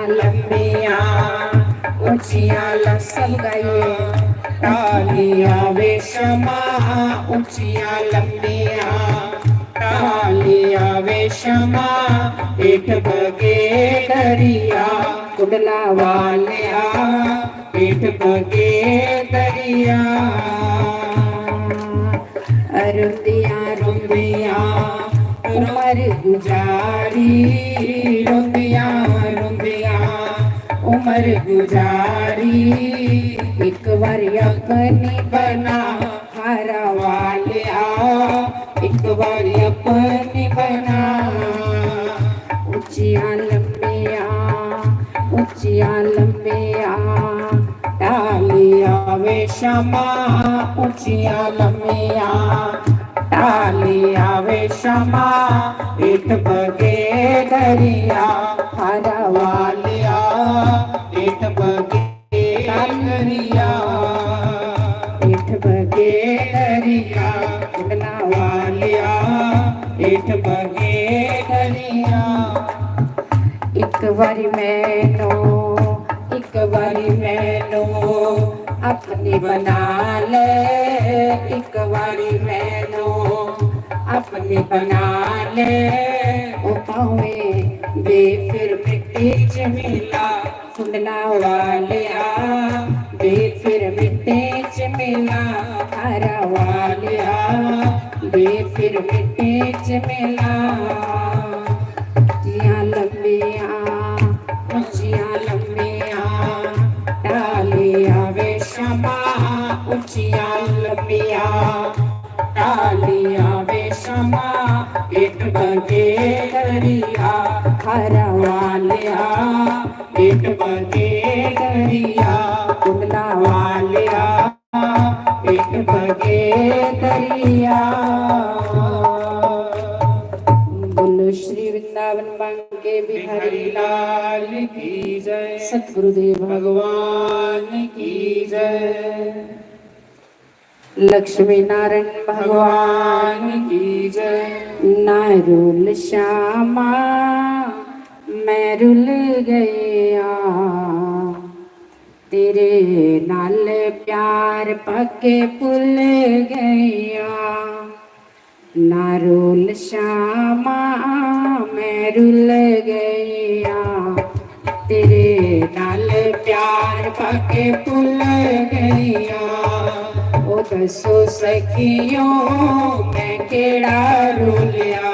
लंबियां उच्चियां लंबियां टालियां वे क्षमा उच्चियां लंबियां टालियां वे क्षमा पेट बगे दरिया कुंडला वालिया पेट बगे दरिया रुंदिया रुंदिया उमर गुजारी रुंदिया रुंदिया उमर गुजारी एक बार अपनी बना हारा वालिया एक बार अपनी बना उच्चियां लंबियां टालियां वे क्षमा उच्चियां लंबियां टालियां वे क्षमा पेट बगे दरिया हारा वालिया पेट बगे दरिया पेट बगे दरिया कुंडला वालिया पेट बगे दरिया एक बारी मैनू अपनी बना ले एक बारी मैनू अपनी बना ले ओ पावे बे फिर मिट्टी च मिला कुंडला वालिया बे फिर मिट्टी च मिला हारा वालिया बे फिर मिट्टी च मिला उच्चियां लंबियां टालियां वे क्षमा उच्चियां लंबियां टालियां वे क्षमा पेट बगे दरिया हारा वालिया पेट बगे दरिया कुंडला वालिया पेट बगे दरिया। बोलो श्री वृंदावन बांके बिहारी लाल की जय सतगुरुदेव भगवान की जय लक्ष्मी नारायण भगवान की जय। ना रुल श्यामा मैं रुल गया तेरे नाल प्यार पक्के भुल गया ना रुल श्यामा मैं रुल गया तेरे नाल प्यार पक्के भुल गया ओ दसो सखियों मैं केड़ा रुलिया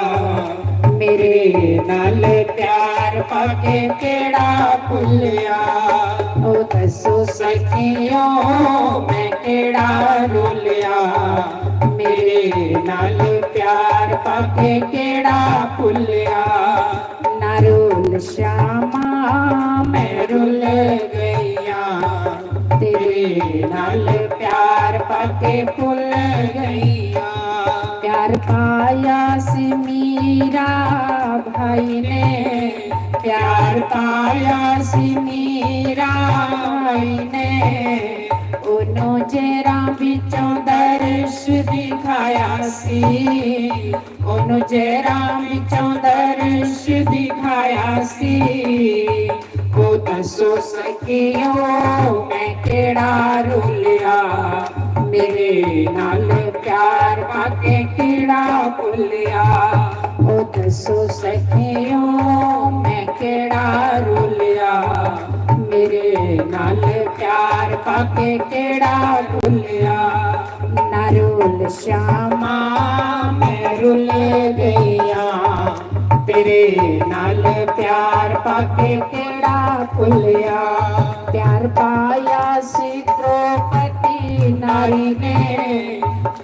मेरे नाल प्यार पाके केड़ा भुलिया ओ दसो सखियों मैं केड़ा रुलिया मेरे नाल प्यार पाके केड़ा भुलिया ना रुल श्यामा मैं रुल गईया तेरे नाल प्यार पाके भुल गईया प्यार पाया सी मीरा भाई ने प्यार पाया सी मीरा भाई ने ओनो जेरा बिचों दर्श दिखाया सी ओनो जेरा बिचों दर्श दिखाया सी वो दसो सखियो मैं केड़ा रुलिया मेरे नाल प्यार पाके केड़ा भुलिया ओ दसो सखियो मैं केड़ा रुलिया मेरे नाल प्यार पाके केड़ा भुलिया ना रुल श्यामा मैं रुल गईया तेरे नाल प्यार पाके केड़ा भुलिया प्यार पाया सी द्रौपदी नारी ने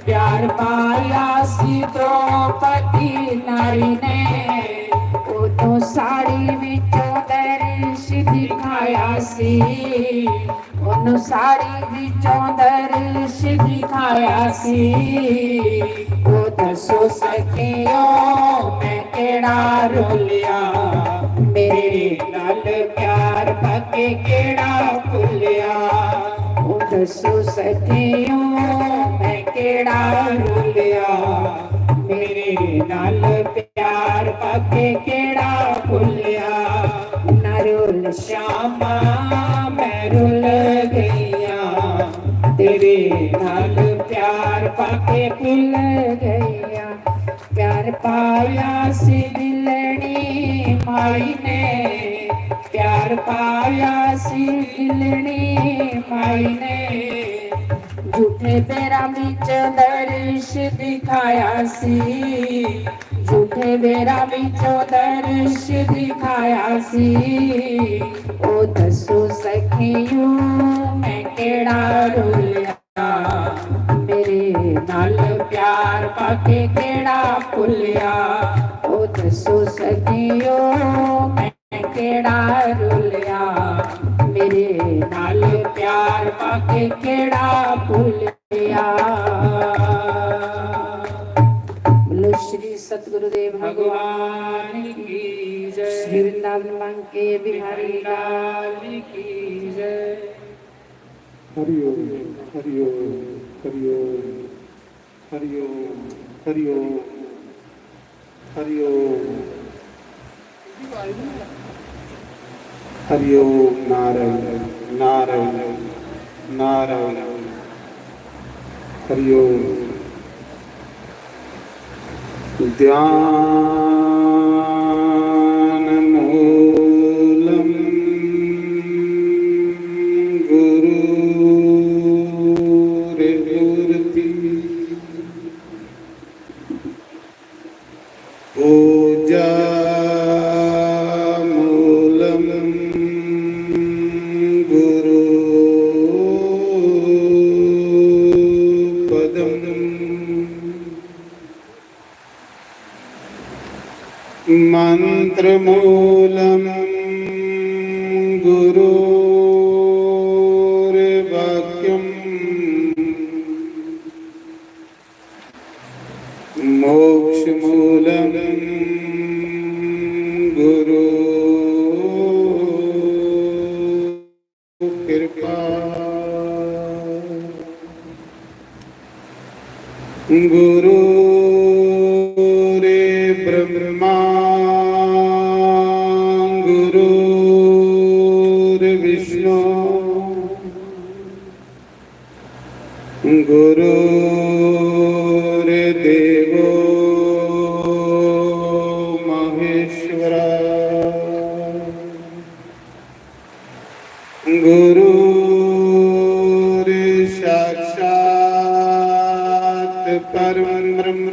प्यार पाया सी द्रौपदी नारी ने उदों साड़ी विचों दर्श दिखाया सी उन्हों साड़ी विचों दर्श दिखाया सी ओ दसो सखियो मैं केड़ा रुलिया मेरे नाल प्यार पाके केड़ा भुलिया ओ दसो सखियो मैं केड़ा रुलिया मेरे नाल प्यार पाके केड़ा भुलिया ना रुल श्यामा मैं रुल गईया तेरे नाल प्यार पाके भुल गईया प्यार पाया सी दिलनी माई ने प्यार पाया सी दिलनी माई ने झूठे पैरां विच दर्श दिखाया सी झूठे पैरां विचों दर्श दिखाया सी ओ दसो सखियो मैं केड़ा रुलिया मेरे नाल प्यार पाके केड़ा भुलिया ओ दसो सखियो मैं केड़ा रुलिया मेरे नाल प्यार पाके केड़ा भुलिया। बोलो श्री सतगुरुदेव भगवान की जय। श्री वृंदावन बांके बिहारी लाल की जय। हरि ओम हरि ओम हरि ओम हरि ओम हरि ओम हरि ओम हरि ओम नारायण नारायण नारायण हरि ओम। ध्यान मूलम गुरुर्मूर्ति पूजा मूलम गुरु मंत्रमूलं गुरुर्वाक्यं मोक्षमूलं गुरु कृपा गुरु ब्रह्मा गुरुर्विष्णु गुरुर्देवो महेश्वरा गुरुर्साक्षात् परब्रह्म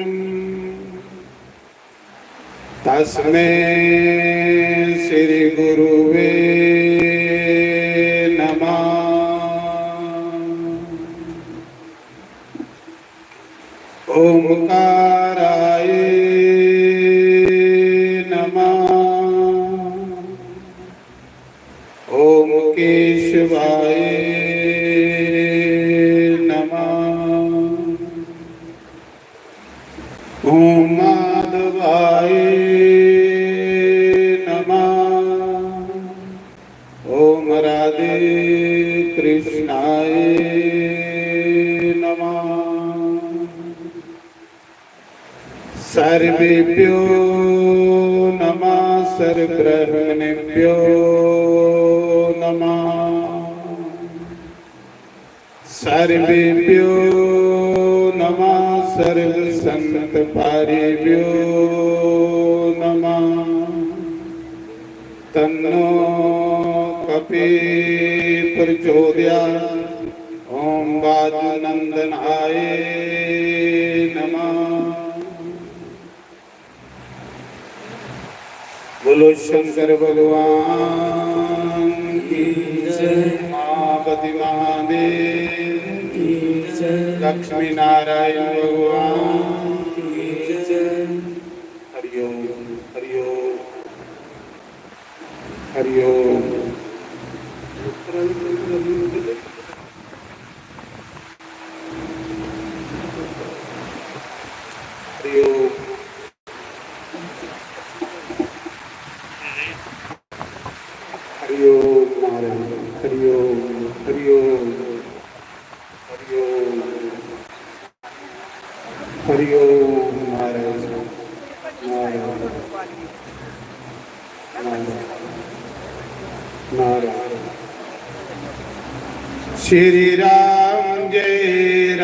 तस्मै श्री गुरुवे नमः। ओंकाराय नमः। ओम केशवाय नमः। ओम माधवाय ओम राधे कृष्णाय नमः। सर्वेभ्यो नमः सर्वब्रह्मणेभ्यो नमः। सर्वेभ्यो नमः सर्वसंतपारेभ्यो नमः। तन्नो कपि प्रचोदयात्। ओम वायुनंदनाय नमः। बोलो शंकर भगवान की जय। महापति महादेव की जय। लक्ष्मी नारायण भगवान की जय। हरि ओम हरि ओम हरि ओम। हरि ओम हरि ओम नारायण हरि ओम हरि ओम हरि ओम हरि ओम नारायण नारायण नारायण नारायण। श्री राम जय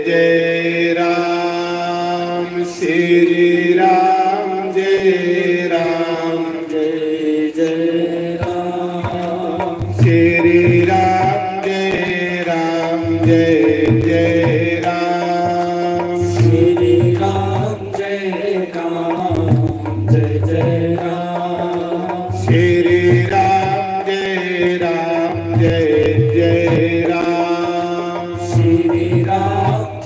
जय राम। श्री राम जय जय राम। श्री राम जय जय राम। श्री राम जय जय राम। श्री राम जय जय राम। श्री राम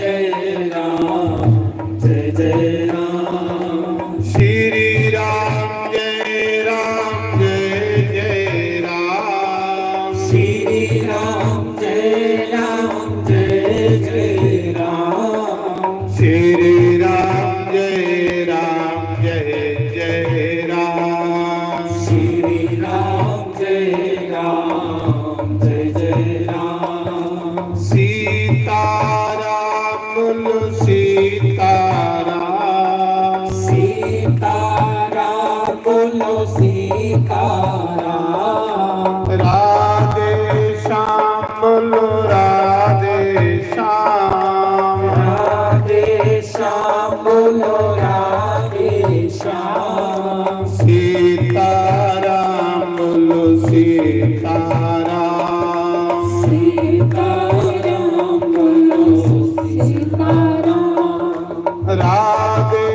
जय जय राम। श्री राम जय जय राम। श्री राम जय जय राम। श्री राम जय जय राम। श्री राम जय जय राम। सीताराम बोलो सीताराम। सीताराम बोलो सीताराम। राधे श्याम बोलो राधे श्याम। राधे श्याम बोलो राधे श्याम। सीताराम बोलो सीताराम। सीताराम बोलो सीताराम। राधे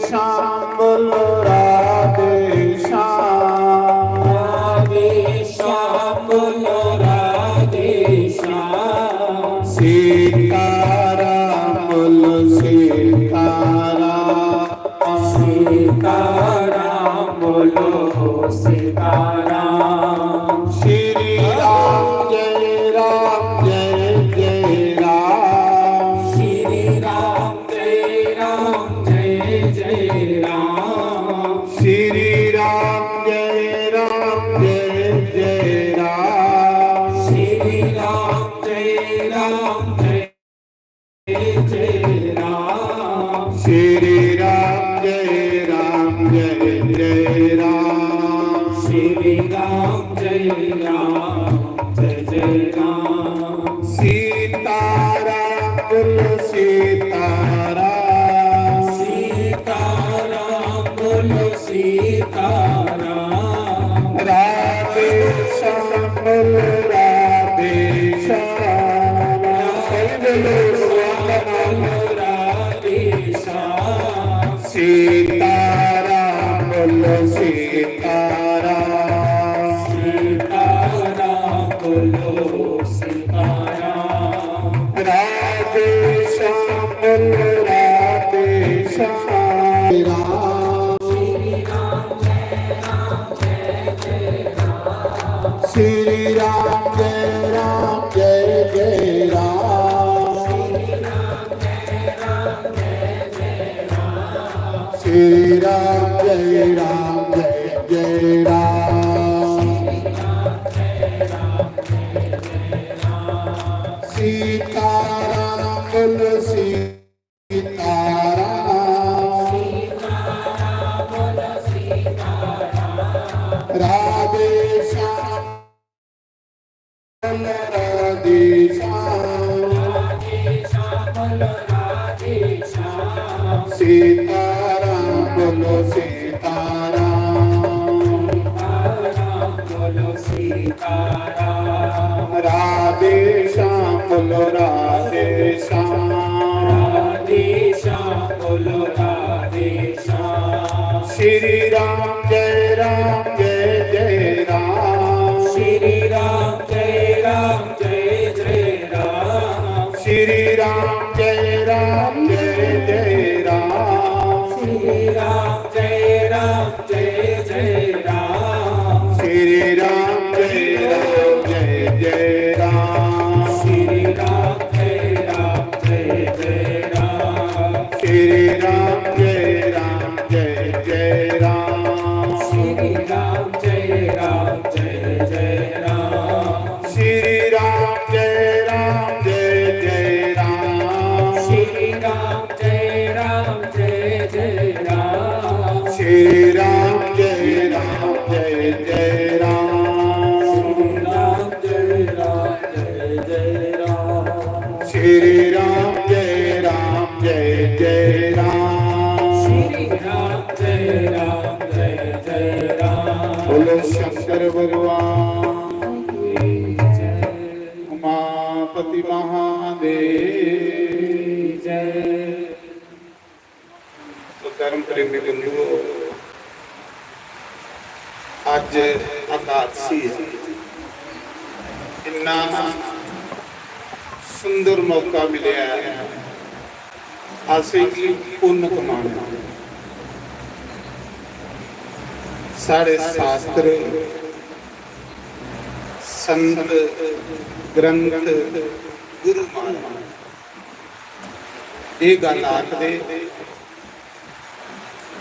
श्याम बोलो राधे श्याम। राधे श्याम बोलो राधे श्याम। सीताराम बोलो सीताराम। सीताराम बोलो सीताराम। श्री राम जय जय राम। श्री राम जय जय राम। श्री राम जय जय राम। श्री राम जय जय राम। श्री राम जय जय राम। श्री राम जय जय राम। सीताराम बोलो सीताराम। सीताराम बोलो सीताराम। राधे श्याम बोलो राधे श्याम। राधे श्याम। सीताराम बोलो सीताराम। सीताराम बोलो सीताराम। राधे श्याम बोलो राधे श्याम। श्री राम जय जय राम। श्री राम जय जय राम। सीताराम बोलो सीताराम। राधे श्याम बोलो राधे श्याम। सीताराम बोलो सीताराम। राधे श्याम बोलो राधे श्याम। राधे श्याम बोलो राधे श्याम। श्री राम जय जय राम। श्री राम जय जय राम। श्री राम जय जय राम। श्री राम जय जय राम। श्री राम जय जय राम। श्री राम जय जय राम। श्री राम जय जय राम। श्री राम जय जय राम। श्री राम जय जय राम। श्री राम जय जय राम। श्री राम जय जय राम। शंकर भगवान की जय। उमापति महादेव जय। तो धर्म प्रेमी बंधुओं, अज एकादशी है। इन्ना सुंदर मौका मिलया है असीं की पुण्य कमाने। सारे शास्त्र संत ग्रंथ गुरु महाराज ये गल आखदे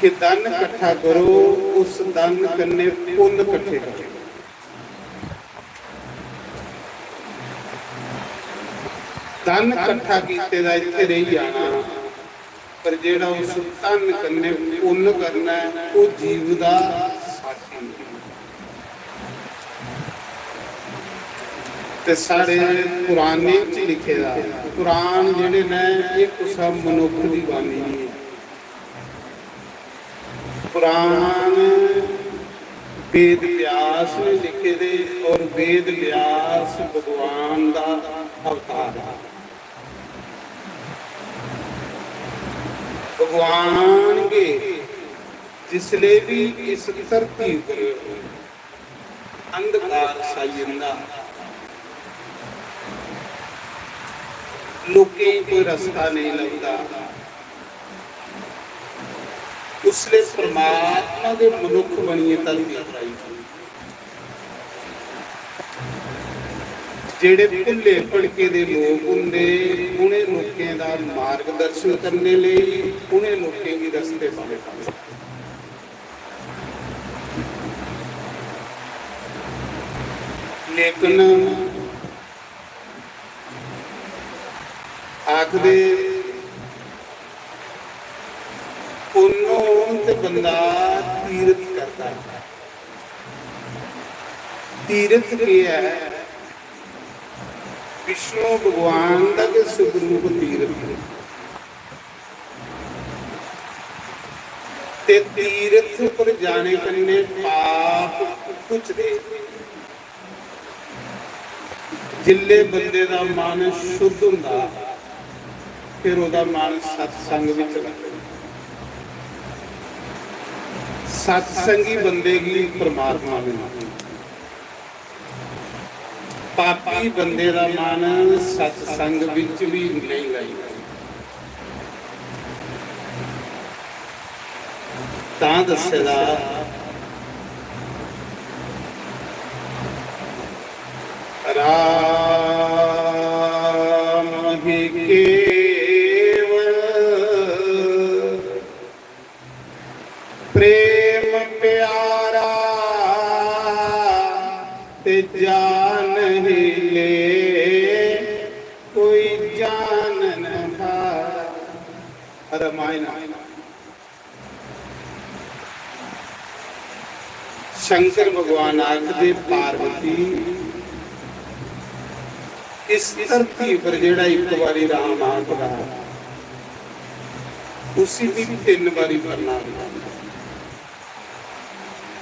कि धन इकट्ठा करो, उस धन कन्ने पुण्य इकट्ठे करो। धन इकट्ठा कीते दा इत्थे रही जाना, पर जेड़ा उस धन कन्ने पुण्य करना है वो जीव दा साथी। ते सारे पुराने च लिखे दा, पुराण जेड़े ने ये कुछ मनुख दी बानी है। पुराण वेद व्यास ने लिखे दे, और वेद व्यास भगवान दा अवतार है। भगवान के जिसले भी इस धरती पर अंधकार छाई जंदा, लोकें कोई रास्ता नहीं लगता, उसले परमात्मा के मनुख बनिए धरती पर आई। जेड़े भुले भड़के दे लोग हुंदे, उन्हें लोकें दा मार्गदर्शन करने लई उन्हें लोकें की रस्ते पाने पाने। लेकिन आखदे पुण्य ते बंदा तीर्थ करता है। तीर्थ क्या है? विष्णु भगवान का के सुखरूप तीर्थ। ते तीर्थ पर जाने कन्ने पाप कुछ दे। जिले बंदे दा मन शुद्ध हुंदा, फिर ओदा मन सत्संग विच लगदा। सत्संगी बंदे की परमात्मा मिलदा। पापी बंदे दा मन सत्संग विच भी नहीं लगदा। तां दस्सेदा राम ही केवल प्रेम प्यारा, ते जान ही ले कोई जान न हारा। रामायण। शंकर भगवान आखदे पार्वती इस धरती पर जेड़ा एक बारी राम आखदा, उसी भी 3 बारी प्रणाम,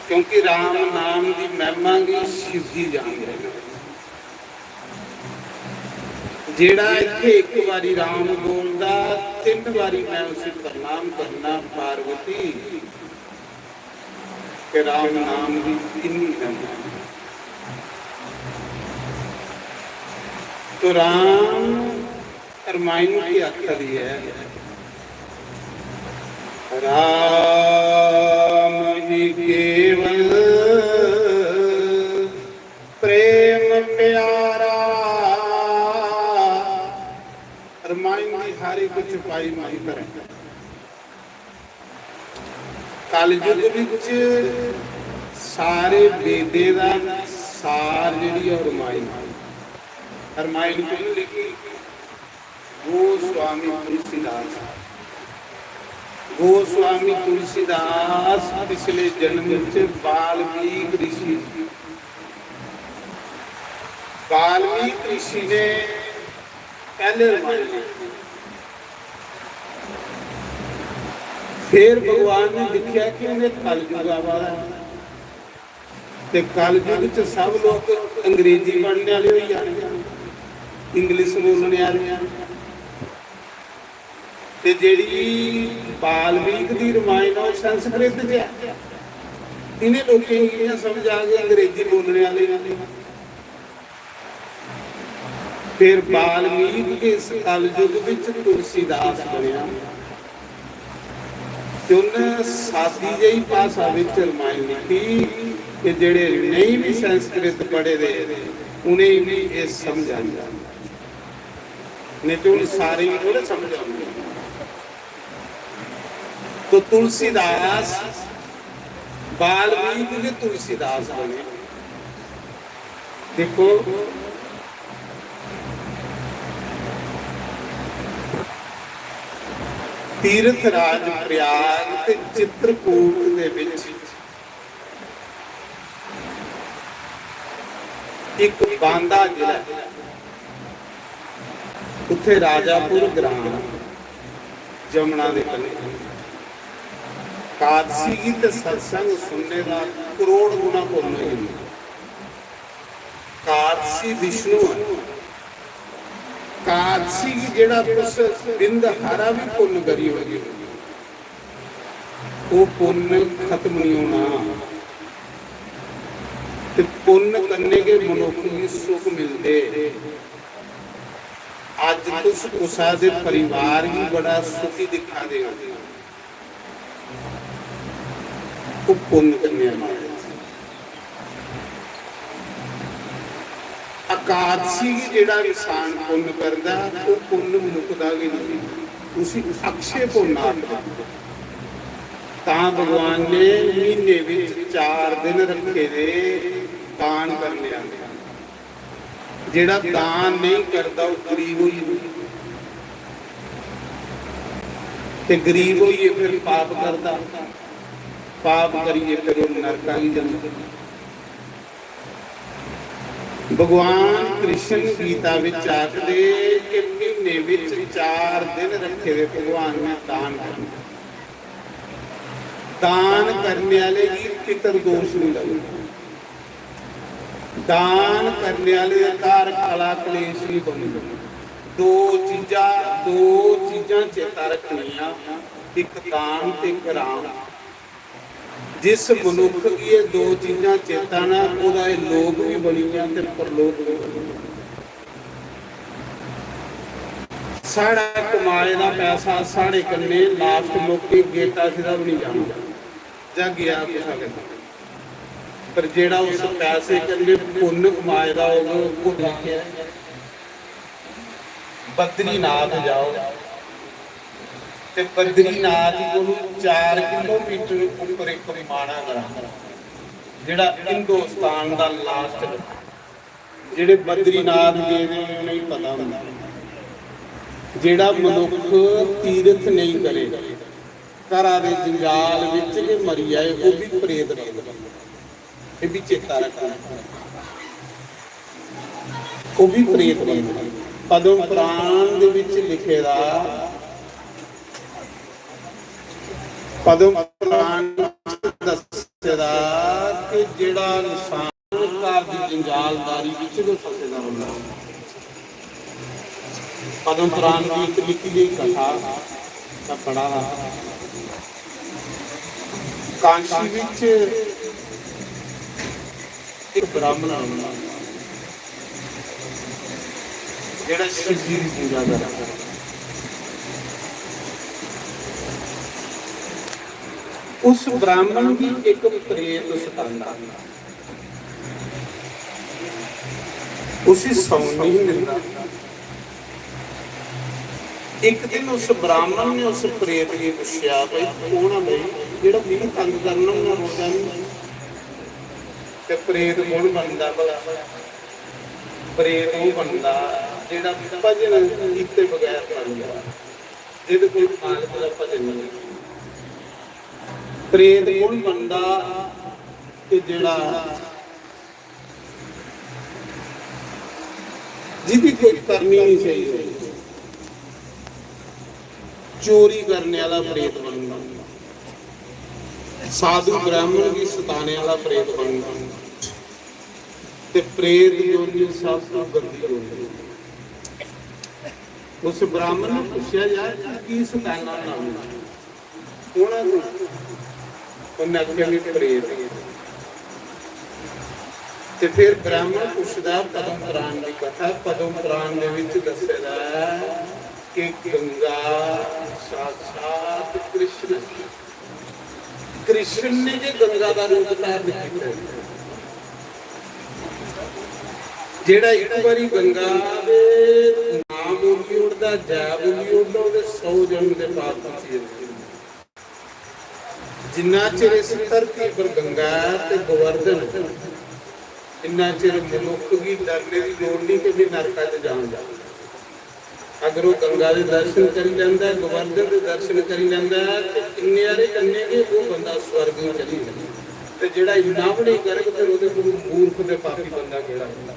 क्योंकि राम नाम की महिमा की शिव जी जानते हैं। जेड़ा इत्थे एक बारी राम बोलदा, 3 बारी मैं उसे प्रणाम करना पार्वती के राम नाम की कितनी महिमा। तो राम रामायण की अक्षर है, राम ही केवल प्रेम प्यारा। रामायण की हर एक छुपाई माई करें। कलयुग विच सारे वेदे दा सार जिहड़ी रामायण। रामायण किहने लिखी? गोस्वामी तुलसीदास। गोस्वामी तुलसीदास पिछले जन्म च वाल्मीकि ऋषि। वाल्मीकि ऋषि ने पहले रामायण लिखी। फिर भगवान ने देखा कि उन्हें कलयुग आ वाला है, ਤੇ ਕਲਯੁਗ ਚ ਸਭ ਲੋਕ ਅੰਗਰੇਜ਼ੀ ਪੜ੍ਹਨ ਵਾਲੇ ਹੋਈ ਆ, ਇੰਗਲਿਸ਼ ਬੋਲਣ ਵਾਲੇ। ਤੇ ਜਿਹੜੀ ਬਾਲਮੀਕ ਦੀ ਰਮਾਇਣ ਉਹ ਸੰਸਕ੍ਰਿਤ ਚ ਹੈ। ਇਹਨੇ ਲੋਕਾਂ ਨੂੰ ਸਮਝ ਆ ਗਏ ਅੰਗਰੇਜ਼ੀ ਬੋਲਣ ਵਾਲੇ। ਫਿਰ ਬਾਲਮੀਕ ਇਸ ਕਲਯੁਗ ਵਿੱਚ ਤੁਲਸੀਦਾਸ ਬਣਿਆ ਤੇ ਉਹਨੇ ਸਾਦੀ ਜਿਹੀ ਭਾਸ਼ਾ ਵਿੱਚ ਰਮਾਇਣ ਲਿਖੀ ਕਿ ਜਿਹੜੇ ਨਹੀਂ ਵੀ ਸੰਸਕ੍ਰਿਤ ਪੜ੍ਹੇ ਦੇ ਉਹਨੇ ਵੀ ਇਹ ਸਮਝ ਆਉਂਦਾ, ਨਹੀਂ ਤੇ ਉਹ ਸਾਰੇ ਵੀ ਥੋੜੇ ਸਮਝ ਆਉਂਦੇ। तो तुलसीदास वाल्मीकि के तुलसीदास बने। देखो तीर्थ राज प्रयाग ते चित्रकूट दे विच एक बांदा जिला, उत्थे राजापुर ग्राम जमुना दे कन्ने कादसी की ते सत्संग सुनने का करोड़ गुना पुण्य है। कादसी विष्णु है, कादसी की जेड़ा उस बिंद हारा भी पुण्य करी होगी वो पुण्य खत्म नहीं होना। ते पुण्य करने के मनुख को सुख मिलते। आज तुस उसा दे परिवार ही बड़ा सुखी दिखा दे, वो पुण्य करने वाले। अकादशी की जेड़ा इंसान पुण्य करता वो पुण्य मुकदा भी नहीं, उसी अक्षय पुण्य आखदे। तां भगवान ने महीने विच 4 दिन रखे दे दान करने आंदे। जेड़ा दान नहीं करता वो गरीब होई, ते गरीब होइए फिर पाप करता, पाप करिए फिर वो नरक ही जांदा। भगवान कृष्ण गीता विच आखदे कि महीने विच 4 दिन रखे दे भगवान ने दान करना। दान करने वाले की पितर दोष नहीं लगदा, दान करने वाले घर कला कलेश नहीं बनदा। दो चीज़ां चेता रखनियां, एक दान ते एक राम। जिस मनुख की ये 2 चीज़ां चेता ना ओदा लोक भी बनियां ते परलोक भी बनियां। साड़ा कमाए दा पैसा साढ़े कन्ने लास्ट मौके गेटा सीधा भी नहीं जाना जा गया कुछ, पर जेड़ा उस पैसे कन्ने पुण्य कमाए दा वो लिखिया बद्रीनाथ जाओ ते बद्रीनाथ को 4 किलोमीटर ऊपर एक माड़ा ग्राम जेड़ा हिंदुस्तान दा लास्ट, जेड़े बद्रीनाथ गए ने उन्हें नहीं पता हुंदा। जेड़ा मनुख तीरथ नहीं करे, घरां दे जंजाल विच जे मरी जाए वो भी प्रेत रहंदा, ये भी चेता रखना, वो भी प्रेत रहंदा। पद्म पुराण दे विच लिखे दा, पद्म पुराण दसदा कि जेड़ा इंसान घर दी जंजालदारी विच फसेदा हुंदा। पद्म पुराण की एक लिखी गई कथा मैं पढ़ा रहा। काशी विच एक ब्राह्मण हुंदा जेड़ा शिव जी की पूजा करदा। उस ब्राह्मण की एक प्रेत सतांदा, उसी सौन नहीं मिलता। एक दिन उस ब्राह्मण ने उस प्रेत की पूछा भाई कौन है भाई जेड़ा मैनूं तंग करना ना रोजा नहीं, ते प्रेत कौन बनता भला? प्रेत वो बनता जेड़ा भजन कीते बगैर मर गया, जिहदे कोल मालक दा भजन नहीं। प्रेत कौन बनता कि जेड़ा जिहदी कोई करनी नहीं सही, चोरी करने वाला प्रेत बनना, साधु ब्राह्मण की सताने वाला प्रेत बनना। ਤੇ ਪ੍ਰੇਤ ਜੋਨੀ ਸਭ ਤੋਂ ਗੰਦੀ ਜੋਨੀ। ਉਸ ਬ੍ਰਾਹਮਣ ਨੂੰ ਪੁੱਛਿਆ ਯਾਰ ਕੀ ਸਤਾਨਾ ਨਾਮ ਉਹਨਾਂ ਨੂੰ, ਉਹਨੇ ਆਖਿਆ ਵੀ ਪ੍ਰੇਤ। ਤੇ ਫਿਰ ਬ੍ਰਾਹਮਣ ਪੁੱਛਦਾ ਪਦਮ ਪੁਰਾਣ ਦੀ ਕਥਾ। ਪਦਮ ਪੁਰਾਣ ਦੇ ਵਿੱਚ ਦੱਸਦਾ ਕਿ ਗੰਗਾ ਸਾਖਾਤ ਕ੍ਰਿਸ਼ਨ, ਕ੍ਰਿਸ਼ਨ ਨੇ ਜੇ ਗੰਗਾ ਦਾ ਰੂਪ ਧਾਰਨ ਕੀਤਾ। ਜਿਹੜਾ ਇੱਕ ਵਾਰੀ ਗੰਗਾ ਦੇ ਨਾਮ ਬੋਲੀ ਉੜਦਾ, ਜੈ ਬੋਲੀ ਉੜਦਾ, ਉਹਦੇ 100 ਜਨਮ ਦੇ ਪਾਪ ਪੁੱਛੇ। ਜਿੰਨਾ ਚਿਰ ਇਸ ਧਰਤੀ ਪਰ ਗੰਗਾ ਤੇ ਗੋਵਰਧਨ, ਇੰਨਾ ਚਿਰ ਮਨੁੱਖ ਦੀ ਡਰਨੇ ਦੀ ਲੋੜ ਨਹੀਂ ਕਿ ਵੀ ਨਰਕਾਂ 'ਚ ਜਾਊਗਾ। ਅਗਰ ਉਹ ਗੰਗਾ ਦੇ ਦਰਸ਼ਨ ਕਰੀ ਜਾਂਦਾ, ਗੋਵਰਧਨ ਦੇ ਦਰਸ਼ਨ ਕਰੀ ਜਾਂਦਾ, ਤੇ ਕਿੰਨੇ ਆਰੇ ਕੰਨੇ ਕਿ ਉਹ ਬੰਦਾ ਸਵਰਗ ਨੂੰ ਚਲੀ ਜਾਂਦਾ। ਤੇ ਜਿਹੜਾ ਇੰਨਾ ਵੀ ਨਹੀਂ ਕਰੇ ਫਿਰ ਉਹਦੇ ਕੋਲ ਮੂਰਖ ਤੇ ਪਾਪੀ ਬੰਦਾ ਕਿਹੜਾ ਹੁੰਦਾ।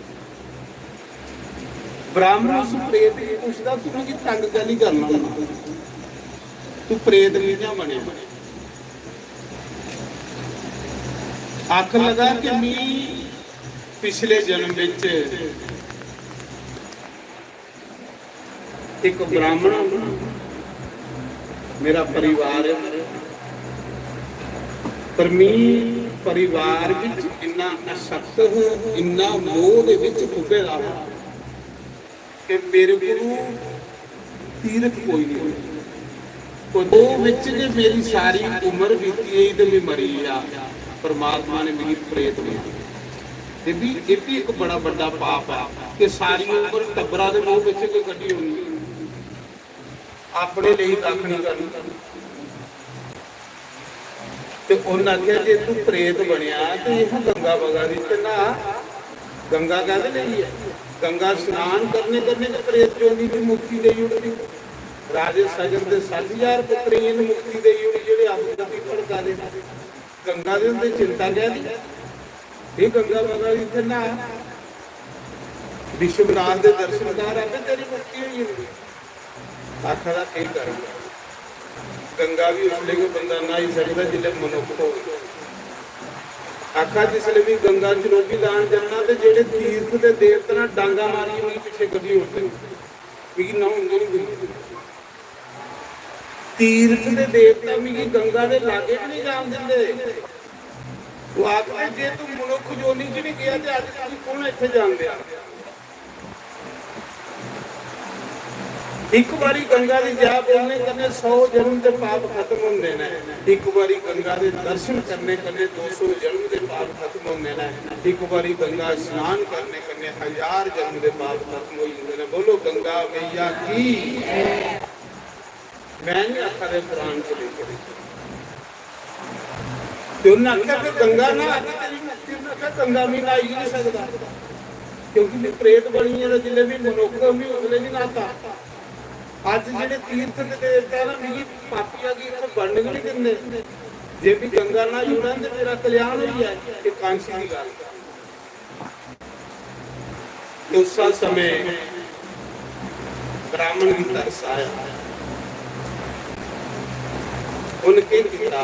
ਬ੍ਰਾਹਮਣ ਉਸ ਪ੍ਰੇਤ ਨੂੰ ਪੁੱਛਦਾ ਤੂੰ ਕੀ ਤੰਗ ਗੱਲ ਹੀ ਕਰਨਾ, ਤੂੰ ਪ੍ਰੇਤ ਨਹੀਂ ਜਾਂ ਬਣਿਆ। ਅੱਖ ਲਗਾ ਕਿ ਮੈਂ ਪਿਛਲੇ ਜਨਮ ਵਿੱਚ ਇੱਕ ਬ੍ਰਾਹਮਣ ਮੇਰਾ ਪਰਿਵਾਰ ਹੈ, ਪਰ ਮੈਂ ਪਰਿਵਾਰ ਵਿੱਚ ਇੰਨਾ ਅਸਕਤ ਹਾਂ, ਇੰਨਾ ਮੋਹ ਦੇ ਵਿੱਚ ਡੁੱਬੇ ਰਹਾ ਕਿ ਮੇਰੇ ਕੋਲ ਤੀਰਥ ਕੋਈ ਨਹੀਂ ਹੋਇਆ। ਉਹ ਵਿੱਚ ਜੇ ਮੇਰੀ ਸਾਰੀ ਉਮਰ ਬੀਤੀ ਗਈ ਤੇ ਮੈਂ ਮਰੀ ਆ, ਪਰਮਾਤਮਾ ਨੇ ਮੇਰੀ ਪ੍ਰੇਤ ਬਣਾ। ਇਹ ਵੀ ਇੱਕ ਬੜਾ ਵੱਡਾ ਪਾਪ ਹੈ ਕਿ ਸਾਰੀ ਉਮਰ ਟੱਬਰਾਂ ਦੇ ਮੂੰਹ ਵਿੱਚ ਕੋਈ ਗੱਡੀ ਹੋਣੀ, ਆਪਣੇ ਲਈ ਕੱਖ ਨਹੀਂ ਕਰਨਾ। ਤੇ ਉਹਨਾਂ ਆਖਿਆ ਜੇ ਤੂੰ ਪ੍ਰੇਤ ਬਣਿਆ ਤੇ ਇਹ ਗੰਗਾ ਬਗਾ ਦੀ ਤੇ ਨਾ। ਗੰਗਾ ਕਾਹਦੇ ਲਈ ਹੈ? ਗੰਗਾ ਇਸ਼ਨਾਨ ਕਰਨੇ ਤੇ ਪ੍ਰੇਤ ਜੋਨੀ ਦੀ ਮੁਕਤੀ ਦੇਈ ਉੜਦੀ। ਰਾਜੇ ਸਜਨ ਦੇ 60,000 ਪੁੱਤਰੀਆਂ ਨੂੰ ਮੁਕਤੀ ਦੇਈ ਉੜੀ, ਜਿਹੜੇ ਆਪਣੀ ਭੜਕਾ ਦੇ ਗੰਗਾ ਦੇ ਉੱਤੇ ਚਿੰਤਾ ਕਹਿ ਦੀ। ਇਹ ਗੰਗਾ ਬਗਾ ਦੀ ਤੇ ਨਾ। ਵਿਸ਼ਵਨਾਥ ਦੇ ਦਰਸ਼ਨ ਕਰ ਆ ਤੇ ਤੇਰੀ ਮੁਕਤੀ ਹੋਈ ਹੁੰਦੀ। ਆਖਾ ਦਾ ਕੀ ਕਰ ਗੰਗਾ ਵੀ ਉਸ ਲਈ ਕੋਈ ਬੰਦਾ ਨਾ ਹੀ ਸਕਦਾ ਜਿਲੇ ਮਨੁੱਖ ਹੋਵੇ। ਆਖਾ ਜਿਸ ਲਈ ਵੀ ਗੰਗਾ ਚਲੋਗੀ ਦਾਨ ਜਾਣਾ ਤੇ ਜਿਹੜੇ ਤੀਰਥ ਦੇ ਦੇਵਤੇ ਨਾਲ ਡਾਂਗਾ ਮਾਰੀ ਹੋਈ ਪਿੱਛੇ ਗੱਡੀ ਉੱਠਦੀ ਵੀ ਨਾ ਹੁੰਦੀ ਨਹੀਂ। ਤੀਰਥ ਦੇ ਦੇਵਤਾ ਵੀ ਗੰਗਾ ਦੇ ਲਾਗੇ ਵੀ ਨਹੀਂ ਜਾਣ ਦਿੰਦੇ। ਉਹ ਆਖਦੇ ਜੇ ਤੂੰ ਮਨੁੱਖ ਜੋਨੀ ਚ ਨਹੀਂ ਗਿਆ ਤੇ ਅੱਜ ਕੱਲ੍ਹ ਕੌਣ ਇੱਥੇ ਜਾਂਦੇ ਆ। ਇੱਕ ਵਾਰੀ ਗੰਗਾ ਦੀ ਜਾ ਬੋਲਨੇ ਕਰਨੇ 100 ਜਨਮ ਦੇ ਪਾਪ ਖਤਮ ਹੁੰਦੇ ਨੇ। ਇੱਕ ਵਾਰੀ ਗੰਗਾ ਦੇ ਦਰਸ਼ਨ ਕਰਨੇ ਕਰਨੇ 200 ਜਨਮ ਦੇ ਪਾਪ ਖਤਮ ਹੁੰਦੇ ਨੇ। ਇੱਕ ਵਾਰੀ ਗੰਗਾ ਇਸ਼ਨਾਨ ਕਰਨੇ ਕਰਨੇ 1000 ਜਨਮ ਦੇ ਪਾਪ ਖਤਮ ਹੋ ਜਾਂਦੇ ਨੇ। ਬੋਲੋ ਗੰਗਾ ਮਈਆ ਕੀ। ਮੈਂ ਨਹੀਂ ਆਖਾ ਦੇ ਪੁਰਾਣ ਚ ਲਿਖਿਆ ਤੇ ਉਹਨਾਂ ਆਖਿਆ ਕਿ ਗੰਗਾ ਨਾ ਅੱਜ ਤੇਰੀ ਮੁਕਤੀ ਨਾ ਕਿ ਗੰਗਾ ਵੀ ਨਾ ਹੀ ਨਹੀਂ ਸਕਦਾ ਕਿਉਂਕਿ ਜੇ ਪ੍ਰੇਤ ਬਣੀ ਹੈ ਜਿਲੇ ਵੀ ਮਨੁੱਖ ਵੀ ਉਸਲੇ ਨਹੀਂ ਨਾਤਾ। ਅੱਜ ਜਿਹੜੇ ਤੀਰਥ ਦੇ ਦੇਵਤਾ ਨਾ ਮੇਰੀ ਪਾਪੀ ਆ ਗਈ ਇੱਥੇ ਬਣਨ ਨਹੀਂ ਦਿੰਦੇ। ਜੇ ਵੀ ਗੰਗਾ ਨਾਲ ਜੁੜਨ ਤੇ ਮੇਰਾ ਕਲਿਆਣ ਹੋਈ ਹੈ ਇਹ ਕਾਂਸ਼ੀ ਦੀ ਗੱਲ। ਉਸ ਸਮੇਂ ब्राह्मण की तरस आया, उनके पिता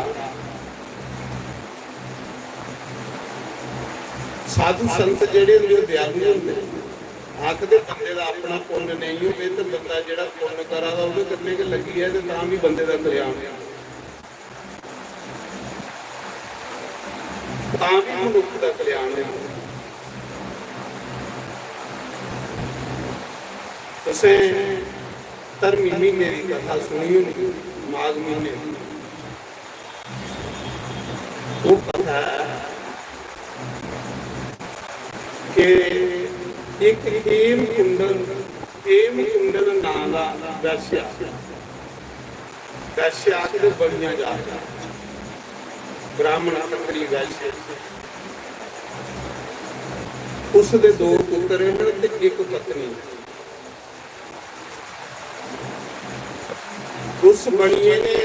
साधु संत जेड़े दयालु होंदे आखदे बंदे दा अपना पुण्य नहीं होवे ते बंदा जेड़ा पुण्य करा दा ओदे करने के लगी है ते तां भी बंदे दा कल्याण है, तां भी मनुख दा कल्याण है। तुसे धर्मी महीने की कथा सुनी होनी, माघ महीने वो कथा कि एक हेम कुंडल नाम का वैश्या के बड़िया जा ब्राह्मण खतरी वैश्य उसके दो पुत्र हैं ते एक पत्नी। उस बड़िए ने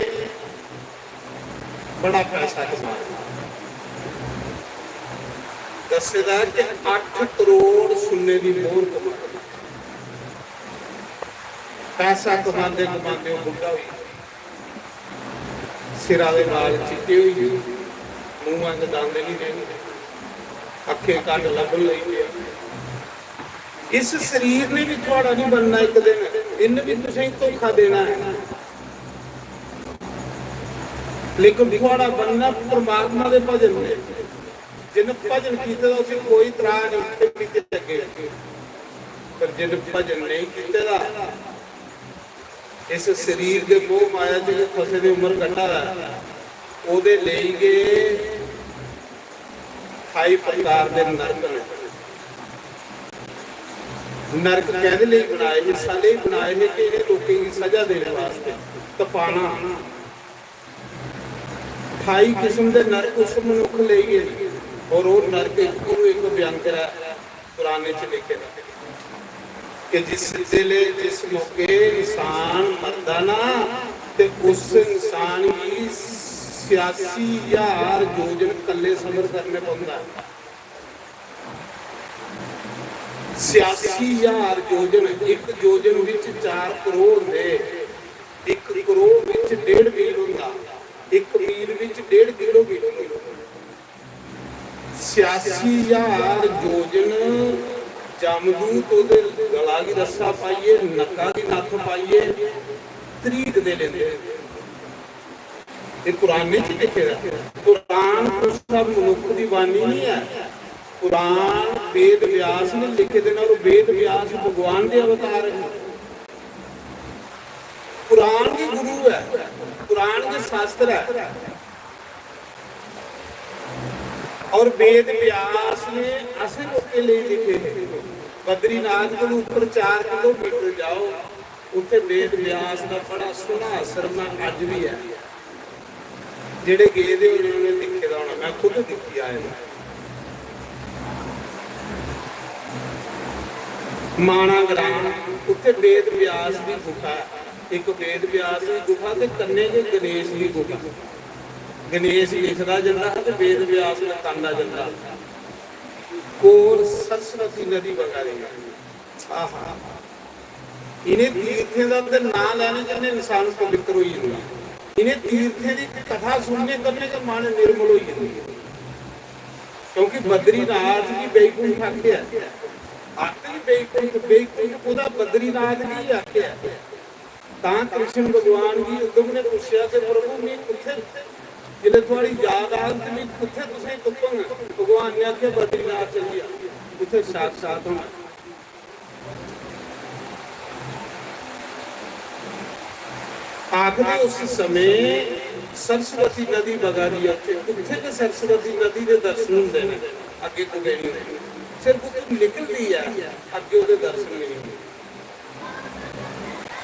बड़ा पैसा कमाया, दसदा कि 8 करोड़ सोने की मोहर कमा पैसा कमाते कमाते बुढ़ा हुई, सिरा के बाल चिट्टे हुई, मुंह के दांदे नहीं रहे, अखे कट लभन लग गए, इस शरीर ने भी थोड़ा नहीं बनना एक दिन, इन भी तुसें धोखा देना है, लेकिन थोड़ा बनना परमात्मा के भजन ने। जिन भजन किया उसे कोई तरा नहीं पीछे लगे, पर जिन भजन नहीं किया इस शरीर के मोह माया च फसे की उम्र कटा ओदे लई गए 28 प्रकार के नरक ने। नरक कहने लिए बनाए, हिस्सा लिए बनाए हैं कि इन्हें लोगों की सजा देने वास्ते तपाना। 28 किस्म के नरक उस मनुख ले गए, और वो नरक एक बयान करा पुराने च लिखे कि जिस वेले जिस मौके इंसान मरदा ना ते उस इंसान की 86,000 योजन कल्ले सफर करने पौंदा। 86,000 योजन, एक योजन विच 4 करोड़ दे, 1 करोड़ विच 1.5 मील हुंदा, 1 मील विच 1.5 किलोमीटर। 86,000 योजन जमदूत ओदे गला की रस्सा पाइए, नक्का की नथ पाइए, तरीक दे लेंदे। ये कुरान च लिखे दा। कुरान तो सब मनुख की बानी नहीं है, कुरान वेद व्यास ने लिखे देना, और वेद व्यास भगवान के अवतार हैं। कुरान के गुरु है, कुरान के शास्त्र है, और वेद व्यास ने असल के लिए लिखे हैं। बद्रीनाथ को ऊपर 4 किलोमीटर जाओ, उत्थे वेद व्यास का बड़ा सोहना आश्रम अज भी है। जेडे गए दे उन्होंने लिखे दा होना, मैं खुद दिखी आया। माणा ग्राम उत्थे वेद व्यास की गुफा, एक वेद व्यास की गुफा ते कन्ने के गणेश की गुफा। गणेश लिखदा जांदा ते वेद व्यास ने तांदा जांदा। कोल सरस्वती नदी बगा रही है। आहा, इन्हें तीर्थों का तो नाम लेने जिन्हें इंसान पवित्र हो जाता। इन्हें तीर्थों की कथा सुनने करने का मन निर्मल हो जाता, क्योंकि बद्रीनाथ की बैकुंठ आख्या, आखिरी बैकुंठ बैकुंठ खुदा बद्रीनाथ की आख्या। तां कृष्ण भगवान की उद्धव ने पूछा कि प्रभु मैं किथे जिले थोड़ी याद आ मैं किथे तुसें तुपंग, भगवान ने आख्या बद्रीनाथ चलिए, उसे साक्षात होना। आखिरी उस समय सरस्वती नदी बगा रही है, उत्थे के सरस्वती नदी के दर्शन होंदे ने, अगे को गए नहीं, सिर्फ उत्थे निकलती है, अगे उसके दर्शन नहीं होंदे।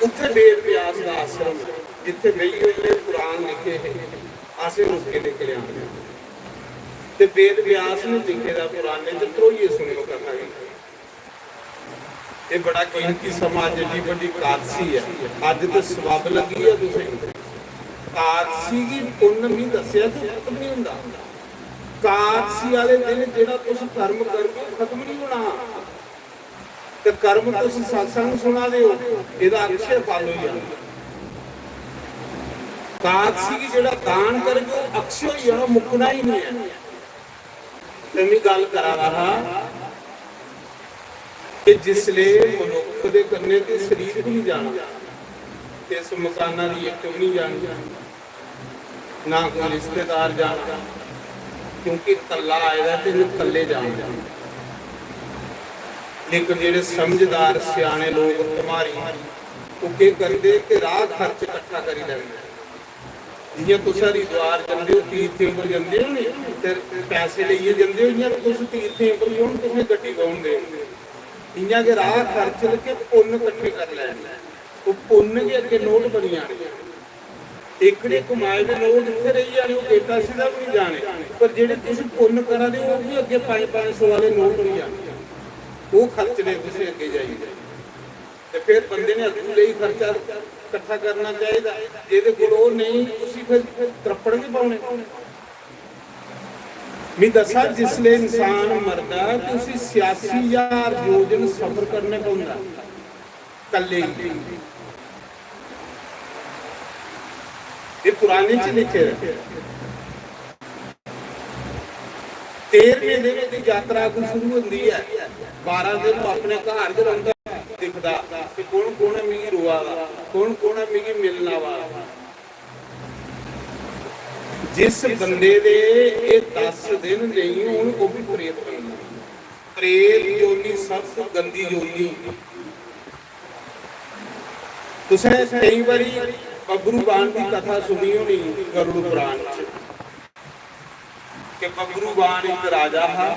उत्थे वेद व्यास का आश्रम है, जिथे बही हुई ने कुरान लिखे है, आसे रुक के निकले आने ते वेद व्यास ने लिखे दा कुरान ने तो ये सुनियो कथा है। ये बड़ा कीमती समाज जी बड़ी कादसी है, अज तो सबब लगी है। तुसें कादसी की पुण्य भी दसिया तो खत्म नहीं हुंदा। कादसी वाले दिन जेड़ा तुस कर्म करके खत्म नहीं होना, ते कर्म तुस सत्संग सुना दे हो, इहदा अक्षय फल हो जांदा। कादसी की जेड़ा दान करके अक्षय ही है, मुकना ही नहीं है। ते मैं गल करा रहा कि जिसले मनुख दे करने ते शरीर भी नहीं जाना, इस मकाना की एक भी नहीं जानी, ना कोई रिश्तेदार जाना, क्योंकि कला आएगा तो कले जाना। लेकिन जेडे समझदार सियाने लोग तुम्हारी वो क्या करते कि राह खर्च इकट्ठा करी लेंगे। जियां तुस हरिद्वार जाते हो, तीर्थों पर जाते हो नहीं, पैसे लेइए जाते हो, इयां तुस तीर्थों पर भी हम तुम्हें गड्डी कौन दे, इयां के राह खर्च के पुण्य इकट्ठे कर लेने। वो पुण्य के अगे नोट बनी जाने, एकड़े कमाए के नोट इतने रही जाने, वो बेटा सीधा भी नहीं जाने, पर जेडे तुम पुण्य करा दे वो भी अगे 500 वाले नोट नहीं जाने, वो खर्चने तुम अगे जाइए। तो फिर बंदे ने अगू ले खर्चा इकट्ठा करना चाहिए, जेदे कोल नहीं तुसीं फिर त्रप्पड़ नहीं पाने। मैं दसा जिसले इंसान मरदा तो उसी 86,000 योजन सफर करने पौंदा कल्ले ही। ये पुराने च लिखे 13ਵੇਂ ਦਿਨ ਦੀ ਯਾਤਰਾ ਕੋ ਸ਼ੁਰੂ ਹੁੰਦੀ ਹੈ। 12 ਦਿਨ ਆਪਣੇ ਘਰ ਚ ਰਹਿੰਦਾ ਦਿਖਦਾ ਕਿ ਕੌਣ ਕੌਣ ਮਿਗੀ ਰੋਆਗਾ, ਕੌਣ ਕੌਣ ਮਿਗੀ ਮਿਲਣਾ ਵਾ। ਜਿਸ ਬੰਦੇ ਦੇ ਇਹ 10 ਦਿਨ ਨਹੀਂ ਹੋਣ ਉਹ ਵੀ ਪ੍ਰੇਤ ਬਣਦਾ। ਪ੍ਰੇਤ ਯੋਨੀ ਸਭ ਤੋਂ ਗੰਦੀ ਯੋਨੀ। ਤੁਸੀਂ ਕਈ ਵਾਰੀ ਬੱਬਰੂ ਬਾਣ ਦੀ ਕਥਾ ਸੁਣੀ ਹੋਣੀ ਗਰੁੜ ਪੁਰਾਣ ਚ ਕਿ ਬੱਬਰੂ ਬਾਣ ਇੱਕ ਰਾਜਾ ਹੈ।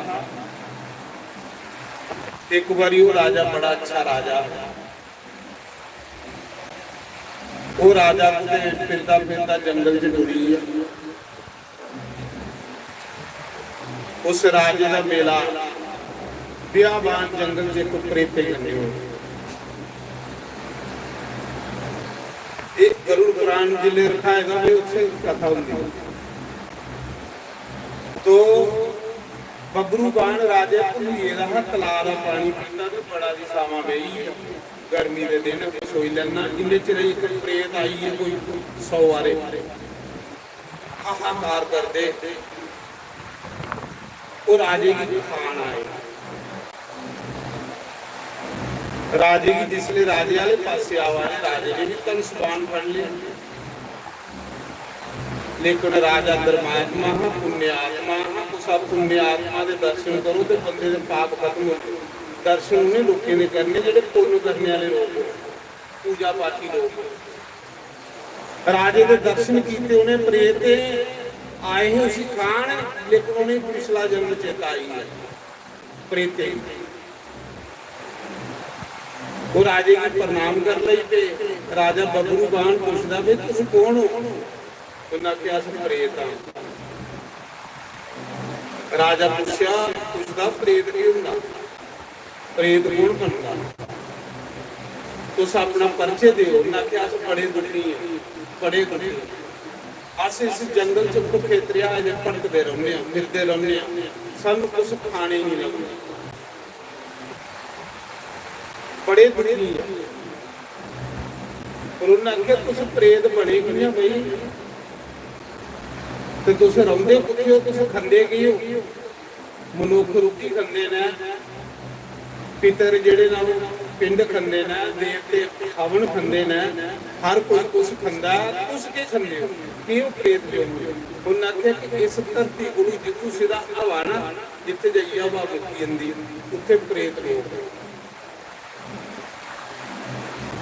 ਇੱਕ ਵਾਰੀ ਉਹ ਰਾਜਾ ਬੜਾ ਅੱਛਾ ਰਾਜਾ, ਉਹ ਰਾਜਾ ਕਿਤੇ ਫਿਰਦਾ ਫਿਰਦਾ ਜੰਗਲ ਚ ਟੁਰੀ ਹੈ। ਉਸ ਰਾਜੇ ਦਾ ਮੇਲਾ ਬਿਆਬਾਨ ਜੰਗਲ ਚ ਇੱਕ ਪ੍ਰੇਤੇ ਕੰਨੇ ਹੋ। ਇਹ ਗਰੁੜ ਪੁਰਾਣ ਜ਼ਿਲ੍ਹੇ ਰਖਾ ਹੈਗਾ ਵੀ ਉੱਥੇ ਕਥਾ ਹੁੰਦੀ। तो बबरू बाण राजा भुलिए रहा तलाब का पानी पीता तो बड़ा जी सावा बही गर्मी के दिन सोई लेना जिन्ने चिर एक प्रेत आई है कोई 100 वारे हाहाकार करते वो राजे की खान आए। राजे की जिसले राजे वाले पास आवा ने राजे ने भी तन सुबान फड़ लिया, लेकिन राजा धर्मात्मा है पुण्यात्मा है। तो सब पुण्यात्मा के दर्शन करो तो बंदे के पाप खत्म हो। दर्शन उन्हें लोगों ने करने जो पुण्य करने वाले लोग पूजा पाठी लोग। राजे के दर्शन किए उन्हें प्रेत आए हैं उसी खान, लेकिन उन्हें पिछला जन्म चेता आई है प्रेते। वो राजे की प्रणाम कर ली थे। राजा बबरू बाण पूछता भाई तुम कौन हो? उन्हें क्या प्रेत आ। राजा पूछा पूछता प्रेत नहीं होंगे, प्रेत कौन बनता? तुस अपना परिचय दो। उन्हें क्या बड़े दुखी है, बड़े दुखी। अस इस जंगल च भुखे त्रिया अजे भटकते रहने फिरते रहने, सानू कुछ खाने ही नहीं लगता, बड़े दुखी है। और उन्हें आख्या तुस प्रेत बने कि नहीं बई, तो तुस रौंदे कुत्थे हो, तुस खंदे की हो? मनुख रोटी खंदे ने, पितर जेड़े ना पिंड खंदे ने, देवते हवन खंदे ने, हर कोई कुछ खंदा, तुस के खंदे हो? क्यों प्रेत जो? उन्हें आख्या कि इस धरती को जितू सीधा हवा ना जिथे जाइए हवा मुक्की जाती उत्थे प्रेत लोग,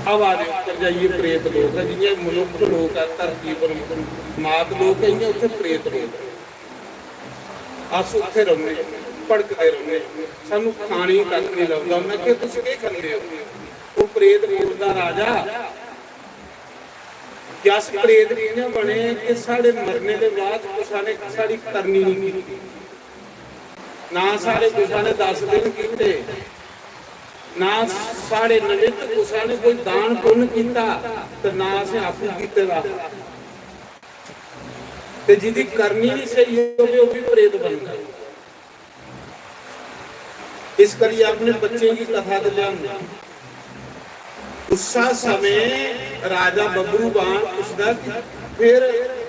हवा के उपर जाइए प्रेत लोग है। जियां मनुख लोग है धरती पर मात लोग है, उत्थे प्रेत लोग। अस उत्थे रहने भड़कते रहने, सानू खाने तक नहीं लगता। उन्हें कि तुसीं की खंदे हो? वो प्रेत बोलदा राजा कि अस प्रेत कियां बने कि साडे मरने के बाद कुसा ने साडी करनी नहीं की, ना साडे कुसा ने 10 दिन कीते, ना साढ़े निमित्त कुसा ने कोई दान पुण्य किया, तो ना असें आपू कीते दा। ते जिहदी करनी नहीं सही होवे वो भी प्रेत बनदा। इस करिए अपने बच्चे की कथा ते लिया। उसा समय राजा बबरू बाण पुछदा कि फिर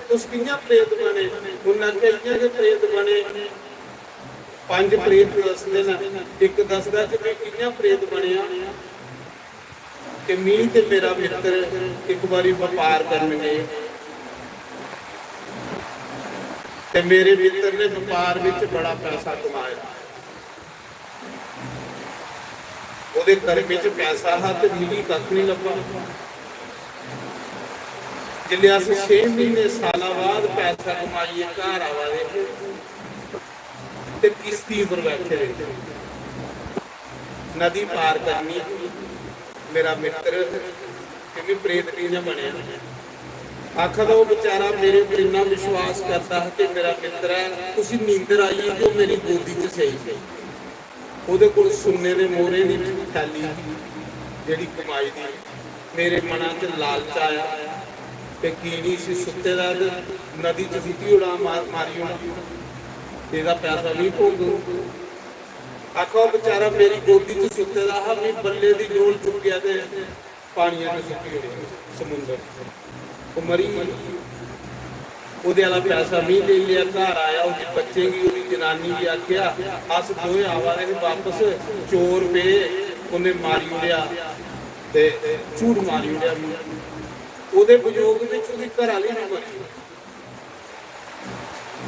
तुस कियां प्रेत बने? उन्हें कहा कि प्रेत बने 5 प्रेत दसदे ने। एक दसदा कि मैं कियां प्रेत बनया कि मीं ते मेरा मित्र एक बारी व्यापार करन गए ते मेरे मित्र ने व्यापार विच बड़ा पैसा कमाया। ਉਹਦੇ ਘਰ ਵਿੱਚ ਪੈਸਾ ਹੈ ਤੇ ਮਿਲੀ ਕੱਖ ਨਹੀਂ ਲੱਭਾ। ਜਿੱਲੇ ਅਸੀਂ 6 ਮਹੀਨੇ ਸਾਲਾਂ ਬਾਅਦ ਪੈਸਾ ਕਮਾਈਏ ਘਰ ਆਵਾਂਗੇ ਤੇ ਕਿਸ਼ਤੀ ਉੱਪਰ ਬੈਠੇ ਰਹੇ, ਨਦੀ ਪਾਰ ਕਰਨੀ। ਮੇਰਾ ਮਿੱਤਰ ਕਿਵੇਂ ਪ੍ਰੇਤ ਕਿਵੇਂ ਬਣਿਆ? ਆਖਦਾ ਉਹ ਵਿਚਾਰਾ ਮੇਰੇ ਉੱਪਰ ਇੰਨਾ ਵਿਸ਼ਵਾਸ ਕਰਦਾ ਹੈ ਕਿ ਮੇਰਾ ਮਿੱਤਰ ਹੈ, ਤੁਸੀਂ ਨੀਂਦਰ ਆਈ ਜੋ ਮੇਰੀ ਗੋਦੀ 'ਚ ਸਹੀ। ਉਹਦੇ ਕੋਲ ਸੁੰਨੇ ਦੇ ਮੋਹਰੇ ਦੀ ਥੈਲੀ ਜਿਹੜੀ ਕਮਾਈ ਦੀ, ਮੇਰੇ ਮਨਾਂ 'ਚ ਲਾਲਚ ਆਇਆ ਕਿ ਕੀ ਨਹੀਂ ਸੀ ਸੁੱਤੇ ਦਾ ਨਦੀ 'ਚ ਸਿੱਧੀ ਉਡਾ ਮਾਰੀ ਹੋਣਾ, ਇਹਦਾ ਪੈਸਾ ਨਹੀਂ ਭੋਗੂ। ਆਖੋ ਵਿਚਾਰਾ ਮੇਰੀ ਗੋਦੀ 'ਚ ਸੁੱਤੇ ਦਾ ਹਾਂ, ਵੀ ਬੱਲੇ ਦੀ ਡੋਲ ਚੁੱਕਿਆ ਤੇ ਪਾਣੀਆਂ 'ਚ ਸੁੱਟੀ ਹੋਈ ਸਮੁੰਦਰ ਉਹ ਮਰੀ। ਉਹਦੇ ਵਾਲਾ ਪੈਸਾ ਵੀ ਲੈ ਲਿਆ, ਘਰ ਆਇਆ ਉਹਦੀ ਬੱਚੇ ਵੀ ਉਹਦੀ ਜਨਾਨੀ ਵੀ ਆਖਿਆ ਅਸ ਦੋਏ ਆਵਾਰੇ ਨੇ ਵਾਪਸ ਚੋਰ ਪਏ ਉਹਨੇ ਮਾਰੀ ਉੜਿਆ ਤੇ ਝੂਠ ਮਾਰੀ ਉੜਿਆ ਉਹਦੇ ਵਿਯੋਗ ਵਿੱਚ ਉਹਦੀ ਘਰ ਵਾਲੀ ਨਹੀਂ ਮਰੀ।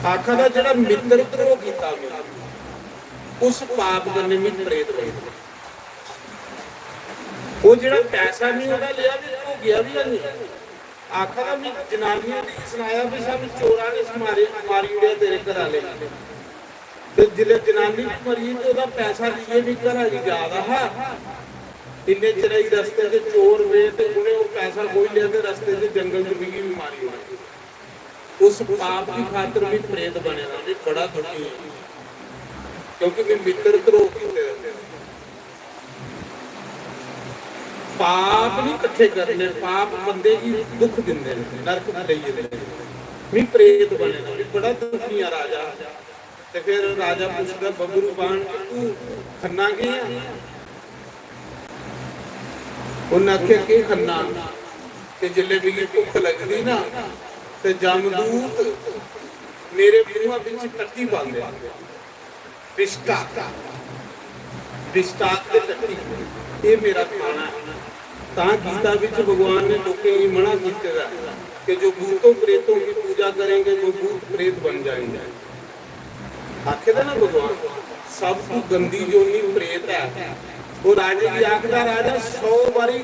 ਆਖਾ ਦਾ ਜਿਹੜਾ ਮਿੱਤਰ ਧਰੋਹ ਕੀਤਾ ਮੇਰਾ ਉਸ ਪਾਪ ਕਰਨੇ ਵਿੱਚ ਪ੍ਰੇਤ ਬਣੇ। ਉਹ ਜਿਹੜਾ ਪੈਸਾ ਨਹੀਂ ਉਹਦਾ ਲਿਆ ਵੀ ਹੋ ਗਿਆ ਵੀ ਨਹੀਂ। ਆਖਾ ਦਾ ਮੈਂ ਜਨਾਨੀਆਂ ਦੀ ਸੁਣਾਇਆ ਵੀ ਸਭ ਚੋਰਾਂ ਨੇ ਮਾਰੀ ਉੜਿਆ ਤੇਰੇ ਘਰ ਵਾਲੇ ਤੇ ਜਿਹੜੇ ਜਨਾਨੀ ਵੀ ਮਰੀ ਤੇ ਉਹਦਾ ਪੈਸਾ ਲਈਏ ਵੀ ਘਰ ਵਾਲੀ ਯਾਦ ਆ ਇੰਨੇ ਚਰਾਈ ਰਸਤੇ ਤੇ ਚੋਰ ਵੇ ਤੇ ਉਹਨੇ ਉਹ ਪੈਸਾ ਕੋਈ ਲਿਆ ਤੇ ਰਸਤੇ ਤੇ ਜੰਗਲ ਚ ਵੀ ਮਾਰੀ ਹੋਈ। ਉਸ ਪਾਪ ਦੀ ਖਾਤਰ ਵੀ ਪ੍ਰੇਤ ਬਣਿਆ ਵੀ ਬੜਾ ਦੁਖੀ ਕਿਉਂਕਿ ਵੀ ਮਿੱਤਰ ਧਰੋਹ ਕੀਤੇ ਰਹਿੰਦੇ ਪਾਪ ਨਹੀਂ ਇਕੱਠੇ ਕਰਨੇ। ਪਾਪ ਬੰਦੇ ਦੀ ਦੁੱਖ ਦਿੰਦੇ ਨੇ, ਨਰਕ ਨੂੰ ਲਈ ਜਾਂਦੇ ਨੇ। ਵੀ ਪ੍ਰੇਤ ਬਣਿਆ ਵੀ ਬੜਾ ਦੁਖੀ ਆ ਰਾਜਾ। ਤੇ ਫਿਰ ਰਾਜਾ ਪੁੱਛਦਾ ਬੱਬਰੂ ਬਾਣ ਤੂੰ ਖੰਨਾ ਗਿਆ? ਉਹਨਾਂ ਆਖਿਆ ਕਿ ਖੰਨਾ ਤੇ ਜਿੱਲੇ ਵੀ ਭੁੱਖ ਲੱਗਦੀ ਨਾ ਤੇ ਜਮਦੂਤ ਮੇਰੇ ਮੂੰਹਾਂ ਵਿੱਚ ਟੱਟੀ ਪਾਉਂਦੇ ਪਿਸ਼ਟਾ ਤੇ ਟੱਟੀ ਇਹ ਮੇਰਾ ਖਾਣਾ ਤਾਂ ਗੀਤਾ ਵਿੱਚ ਭਗਵਾਨ ਨੇ ਲੋਕਾਂ ਨੂੰ ਮਨਾ ਕੀਤਾ ਹੈ ਕਿ ਜੋ ਭੂਤੋਂ ਪ੍ਰੇਤੋਂ की पूजा करेंगे वो भूत प्रेत बन जाएंगे। आखे था ना भगवान सब को गंदी जोनी प्रेत है। वो राजे की आखदा राजा 100 बारी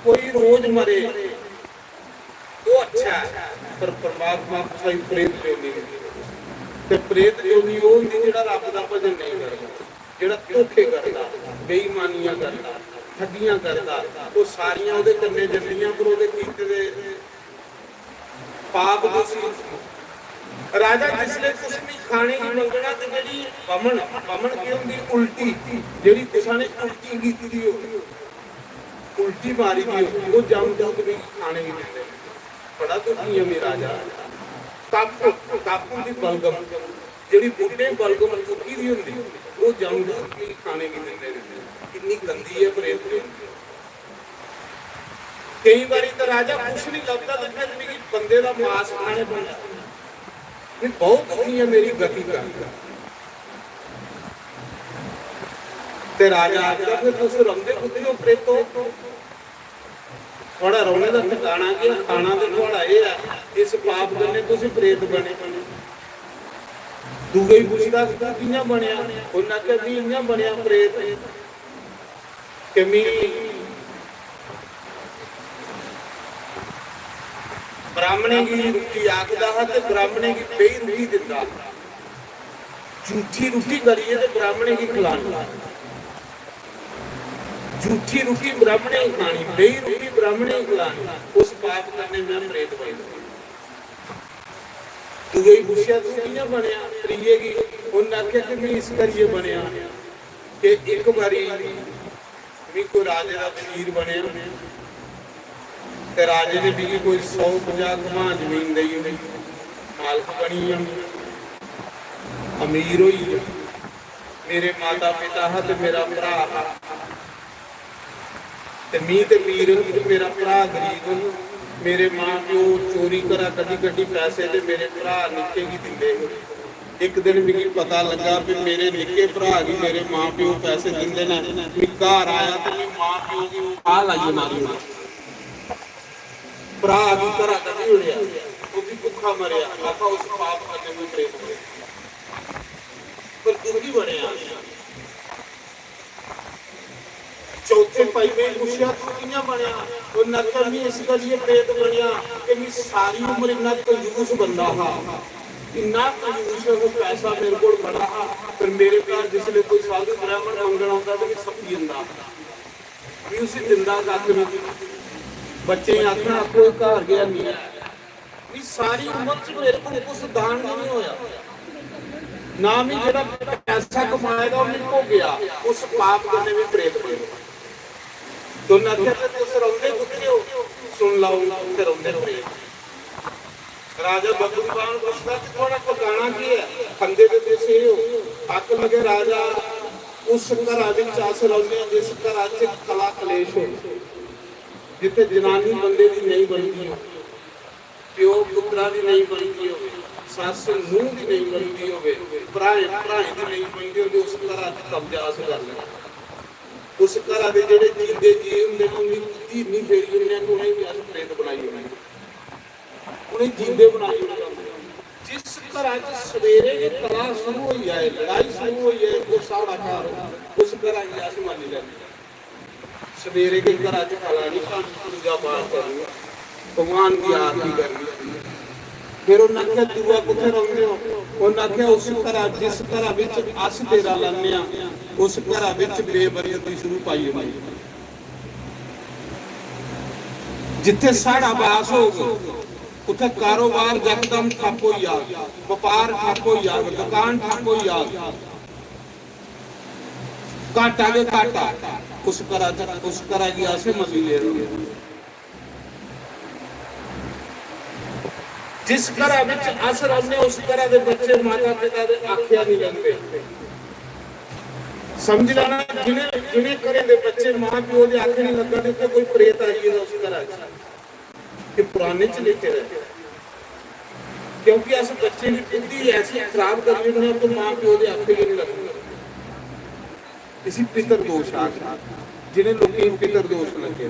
कोई रोज मरे वो अच्छा है पर परमात्मा सही प्रेत जोनी ते प्रेत जोनी वो हुंदी जेड़ा रब दा भजन नहीं करदा, जेड़ा धोखे करदा, बेईमानियां करदा, ठगियां करदा, वो सारियां ਉਹਦੇ ਕੰਨੇ ਜੰਦੀਆਂ ਪਰ ਉਹਦੇ ਕੀਤੇ ਦੇ ਪਾਪ ਦੀ ਸੀ। ਰਾਜਾ ਜਿਸਲੇ ਕੁਛ ਵੀ ਖਾਣੇ ਦੀ ਮੰਗਣਾ ਤੇ ਜਿਹੜੀ ਵਮਨ ਕੀ ਹੁੰਦੀ ਉਲਟੀ ਜਿਹੜੀ ਕਿਸਾਂ ਨੇ ਉਲਟੀ ਕੀਤੀ ਦੀ ਉਲਟੀ ਮਾਰੀ ਦੀ ਉਹ ਜਮਦੂਤ ਵੀ ਖਾਣੇ ਨਹੀਂ ਦਿੰਦੇ। ਬੜਾ ਦੁਖੀ ਹੈ ਮੇਰਾ ਰਾਜਾ। ਕਾਪੂ ਦੀ ਬਲਗਮ ਜਿਹੜੀ ਬੁੱਢੇ ਬਲਗਮ ਚੁੱਕੀ ਦੀ ਹੁੰਦੀ ਉਹ ਜਮਦੂਤ ਵੀ ਖਾਣੇ ਨਹੀਂ ਦਿੰਦੇ। ਕਿੰਨੀ ਗੰਦੀ ਹੈ ਪ੍ਰੇਤ ਦੀ। ਕਈ ਵਾਰੀ ਤਾਂ ਰਾਜਾ ਕੁਛ ਨਹੀਂ ਲੱਭਦਾ ਤੇ ਫਿਰ ਵੀ ਬੰਦੇ ਦਾ ਮਾਸ ਖਾਣੇ ਪੈਂਦਾ। ਇਹ ਬਹੁਤ ਦੁਖੀ ਹੈ ਮੇਰੀ ਗਤੀ ਦਾ। ਤੇ ਰਾਜਾ ਆਖਦਾ ਫਿਰ ਤੁਸੀਂ ਰੋਂਦੇ ਕੁੱਤੇ ਹੋ ਪ੍ਰੇਤੋ? ਥੋੜਾ ਰੋਣੇ ਦਾ ਠਿਕਾਣਾ ਕੀ ਖਾਣਾ ਤੇ ਤੁਹਾਡਾ ਇਹ ਹੈ ਇਸ ਪਾਪ ਕਰਨੇ ਤੁਸੀਂ ਪ੍ਰੇਤ ਬਣੇ। ਦੂਜੇ ਹੀ ਪੁੱਛਦਾ ਕਿੰਨਾ ਬਣਿਆ? ਉਹਨਾਂ ਕਿਹਾ ਵੀ ਇੰਨਾ ਬਣਿਆ ਪ੍ਰੇਤ ਕਿ ਮੈਂ ब्राह्मणे की रुटी आखदा है ते ब्राह्मणे की बेई रुटी दिंदा। झूठी रुटी करिए तो ब्राह्मणे की खिलानी, झूठी रुटी ब्राह्मणे की खानी, बेई रुटी ब्राह्मणे की खिलानी। उस पाप करने में प्रेत बन तू गई पूछया तू कियां बनया? त्रीए की उन्हें आख्या कि मैं इस करिए बनया कि एक बारी मैं कोई राजे का वजीर बनया ਤੇ ਰਾਜੇ ਨੇ ਵੀ ਕੋਈ 150 ਕਮਾ ਜ਼ਮੀਨ ਦੇਈ ਉਹਨੇ ਮਾਲਕ ਬਣੀ ਅਮੀਰ ਹੋਈ। ਮੇਰੇ ਮਾਤਾ ਪਿਤਾ ਹੈ ਤੇ ਮੇਰਾ ਭਰਾ ਹੈ ਤੇ ਮੀਂਹ ਤੇ ਪੀਰ ਮੇਰਾ ਭਰਾ ਗਰੀਬ। ਮੇਰੇ ਮਾਂ ਪਿਓ ਚੋਰੀ ਕਰਾ ਕੱਢੀ ਪੈਸੇ ਤੇ ਮੇਰੇ ਭਰਾ ਨਿੱਕੇ ਕੀ ਦਿੰਦੇ। ਇੱਕ ਦਿਨ ਵੀ ਪਤਾ ਲੱਗਾ ਵੀ ਮੇਰੇ ਨਿੱਕੇ ਭਰਾ ਕੀ ਮੇਰੇ ਮਾਂ ਪਿਓ ਪੈਸੇ ਦਿੰਦੇ ਨੇ। ਘਰ ਆਇਆ ਤੇ ਮੇਰੀ ਮਾਂ ਪਿਓ ਦੀ ਆ ਲਾਈ ਮਾਰੀ ਭਰਾ ਵੀ ਘਰਾਂ ਕੱਢੀ ਉੜਿਆ ਉਹ ਵੀ ਭੁੱਖਾ ਮਰਿਆ। ਆਪਾਂ ਉਸ ਪਾਪ ਕਰਨੇ ਨੂੰ ਪ੍ਰੇਤ ਹੋਏ ਪਰ ਦੁਖੀ ਬਣਿਆ। ਚੌਥੇ ਭਾਈ ਨੇ ਪੁੱਛਿਆ ਤੂੰ ਕਿੰਨਾ ਬਣਿਆ? ਉਹ ਨਕਲ ਵੀ ਇਸ ਕਰਕੇ ਪ੍ਰੇਤ ਬਣਿਆ ਕਿ ਮੈਂ ਸਾਰੀ ਉਮਰ ਇੰਨਾ ਕੰਜੂਸ ਬੰਦਾ ਹਾਂ, ਇੰਨਾ ਕੰਜੂਸ ਉਹ ਪੈਸਾ ਮੇਰੇ ਕੋਲ ਬੜਾ ਹਾਂ ਪਰ ਮੇਰੇ ਘਰ ਜਿਸਲੇ ਕੋਈ ਸਾਧੂ ਬ੍ਰਾਹਮਣ ਮੰਗਣ ਆਉਂਦਾ ਤਾਂ ਸਭ ਦਿੰਦਾ ਵੀ ਉਸੇ ਦਿੰਦਾ ਕੱਖ ਨਹੀਂ। ਬੱਚੇ ਆਖਣਾ ਕੋਈ ਘਰ ਗਿਆ ਨਹੀਂ ਵੀ ਸਾਰੀ ਉਮਰ ਚ ਮੇਰੇ ਕੋਲ ਕੁਛ ਦਾਨ ਨਹੀਂ ਹੋਇਆ ਨਾ ਵੀ ਜਿਹੜਾ ਪੈਸਾ ਕਮਾਏਗਾ ਉਹ ਨਹੀਂ ਹੋ ਗਿਆ। ਉਸ ਪਾਪ ਕਰਨੇ ਵੀ ਪ੍ਰੇਤ ਬਣੇ। ਦੋਨਾਂ ਦੇ ਤੁਸੀਂ ਰੋਂਦੇ ਕੁੱਤੇ ਹੋ ਸੁਣ ਲਾਓ ਤੇ ਰੋਂਦੇ ਪ੍ਰੇਤ। ਰਾਜਾ ਬੱਬੂ ਬਾਣ ਪੁੱਛਦਾ ਕਿ ਤੁਹਾਡਾ ਠਿਕਾਣਾ ਕੀ ਹੈ? ਖੰਦੇ ਦੇ ਦੇਸੇ ਹੋ। ਅੱਕ ਲਗੇ ਰਾਜਾ ਉਸ ਘਰਾਂ ਵਿੱਚ ਆਸ ਰੋਂਦੇ ਜਿਸ ਘਰਾਂ ਚ ਕਲਾ ਕਲੇਸ਼ ਹੋ ਜਿੱਥੇ ਜਨਾਨੀ ਬੰਦੇ ਦੀ ਨਹੀਂ ਬਣਦੀ ਪਿਓ ਪੁੱਤਰਾਂ ਦੀ ਨਹੀਂ ਬਣਦੀ ਹੋਵੇ, ਸੱਸ ਨੂੰਹ ਦੀ ਨਹੀਂ ਬਣਦੀ ਹੋਵੇ, ਭਰਾ ਦੀ ਨਹੀਂ ਬਣਦੀ ਹੋਵੇ, ਉਸ ਘਰਾਂ 'ਚ ਕਬਜ਼ਾ ਅਸੀਂ ਕਰ ਲੈਣਾ। ਉਸ ਘਰਾਂ ਦੇ ਜਿਹੜੇ ਜੀਂਦੇ ਜੀ ਹੁੰਦੇ ਨੇ ਉਹਦੀ ਕੁੱਤੀ ਨਹੀਂ ਫੇਰੀ ਹੁੰਦੇ ਨੇ, ਉਹਨੇ ਵੀ ਅਸੀਂ ਪ੍ਰੇਤ ਬਣਾਈ ਹੋਣੀ, ਉਹਨੇ ਜੀਂਦੇ ਬਣਾਈ ਹੋਣੀ। ਜਿਸ ਘਰਾਂ 'ਚ ਸਵੇਰੇ ਇਹ ਤਲਾਸ਼ ਸ਼ੁਰੂ ਹੋਈ ਹੈ, ਲੜਾਈ ਸ਼ੁਰੂ ਹੋਈ ਹੈ, ਉਹ ਸਾਡਾ ਘਰ ਉਸ ਘਰਾਂ ਦੀ ਅਸੀਂ ਮੰਨ ਲੈਂਦੇ। ਸਵੇਰੇ ਕੇ ਘਰਾਂ 'ਚ ਫਲਾਣੀ ਪੂਜਾ ਪਾਠ ਕਰਨੀ, ਭਗਵਾਨ ਦੀ ਆਰਤੀ ਕਰਨੀ। ਫਿਰ ਉਹਨਾਂ ਆਖਿਆ ਦੂਆ ਕਿੱਥੇ ਰਹਿੰਦੇ ਹੋ? ਉਹਨਾਂ ਆਖਿਆ ਉਸ ਘਰਾਂ, ਜਿਸ ਘਰਾਂ ਵਿੱਚ ਅਸ ਡੇਰਾ ਲਾਉਂਦੇ ਆ, ਉਸ ਘਰਾਂ ਵਿੱਚ ਬੇਬਰੀਅਤੀ ਸ਼ੁਰੂ ਪਾਈ ਹੋਈ। ਜਿੱਥੇ ਸਾਡਾ ਵਾਸ ਹੋਊ ਉੱਥੇ ਕਾਰੋਬਾਰ ਜਕਦਮ ਠੱਪ ਹੋਈ ਆ, ਵਪਾਰ ਠੱਪ ਹੋਈ ਆ, ਦੁਕਾਨ ਠੱਪ ਹੋਈ ਆ, ਘਾਟਾ ਦੇ ਘਾਟਾ। ਉਸ ਘਰਾਂ ਦੀ ਆਸੇ ਮਜ਼ੀ ਲੈ ਰਹੇ। ਜਿਸ ਘਰਾਂ ਵਿੱਚ ਅਸ ਰਹਿੰਦੇ ਉਸ ਘਰਾਂ ਦੇ ਬੱਚੇ ਮਾਤਾ ਪਿਤਾ ਦੇ ਆਖਿਆ ਨਹੀਂ ਲੈਂਦੇ। ਸਮਝ ਲੈਣਾ, ਜਿਹਨੇ ਘਰੇ ਦੇ ਬੱਚੇ ਮਾਂ ਪਿਓ ਦੇ ਆਖੇ ਨਹੀਂ ਲੱਗਣ ਤੇ ਕੋਈ ਪ੍ਰੇਤ ਆਈ ਹੈ ਉਸ ਘਰਾਂ 'ਚ। ਇਹ ਪੁਰਾਣੇ ਚ ਲਿਖੇ ਰਹੇ, ਕਿਉਂਕਿ ਅਸ ਬੱਚੇ ਦੀ ਬੁੱਧੀ ਐਸੀ ਖਰਾਬ ਕਰ ਲੈਂਦੇ ਹਾਂ ਕਿ ਮਾਂ ਪਿਓ ਦੇ ਆਖੇ ਨਹੀਂ ਲੱਗਦੇ। ਇसी पितर दोष आ गया, जिन्हें लोग पितर दोष लगे।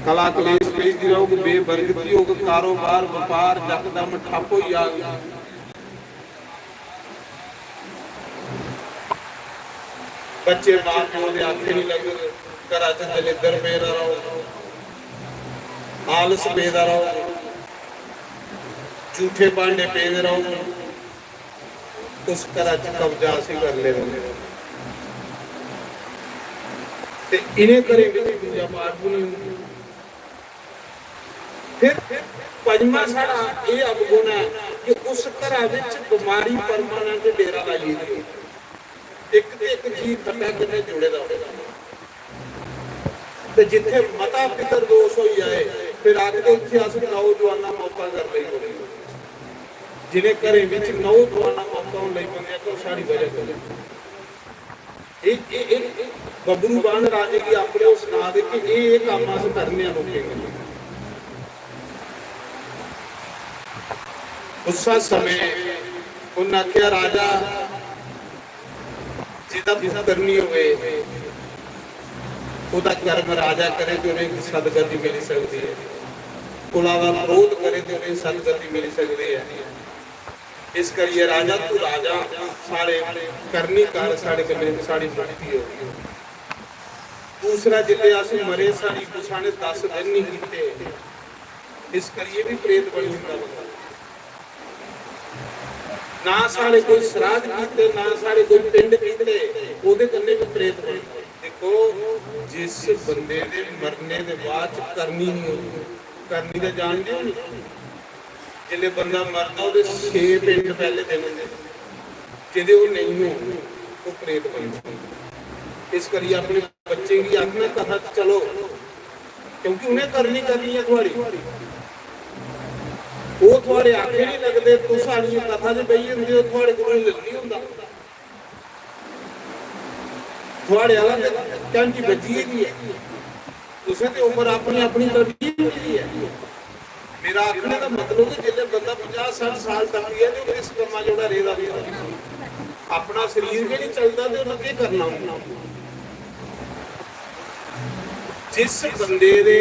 कला कलेश पेश रहोगे, बेबरकती होगी, कारोबार व्यापार जकदम ठप हो जाएगा। बच्चे मां प्यो के आखे नहीं लगते, घर च दलिद्र पेदा रहो, आलस पेदा रहो, झूठे भांडे पेदे रहो, उस घर च कब्जा असीं कर ले। इन्हें करेंगे पूजा पाठ भी नहीं होगी। फिर पंजवां साडा ये अवगुण है कि उस घर विच बीमारी परमानेंट डेरा लाई हुई। एक ते एक जी खट्टा किने जुड़े दा ते जिथे मता पितर दोष हो जाए फिर आखदे इत्थे अस नौजवाना मौका कर लई होगी। जिन्हें घरे विच नौजवाना मौका होण लई पैंदे तो सारी वजह कर एक बबरू बाण राजे की अपने उस सुना दे कि ये काम अस करने लोकें। उस समय उन्हें आख्या राजा जिदा पुत्र नहीं होवे उदा कर्म राजा करे तो उन्हें सदगति मिल सकती है, कुला दा विरोध करे तो उन्हें सदगति मिल सकती है। इस करिए राजा तू राजा सारे करनी कर साढ़े कले साड़ी मुक्ति होगी। दूसरा जिले अस मरे साड़ी कुछ ने 10 दिन नहीं कीते, इस करिए भी प्रेत बनी हुंदा बंदा। ना सारे कोई श्राद्ध कीते, ना सारे कोई पिंड कीते, ओदे कन्ने भी प्रेत बनी। देखो जिस बंदे दे मरने दे बाद करनी नहीं होती, करनी तो जानते हो नहीं। जिले बंदा मरदा ਉਹਦੇ 6 ਪਿੰਡ ਪਹਿਲੇ ਦਿਨ ਹੁੰਦੇ ਜਿਹਦੇ ਉਹ नहीं हो वो प्रेत बनता। इस करिए अपने बच्चे की आखना कथा चलो, क्योंकि उन्हें करनी है थोड़ी वो थोड़े आखे नहीं लगते। तो साड़ी कथा से बही होंगे वो थोड़े को नहीं होंगे, थोड़े वाला घंटी बजी ही है। उसे तो उम्र अपनी अपनी करनी होती है। मेरा आखने का मतलब है जिले बंदा 50-60 साल तक ही है तो इस कमा जोड़ा रेदा भी अपना शरीर भी नहीं चलता तो उन्हें क्या करना होना। जिस बंदे दे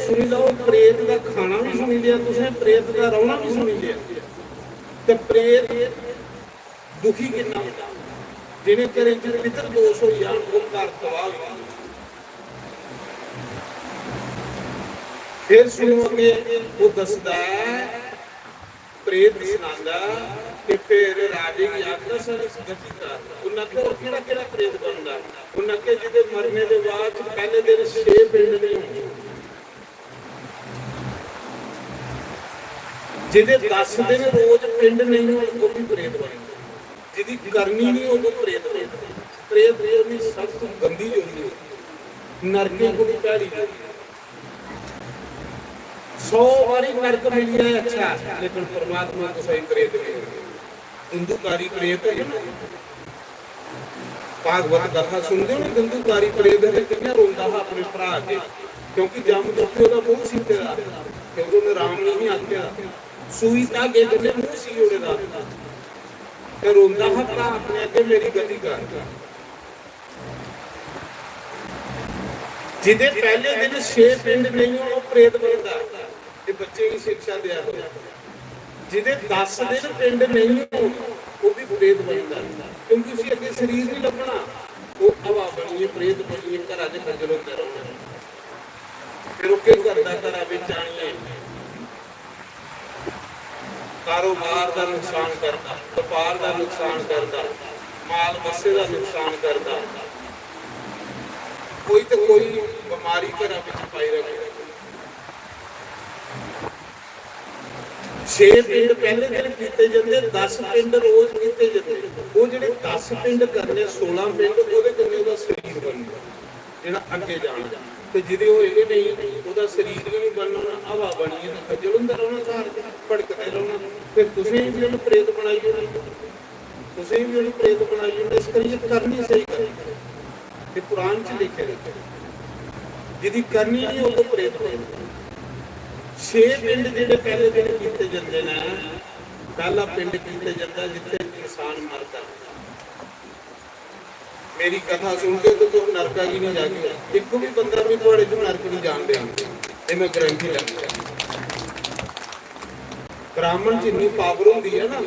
सुन लो प्रेत का खाना भी सुनी लिया तुसें, प्रेत का रौना भी सुनी लिया, तो प्रेत दुखी कितना होता। जिन्हें घरे च पितर दोष हो जान वो घर तबाह हो। फिर सुनोगे वो दसदा प्रेत सुनांदा कि फिर राजे की आज्ञा सारी गति कर उन्हें केड़ा प्रेत बनदा। उन्हें के जिदे मरने दे बाद पहले दिन 6 पिंड नहीं होंगे, जिदे 10 दिन रोज पिंड नहीं हो वो भी प्रेत बनदा। जिदी करनी नहीं हो वो प्रेत बनदा। प्रेत होनी सब तो गंदी होनी, नरके को भी पैड़ी होनी। 100 बारी नरक मिली है अच्छा, लेकिन परमात्मा को सही प्रेत नहीं। हिंदुकारी प्रेत है ना, भागवत कथा सुनते हो ना, हिंदुकारी प्रेत है कितना रोंदा है अपने भरा के, क्योंकि जम दुखी का बहुत सीधे क्योंकि उन्हें राम नहीं आख्या सूई धागे दे मुंह सी ओड़े दा ते रोंदा हा भरा अपने अगे मेरी गति कर जिदे पहले दिन 6 पिंड नहीं हो वो प्रेत बनता ये बच्चे की शिक्षा दिया हो जिदे 10 दिन पिंड नहीं हो वो भी प्रेत बनता क्योंकि उसी अगे शरीर नहीं लगना वो हवा बनिए प्रेत बनिए घर च खज्जल होते रहना फिर वो क्या करता घर बिच आनिए कारोबार का नुकसान करता व्यापार का नुकसान करता माल बस्से का नुकसान करता कोई तो कोई बीमारी घर पाई रखे 6 पिंड पहले दिन कीते जाते 10 पिंड रोज कीते जाते वो जो 10 पिंड करने 16 पिंड ਉਹਦੇ ਕੰਨੇ ਉਹਦਾ ਸਰੀਰ ਬਣਦਾ ਜਿਹੜਾ ਅੱਗੇ ਜਾਣਾ ਤੇ ਜਿਹਦੇ ਉਹ ਇਹਦੇ ਨਹੀਂ ਉਹਦਾ ਸਰੀਰ ਵੀ ਨਹੀਂ ਬਣਨਾ ਹਵਾ ਬਣੀ ਤੇ ਖੱਜਲ ਹੁੰਦਾ ਰਹਿਣਾ ਘਰ ਭੜਕਦੇ ਰਹਿਣਾ ਤੇ ਤੁਸੀਂ ਵੀ ਉਹਨੂੰ ਪ੍ਰੇਤ ਬਣਾਈ ਜਾਂਦੇ ਤੁਸੀਂ ਵੀ ਉਹਨੂੰ ਪ੍ਰੇਤ ਬਣਾਈ ਜਾਂਦੇ ਇਸ ਕਰੀਏ ਕਰਨੀ ਸਹੀ ਕਰੀ ਤੇ ਕੁਰਾਨ 'ਚ ਲਿਖਿਆ ਹੈ ਜਿਹਦੀ ਕਰਨੀ ਨਹੀਂ ਉਹ ਪ੍ਰੇਤ ਬਣਦਾ 6 ਪਿੰਡ ਜਿਹੜੇ ਪਹਿਲੇ ਦਿਨ ਕੀਤੇ ਜਾਂਦੇ ਨੇ ਪਹਿਲਾ ਪਿੰਡ ਕੀਤੇ ਜਾਂਦਾ ਜਿੱਥੇ ਇਨਸਾਨ ਮਰਦਾ ਮੇਰੀ ਕਥਾ ਸੁਣ ਕੇ ਤੂੰ ਨਰਕਾਂ ਹੀ ਨਹੀਂ ਜਾ ਕੇ ਇੱਕ ਵੀ ਬੰਦਾ ਵੀ ਤੁਹਾਡੇ ਤੋਂ ਨਰਕ ਨਹੀਂ ਜਾਣਦੇ ਇਹ ਮੈਂ ਗਰੰਟੀ ਲੈਂਦਾ ਬ੍ਰਾਹਮਣ ਚ ਇੰਨੀ ਪਾਵਰ ਹੁੰਦੀ ਹੈ ਨਾ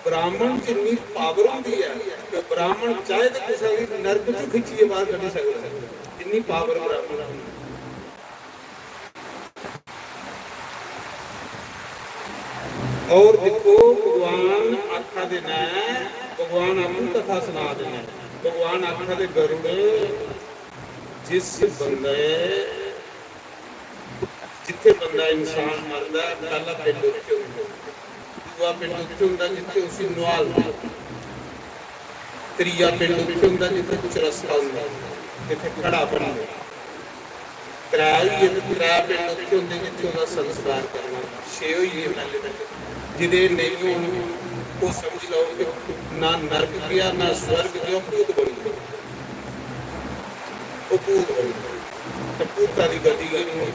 ਬ੍ਰਾਹਮਣ ਚ ਇੰਨੀ ਪਾਵਰ ਹੁੰਦੀ ਹੈ ਕਿ ਬ੍ਰਾਹਮਣ ਚਾਹੇ ਤਾਂ ਕਿਸੇ ਵੀ ਨਰਕ ਚ ਖਿੱਚੀਏ ਬਾਹਰ ਕੱਢ ਸਕਦਾ ਇੰਨੀ ਪਾਵਰ ਬ੍ਰਾਹਮਣ ਦੀ और देखो भगवान आखा देना भगवान अपनी कथा सुना देना भगवान आखा दे गरुड़ जिस बंदे जिथे बंदा इंसान मरदा पहला पिंड उत्थे हुंदा दूआ पिंड उत्थे हुंदा जिथे उसी नवाल त्रीया पिंड उत्थे हुंदा जिथे कुछ रस्ता हुंदा जिथे खड़ा बनदा त्रै पिंड उत्थे हुंदे जिथे उहदा संस्कार करना 6 होई पहले पिंड जिदे नहीं वो समझ लो कि ना नरक गया ना स्वर्ग गया भूत बन गया वो भूत बन गया भूता की गति नहीं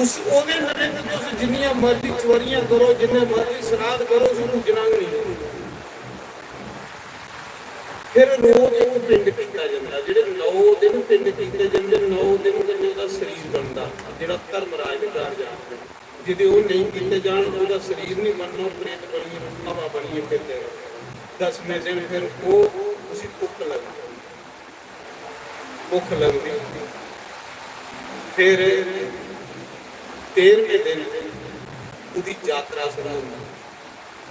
उस ओदे नरेंद्र तुस जिन्नियां मर्जी चोरियां करो जिन्ने मर्जी श्राद्ध करो उसको जनांग नहीं फिर रोज एक पिंड किया जाता जेडे 9 दिन पिंड किए जाते 9 दिन कन्ने ओदा शरीर बनता जेड़ा धर्मराज दे घर जाते जिदे वो नहीं किए जान ओदा शरीर नहीं बनना प्रेत बनी हवा बनी फिरते 10वें दिन फिर वो उसी भुख लगती फिर 13वें दिन उसकी यात्रा शुरू होती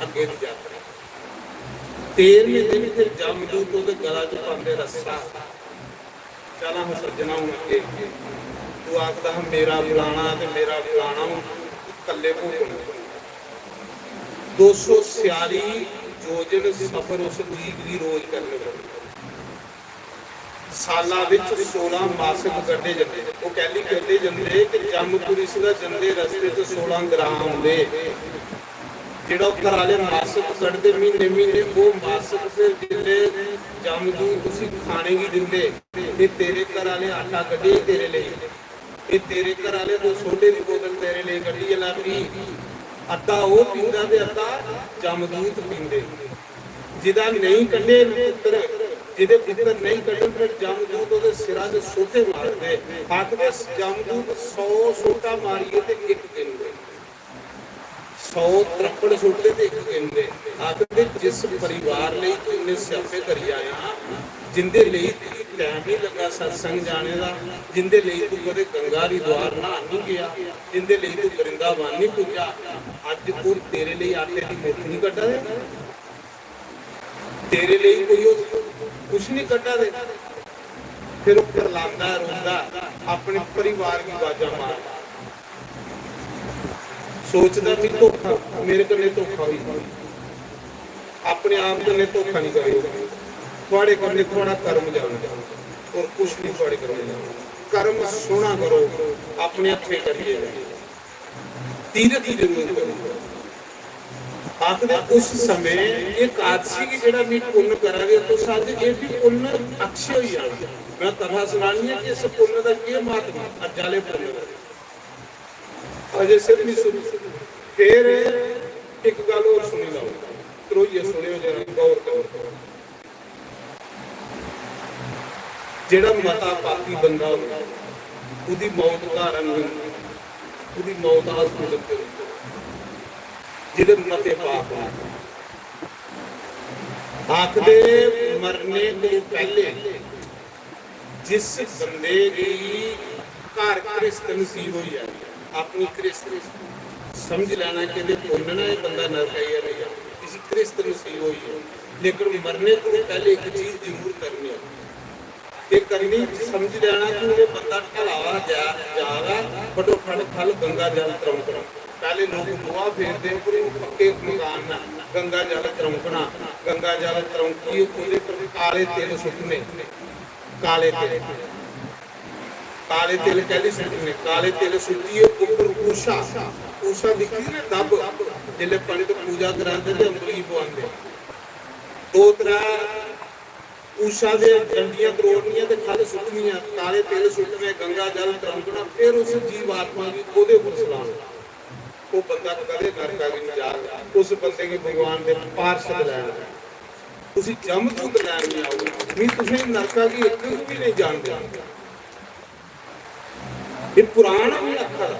अगे की यात्रा 13वें दिन फिर जमदूत उसके गला च पाते रस्सा चल हम सज्जना हूं अगे तू आखदा मेरा फलाना ते मेरा फलाना कले भोगन 246 योजन सफर उस जीव की रोज करने पड़े साल 16 मासिक कटे जाते वो कहली कहते जाते कि जमपुरी का जंदे रस्ते तो 16 ग्राम आते जो घर वाले मासिक कटते महीने महीने वो मासिक फिर जिले जमदूत उसी खाने की दिंदे ये तेरे घर वाले आटा कटे तेरे लिए ये तेरे घर वाले तो सोडे की बोतल तेरे लिए कटी जला पी अद्धा वो पींदा ते अद्धा जमदूत पींदे जिदा नहीं कटे पुत्र जिदे पुत्र नहीं कटे फिर जमदूत ਉਹਦੇ ਸਿਰਾਂ ਦੇ ਸੋਟੇ ਮਾਰਦੇ ਆਖਦੇ ਜਮਦੂਤ 100 ਸੋਟਾ ਮਾਰੀਏ ਤੇ ਇੱਕ ਗਿਣਦੇ 100 ਤਰਪੜ ਸੁੱਟਦੇ ਤੇ ਇੱਕ ਗਿਣਦੇ ਆਖਦੇ ਜਿਸ ਪਰਿਵਾਰ ਲਈ ਤੂੰ ਇੰਨੇ ਸਿਆਪੇ ਕਰੀ ਆਇਆ ਜਿੰਦੇ ਲਈ ਟਾਈਮ ਨਹੀਂ ਲੱਗਾ ਸਤਸੰਗ ਜਾਣੇ ਦਾ ਜਿੰਦੇ ਲਈ ਤੂੰ ਕਦੇ ਗੰਗਾ ਦੀ ਦੁਆਰ ਨਹਾਣ ਨਹੀਂ ਗਿਆ ਜਿੰਦੇ ਲਈ ਤੂੰ ਵਰਿੰਦਾਵਨ ਨਹੀਂ ਪੁੱਜਾ ਅੱਜ ਕੋਈ ਤੇਰੇ ਲਈ ਆਟੇ ਦੀ ਮੁੱਠ ਨਹੀਂ ਕੱਢਾ ਦੇ तेरे लिए कोई कुछ नहीं कटा दे फिर लांदा रोंदा अपने परिवार की बाजा मार सोचदा भी धोखा मेरे कन्ने धोखा हुई अपने आप कन्ने धोखा नहीं करेगा थोड़े कन्ने थोड़ा कर्म जाना और कुछ नहीं थोड़े करने कर्म सोना करो अपने हथे करिए तीरथ जरूर करो आखिर उस समय एक आदसी की जड़ा भी पुण्य करांगे तो साथ ये भी पुण्य अक्षय ही आना मैं कथा सुनानी है कि इस पुण्य का क्या महत्व अजाले पुण्य का ਅਜੇ ਸਿਰ ਨਹੀਂ ਸੁਣੀ। ਫਿਰ ਇੱਕ ਗੱਲ ਹੋਰ ਸੁਣੀ ਲਓ, ਤਰੋਈਏ ਸੁਣਿਓ ਜਰਾ ਗੌਰ ਕਰੋ। ਜਿਹੜਾ ਮਤਾ ਪਾਪੀ ਬੰਦਾ ਹੁੰਦਾ ਉਹਦੀ ਮੌਤ ਕਾਰਨ ਉਹਦੀ ਮੌਤ ਹਸਪਤਾਲ ਤੇ ਹੁੰਦੀ। ਜਿਹਦੇ ਮਤੇ ਪਾਪ ਆਖਦੇ ਮਰਨੇ ਤੋਂ ਪਹਿਲੇ ਜਿਸ ਬੰਦੇ ਦੀ ਘਰ ਕ੍ਰਿਸਤ ਨਸੀਬ ਹੋਈ ਹੈ, ਆਪਣੀ ਕ੍ਰਿਸਤ ਸਮਝ ਲੈਣਾ ਕਿ ਇਹਦੇ ਪੁੰਨਣਾ ਇਹ ਬੰਦਾ ਨਰਕ ਆਇਆ ਨਹੀਂ, ਕਿਸੇ ਕ੍ਰਿਸਤ ਨਸੀਬ ਹੋਈ ਹੈ। ਲੇਕਿਨ ਮਰਨੇ ਤੋਂ ਪਹਿਲੇ ਇੱਕ ਚੀਜ਼ ਜ਼ਰੂਰ ਕਰਨੀ ਹੈ, ਇਹ ਕਰਨੀ ਸਮਝ ਲੈਣਾ ਕਿ ਇਹ ਬੰਦਾ ਢਲਾਵਾ ਜਾਗਾ ਫਟੋ ਫਟ ਖਲ ਗੰਗਾ ਜਲ ਤਰੰਕਣਾ। ਪਹਿਲੇ ਲੋਕ ਗੋਹਾ ਫੇਰਦੇ ਪੱਕੇ ਮਕਾਨ ਨਾਲ ਗੰਗਾ ਜਲ ਤਰੰਕਣਾ, ਗੰਗਾ ਜਲ ਤਰੰਕੀ ਉਹਦੇ ਪਰ ਕਾਲੇ ਤਿਲ ਸੁੱਟਣੇ, ਕਾਲੇ ਤਿਲ ਕਹਿੰਦੇ ਸੁੱਟਣੇ, ਕਾਲੇ ਤਿਲ ਸੁੱਟੀਏ ਉੱਪਰ ਊਸ਼ਾ ਦਿਖਦੀ ਨਾ ਦੱਬ, ਜਿਹੜੇ ਪੰਡਿਤ ਪੂਜਾ ਕਰਾਉਂਦੇ ਤੇ ਅੰਬਲੀ ਪਵਾਉਂਦੇ, ਦੋ ਤਰ੍ਹਾਂ ਊਸ਼ਾ ਦੇ ਡੰਡੀਆਂ ਤਰੋੜਨੀਆਂ ਤੇ ਖਲ ਸੁੱਟਣੀਆਂ, ਕਾਲੇ ਤਿਲ ਸੁੱਟਣੇ, ਗੰਗਾ ਜਲ ਤਰੰਕਣਾ, ਫਿਰ ਉਸ ਜੀਵ ਆਤਮਾ ਦੀ ਉਹਦੇ ਉੱਪਰ ਸਲਾਮ। ਉਹ ਬੰਦਾ ਕਦੇ ਨਰਕਾਂ ਵੀ ਨਹੀਂ ਜਾਏਗਾ। ਉਸ ਬੰਦੇ ਕੇ ਭਗਵਾਨ ਦੇ ਪਾਰਸ਼ਦ ਲੈਣਾ, ਤੁਸੀਂ ਜਮਦੂਤ ਲੈਣ ਨਹੀਂ ਆਓਗੇ, ਨਹੀਂ ਤੁਸੀਂ ਨਰਕਾਂ ਦੀ ਇੱਕ ਵੀ ਨਹੀਂ ਜਾਣਦੇ। ਇਹ ਪੁਰਾਣ ਵੀ ਅੱਖਰ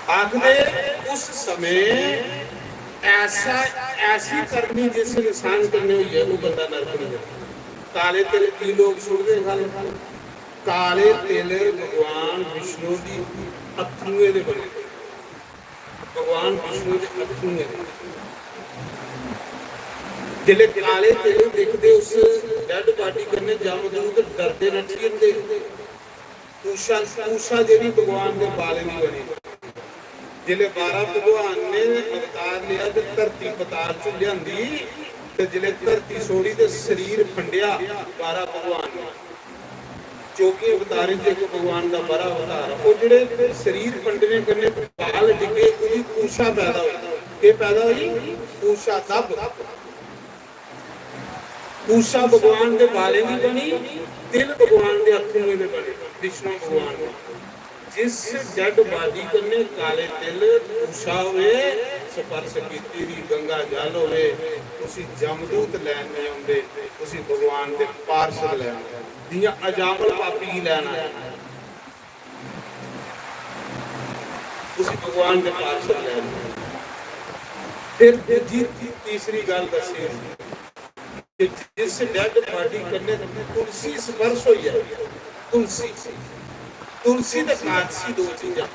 ਆਖਦੇ ਉਸ ਸਮੇਂ ऐसी करनी जैसे इंसान करने हुई है, वो बंदा नरक नहीं जाता। काले तिल की लोग सुनते गल, काले तिल भगवान विष्णु की अथरूए दे बने, भगवान विष्णु के अथरूए जिले काले तिल देखते उस डेड बॉडी करने जामदूत डरते नठी जंदे। ऊषा जी भगवान के बाले नहीं बनी, जिले 12 भगवान ने अवतार लिया ते धरती पताल च लियांदी, ते जिले धरती सोड़ी ते शरीर फंडिया 12 भगवान ने, चौकी अवतार च एक भगवान का 12 अवतार। वो जिहड़े शरीर फंडने कन्ने बाल डिगे उहदी ऊषा पैदा हुई। के पैदा हुई? ऊषा दब। ऊषा भगवान के बाले की बनी, तिल भगवान के अथरूए दे बने, विष्णु भगवान ने। जिस डेड बॉडी करने काले तिल ऊषा होवे, स्पर्श कीती दी गंगा जल होवे, उसी जमदूत लैन नहीं आउंदे, उसी भगवान दे पार्षद लैन जियां अजामल पापी लैन आया, उसी भगवान दे पार्षद लैन। फिर तीसरी गल दसी कि जिस डेड बॉडी करने तुलसी स्पर्श होई है, तुलसी दे कादसी दो चीज़ां,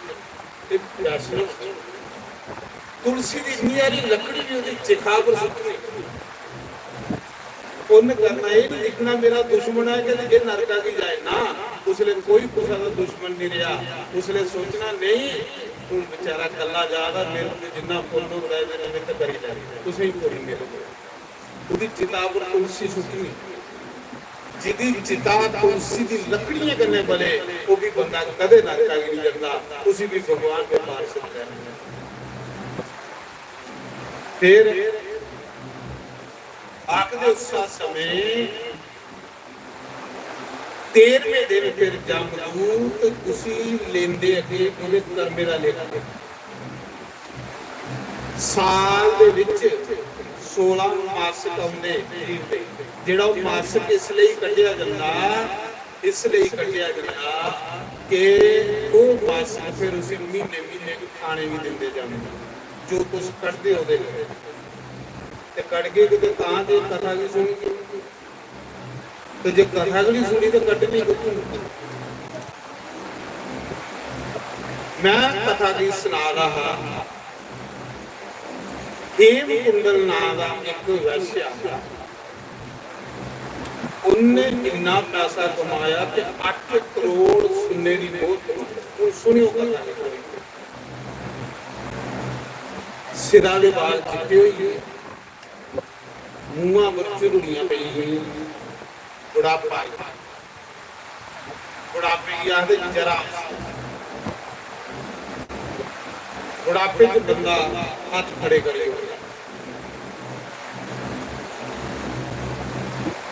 तुलसी की इतनी सारी लकड़ी भी उसकी चिखा पर सुट्टनी, पुण्य करना ये नहीं दिखना मेरा दुश्मन है कि ये नरका की जाए ना, उसले कोई कुसा का दुश्मन नहीं रहा, उसले सोचना नहीं तू बेचारा कला जादा मेरे को जिन्ना पुण्य होता है मेरे निमित्त करी जा रही, तुसें ही पूरी मेरे को उसकी चिता पर तुलसी सुट्टनी, जिदी चिता तुलसी की लकड़ियां करने वाले वो भी बंदा कदे नरका नहीं जाता, उसी भी भगवान के पार्षद रहना। फिर आखदे उस समय 13वें दिन फिर जमदूत उसी लेंदे अगे पूरे कर्मे दा लेखा साल दे विच 16 मासिक आउंदे ਜਿਹੜਾ ਉਹ ਮਾਸਿਕ ਇਸ ਲਈ ਕੱਢਿਆ ਜਾਂਦਾ ਕਿ ਉਹ ਮਾਸਿਕ ਫਿਰ ਉਸੇ ਮਹੀਨੇ ਖਾਣੇ ਵੀ ਦਿੰਦੇ ਜਾਂਦੇ, ਜੋ ਕੁਝ ਕੱਢਦੇ ਉਹਦੇ ਤੇ ਕੱਢ ਕੇ ਕਿਤੇ ਤਾਂ ਜੇ ਕਥਾ ਵੀ ਸੁਣੀ ਤੇ ਜੇ ਕਥਾ ਵੀ ਸੁਣੀ ਤਾਂ ਕੱਢਣੀ ਕਿੱਥੋਂ। ਮੈਂ ਕਥਾ ਦੀ ਸੁਣਾ ਰਹਾ, ਹੇਮ ਕੁੰਡਲ ਨਾਂ ਦਾ ਇੱਕ ਵੈਸ਼ਿਆ, उनने इन्ना पैसा कमाया कि 8 करोड़ सुन्ने की बहुत सुनियो कथा, सिरा के बाल चिट्टे हुए, मूहां पर झुर्रियां पई हुई, बुढ़ापा बुढ़ापे की आखदे जरा, बुढ़ापे च बंदा हाथ खड़े करे,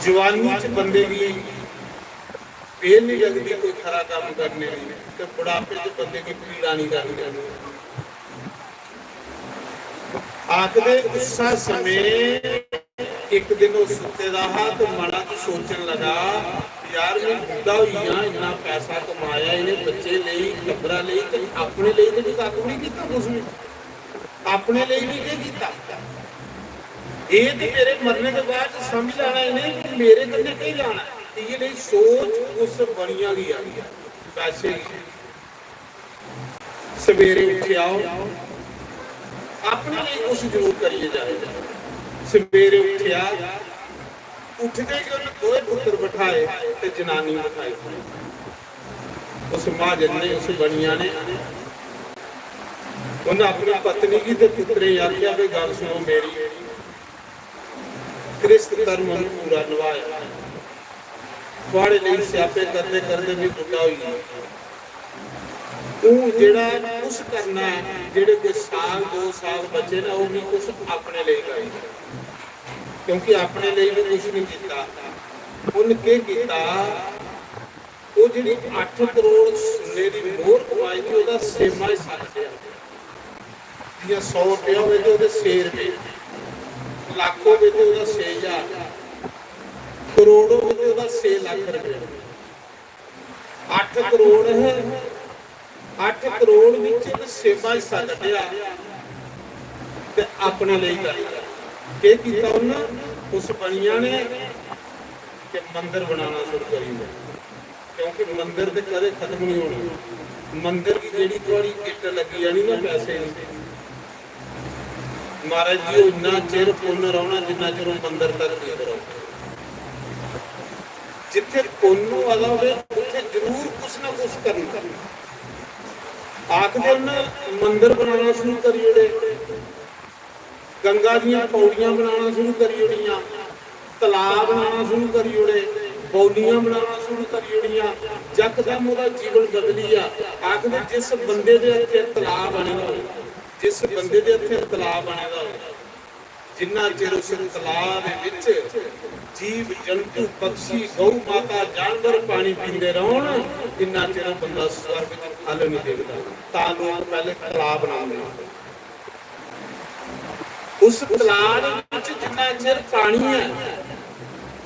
जवानी च बंदे की ਫੇਰ ਨਹੀਂ ਲੱਗਦੀ ਕੋਈ ਖਰਾ ਕੰਮ ਕਰਨੇ ਲਈ, ਤੇ ਬੁਢਾਪੇ 'ਚ ਬੰਦੇ ਕੋਈ ਪੀੜਾ ਨਹੀਂ ਕਰਨੀ। ਆਖਦੇ ਉਸਾ ਸਮੇਂ ਇੱਕ ਦਿਨ ਉਹ ਸੁੱਤੇ ਦਾ ਹੱਥ ਮਨਾਂ 'ਚ ਸੋਚਣ ਲੱਗਾ, ਯਾਰ ਮੈਂ ਬੁੱਢਾ ਹੋਈ ਹਾਂ, ਇੰਨਾ ਪੈਸਾ ਕਮਾਇਆ ਇਹਨੇ ਬੱਚੇ ਲਈ, ਟੱਬਰਾਂ ਲਈ, ਤੇ ਆਪਣੇ ਲਈ ਤੇ ਕੱਖ ਨਹੀਂ ਕੀਤਾ ਕੁਛ ਵੀ, ਆਪਣੇ ਲਈ ਨਹੀਂ ਕੀ ਕੀਤਾ। ਇਹ ਤੇ ਮੇਰੇ ਮਰਨੇ ਤੋਂ ਬਾਅਦ ਸਮਝ ਲੈਣਾ ਇਹਨੇ ਕਿ ਮੇਰੇ ਕੰਨੇ ਕੀ ਜਾਣਾ। ਇਹ ਲਈ ਸੋਚ ਉਸ ਬਣੀਆਂ ਗਈ ਆ ਪੈਸੇ। ਸਵੇਰੇ ਉੱਠਿਆ ਆਪਣੇ ਲਈ ਕੁਛ ਜ਼ਰੂਰ ਕਰੀਏ ਜਾਏ। ਸਵੇਰੇ ਉੱਠਿਆ, ਉੱਠਦੇ ਹੀ ਉਹਨੇ ਦੋਵੇਂ ਪੁੱਤਰ ਬਿਠਾਏ ਤੇ ਜਨਾਨੀ ਬਿਠਾਈ। ਉਸ ਮਹਾਜਨ ਨੇ, ਉਸ ਬਣੀਆਂ ਨੇ, ਉਹਨੇ ਆਪਣੀ ਪਤਨੀ ਕੀ ਤੇ ਪੁੱਤਰੇ ਆਖਿਆ ਵੀ ਗੱਲ ਸੁਣੋ ਮੇਰੀ, ਕ੍ਰਿਸਤ ਧਰਮ ਨੂੰ ਪੂਰਾ ਨਿਭਾਇਆ। ਤੁਹਾਡੇ ਲਈ ਸਿਆਪੇ ਕਰਦੇ ਕਰਦੇ ਵੀ ਬੁੱਢਾ ਹੋਈ ਉਹ ਜਿਹੜਾ ਕੁਛ ਕਰਨਾ ਹੈ, ਜਿਹੜੇ ਕੋਈ ਸਾਲ 2 ਸਾਲ ਬਚੇ ਨਾ, ਉਹ ਵੀ ਕੁਛ ਆਪਣੇ ਲਈ ਕਰੇ, ਕਿਉਂਕਿ ਆਪਣੇ ਲਈ ਵੀ ਕੁਛ ਨਹੀਂ ਕੀਤਾ। ਉਹਨੇ ਕੀ ਕੀਤਾ, ਉਹ ਜਿਹੜੀ 8 ਕਰੋੜ ਸੋਨੇ ਦੀ ਮੋਹਰ ਕਮਾਈ ਸੀ, ਉਹਦਾ ਸੇਮਾ ਹਿੱਸਾ ਕੱਢਿਆ। ਜੇ 100 ਰੁਪਏ ਹੋਵੇ ਤੇ ਉਹਦੇ 6 ਰੁਪਏ, ਲੱਖ ਹੋਵੇ ਤੇ ਉਹਦਾ 6000, ਕਰੋੜ ਹੋਵੇ ਤੇ ਉਹਦਾ 6 ਲੱਖ ਰੁਪਏ। 8 ਕਰੋੜ ਹੈ, 8 ਕਰੋੜ ਵਿੱਚ ਸੇਵਾ ਹਿੱਸਾ ਕੱਢਿਆ ਤੇ ਆਪਣੇ ਲਈ ਕਰਿਆ। ਕੀ ਕੀਤਾ ਉਹਨਾਂ, ਉਸ ਬਣੀਆਂ ਨੇ ਕਿ ਮੰਦਿਰ ਬਣਾਉਣਾ ਸ਼ੁਰੂ ਕਰੀ, ਕਿਉਂਕਿ ਮੰਦਿਰ ਤੇ ਕਦੇ ਖਤਮ ਨਹੀਂ ਹੋਣਾ। ਮੰਦਿਰ ਦੀ ਜਿਹੜੀ ਤੁਹਾਡੀ ਇੱਟ ਲੱਗੀ ਜਾਣੀ ਨਾ ਪੈਸੇ ਨਹੀਂ, ਮਹਾਰਾਜ ਜੀ ਉਹ ਇੰਨਾ ਚਿਰ ਪੁੰਨ ਰਹਿਣਾ ਜਿੰਨਾ ਚਿਰ ਉਹ ਮੰਦਿਰ ਤੱਕ ਨਹੀਂ ਰਹੋ। ਜਿੱਥੇ ਪੁੰਨ ਵਾਲਾ ਹੋਵੇ ਉੱਥੇ ਜ਼ਰੂਰ ਕੁਛ ਨਾ ਕੁਛ ਕਰਨਾ। ਆਖਦੇ ਉਹਨਾਂ ਮੰਦਿਰ ਬਣਾਉਣਾ ਸ਼ੁਰੂ ਕਰੀ ਜਿਹੜੇ, ਗੰਗਾ ਦੀਆਂ ਪੌੜੀਆਂ ਬਣਾਉਣਾ ਸ਼ੁਰੂ ਕਰੀ ਜਿਹੜੀਆਂ, ਤਲਾਬ ਬਣਾਉਣਾ ਸ਼ੁਰੂ ਕਰੀ ਜਿਹੜੇ, ਬੌਲੀਆਂ ਬਣਾਉਣਾ ਸ਼ੁਰੂ ਕਰੀ ਜਿਹੜੀਆਂ, ਯਕਦਮ ਉਹਦਾ ਜੀਵਨ ਬਦਲੀ ਆ। ਆਖਦੇ ਜਿਸ ਬੰਦੇ ਦੇ ਇੱਥੇ ਤਲਾਬ ਬਣੇਗਾ, ਜਿਸ ਬੰਦੇ ਦੇ ਇੱਥੇ ਤਲਾਬ ਬਣੇਗਾ, ਜਿੰਨਾ ਚਿਰ ਉਸ ਤਲਾਬ ਦੇ ਵਿੱਚ ਜੀਵ ਜੰਤੂ ਪੰਛੀ ਗਊ ਮਾਤਾ ਜਾਨਵਰ ਪਾਣੀ ਪੀਂਦੇ ਰਹਿਣ, ਇੰਨਾ ਚਿਰ ਬੰਦਾ ਸਵਰਗ ਵਿੱਚ ਫਲ ਨਹੀਂ ਦੇਖਦਾ। ਤਾਂ ਲੋਕ ਪਹਿਲੇ ਤਲਾਬ ਬਣਾਉਂਦੇ, ਉਸ ਤਲਾਬ ਵਿੱਚ ਜਿੰਨਾ ਚਿਰ ਪਾਣੀ ਹੈ,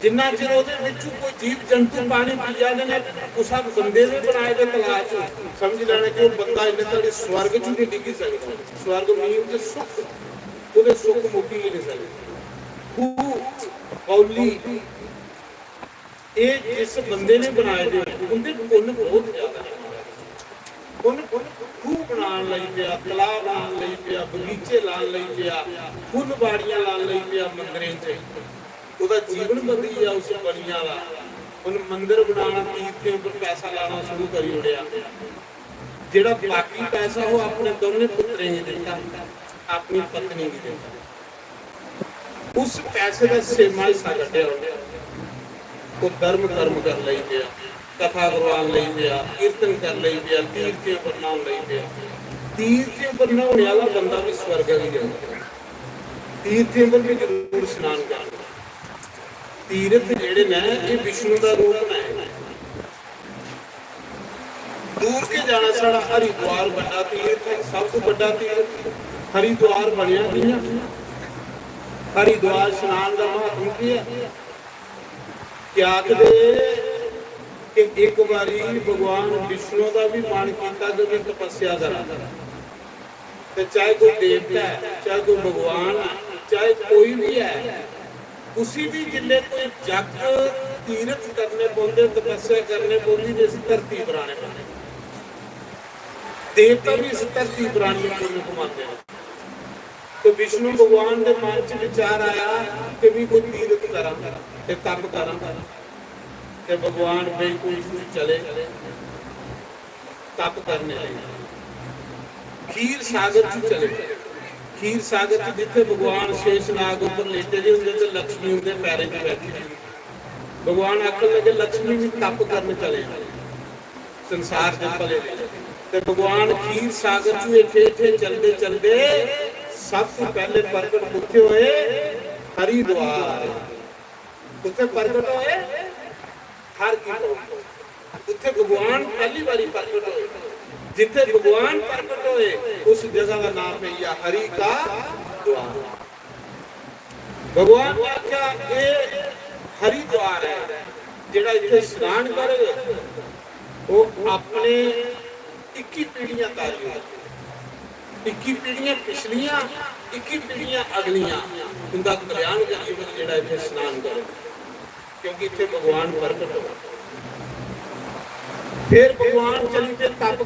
ਜਿੰਨਾ ਚਿਰ ਉਹਦੇ ਵਿੱਚ ਕੋਈ ਜੀਵ ਜੰਤੂ ਪਾਣੀ ਪੀ ਜਾਂਦੇ ਨੇ, ਉਸ ਬੰਦੇ ਦੇ ਬਣਾਏ ਦੇ ਤਲਾਬ ਚ ਸਮਝ ਲੈਣਾ ਕਿ ਉਹ ਬੰਦਾ ਇੰਨੇ ਤੱਕ ਸਵਰਗ ਚ ਨਹੀਂ ਡਿੱਗ ਸਕਦਾ। ਸਵਰਗ ਮੀਨ ਤੇ ਸੁੱਖ, ਉਹਦੇ ਸੁੱਖ ਮੁੱਕੀ ਨਹੀਂ ਸਕਦੇ। ਬੌਲੀ ਇਹ ਜਿਸ ਬੰਦੇ ਨੇ ਬਣਾਏ ਦੇ ਉਹਦੇ ਪੁੰਨ ਬਹੁਤ ਜ਼ਿਆਦਾ ਹੈ। ਖੂਹ ਬਣਾਉਣ ਲਈ ਪਿਆ, ਤਲਾਬ ਬਣਾਉਣ ਲਈ ਪਿਆ, ਬਗੀਚੇ ਲਾਉਣ ਲਈ ਪਿਆ, ਫੁੱਲ ਬਾੜੀਆਂ ਲਾਉਣ ਲਈ ਪਿਆ ਮੰਦਿਰਾਂ 'ਚ, ਉਹਦਾ ਜੀਵਨ ਬਦਲੀ ਆ ਉਸ ਬਣੀਆਂ ਦਾ। ਉਹਨੂੰ ਮੰਦਿਰ ਬਣਾਉਣਾ, ਤੀਰਥ ਦੇ ਉੱਪਰ ਪੈਸਾ ਲਾਉਣਾ ਸ਼ੁਰੂ ਕਰੀ ਉੜਿਆ। ਜਿਹੜਾ ਬਾਕੀ ਪੈਸਾ ਉਹ ਆਪਣੇ ਦੋਨੇ ਪੁੱਤਰੇ ਨੇ ਦਿੱਤਾ, ਆਪਣੀ ਪਤਨੀ ਨੇ ਦਿੱਤਾ। ਉਸ ਪੈਸੇ ਦਾ ਸੇਮਾ ਹਿੱਸਾ ਕੱਢਿਆ ਉਹ ਧਰਮ ਕਰਮ ਕਰ ਲਈ ਪਿਆ, ਕਥਾ ਕਰਵਾਉਣ ਲਈ ਪਿਆ, ਕੀਰਤਨ ਕਰ ਲਈ ਪਿਆ, ਤੀਰਥ ਦੇ ਬਣਾਉਣ ਲਈ ਪਿਆ। ਤੀਰਥ ਦੇ ਬਣਾਉਣ ਵਾਲਾ ਬੰਦਾ ਵੀ ਸਵਰਗ ਹੀ ਜਾਂਦਾ। ਤੀਰਥ ਦੇ ਉੱਪਰ ਵੀ ਜ਼ਰੂਰ ਇਸ਼ਨਾਨ ਕਰਨਾ। ਤੀਰਥ ਜਿਹੜੇ ਨੇ ਇਹ ਵਿਸ਼ਨੂੰ ਦਾ ਰੂਪ ਨੇ। ਦੂਰ ਕੇ ਜਾਣਾ ਸਾਡਾ ਹਰਿਦੁਆਰ ਵੱਡਾ ਤੀਰਥ ਹੈ, ਸਭ ਤੋਂ ਵੱਡਾ ਤੀਰਥ ਹਰਿਦੁਆਰ ਬਣਿਆ ਕਿਹਾ। ਹਰਿਦੁਆਰ ਇਸ਼ਨਾਨ ਦਾ ਮਹੱਤਵ ਕੀ ਹੈ? ਕਿ ਆਖਦੇ ਕਿ ਇੱਕ ਵਾਰੀ ਭਗਵਾਨ ਵਿਸ਼ਨੂੰ ਦਾ ਵੀ ਮਨ ਕੀਤਾ ਕਿ ਮੈਂ ਤਪੱਸਿਆ ਕਰਾਂ, ਤੇ ਚਾਹੇ ਕੋਈ ਦੇਵਤਾ ਹੈ, ਚਾਹੇ ਕੋਈ ਭਗਵਾਨ ਹੈ, ਚਾਹੇ ਕੋਈ ਵੀ ਹੈ, ਉसी भी जिले कोई जग तीर्थ करने बोलते, तपस्या करने बोली, जैसी धरती बनाने बोलते। देवता भी इस धरती बनाने को घुमाते हैं। तो विष्णु भगवान के मन च विचार आया कि भी कोई तीर्थ करा, तप करा। ते भगवान बिल्कुल चले तप करने लगे, खीर सागर चले। खीर सागर च जिथे भगवान शेषनाग ऊपर लेटे जी होंगे तो लक्ष्मी उनके पैरों में बैठी हुई। भगवान आखन लगे लक्ष्मी भी तप करने चले संसार के भले। तो भगवान खीर सागर च इथे चलते चलते सब तो पहले प्रगट किथे होए? हरिद्वार। किथे प्रगट होए? हर की पौड़ी। ਉੱਥੇ ਭਗਵਾਨ ਪਹਿਲੀ ਵਾਰੀ ਪ੍ਰਗਟ ਹੋਏ। ਜਿੱਥੇ ਭਗਵਾਨ ਪ੍ਰਗਟ ਹੋਏ ਉਸ ਜਗ੍ਹਾ ਦਾ ਨਾਮ ਪਈਆ ਹਰੀ ਕਾ ਦੁਆਰ। ਭਗਵਾਨ ਨੇ ਆਖਿਆ ਇਹ ਹਰੀ ਦੁਆਰ ਹੈ, ਜਿਹੜਾ ਇੱਥੇ ਇਸ਼ਨਾਨ ਕਰੇ ਉਹ ਆਪਣੇ 21 ਪੀੜ੍ਹੀਆਂ ਤਾਰੀ ਹੋ, 21 ਪੀੜ੍ਹੀਆਂ ਪਿਛਲੀਆਂ, 21 ਪੀੜ੍ਹੀਆਂ ਅਗਲੀਆਂ, ਉਹਦਾ ਕਲਿਆਣ ਕਰੀਏ ਜਿਹੜਾ ਇੱਥੇ ਇਸ਼ਨਾਨ ਕਰੇ, ਕਿਉਂਕਿ ਇੱਥੇ ਭਗਵਾਨ ਪ੍ਰਗਟ ਹੋਏ। फिर भगवान चली पे तप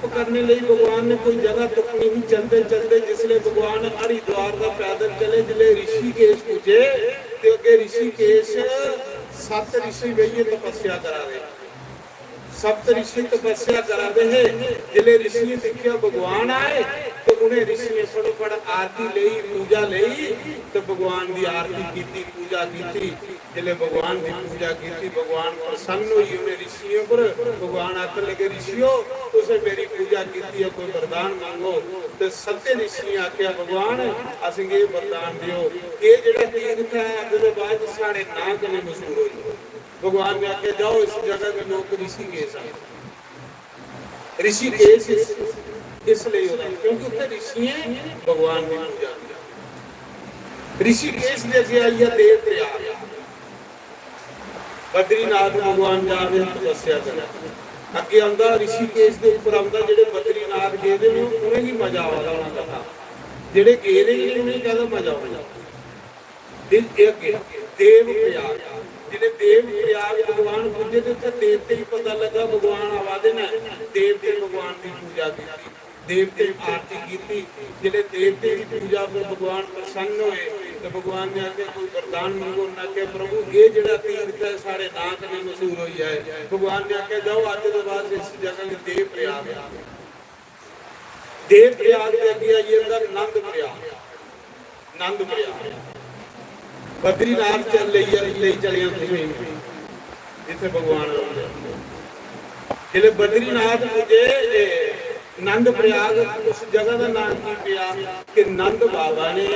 करने ਲਈ भगवान ने कोई जगह तुकनी ही चलते चलते जिसले भगवान हरिद्वार का पैदल चले, जिले ऋषिकेश पूजे ते अगे ऋषिकेश 7 ऋषि बहिए तपस्या करा दे, 7 ऋषि तपस्या करा दे है। जिले ऋषि देखिया भगवान आए तो उन्हें ऋषि ने फटाफट आरती ली, पूजा ली, तो भगवान की आरती की, पूजा की। जिले भगवान की पूजा की, भगवान प्रसन्न हुई उन्हें ऋषियों पर। भगवान आकर लगे ऋषियों तुसे मेरी पूजा की है, कोई वरदान मांगो। तो 7 ऋषि आख्या भगवान असीं ये वरदान दियो कि जेड़ा तीर्थ है अगे बाद साढ़े नां कने मशहूर होई। भगवान ने आख्या जाओ इस जगह के लोग ऋषिकेश आए। ऋषिकेश इसलिए होता है क्योंकि उत्थे ऋषि भगवान की पूजा की। ऋषिकेश के अगे आई है देव प्रयाग, बद्रीनाथ भगवान जाके तपस्या करे। अगे आंदा ऋषिकेश के उपर आंदा जेडे बद्रीनाथ गए दे उन्हें भी मजा आवा उन्हां दा, जेडे गए दे उन्हें ज्यादा मजा आवा। देव प्रयाग, जिले देव प्रयाग भगवान पूजे ते उत्थे देवते ही पता लगा भगवान आवादे ने देवते भगवान की पूजा की, देवते आरती की। जिले देवते की पूजा पर भगवान प्रसन्न होए तो भगवान ने आके कोई वरदान मांगो। उन्हें आख्या प्रभु ये जेड़ा तीर्थ है सारे नाम कने मशहूर होई है। भगवान ने आख्या जाओ अज तो बाद इस जगह में देव प्रयाग है। देव प्रयाग के अगे आइए नंद प्रयाग, नंद प्रयाग बद्रीनाथ चल ले चलिया जिथे भगवान जिले बद्रीनाथ पूजे नंद प्रयाग। उस जगह का नाम की पिया कि नंद बाबा ने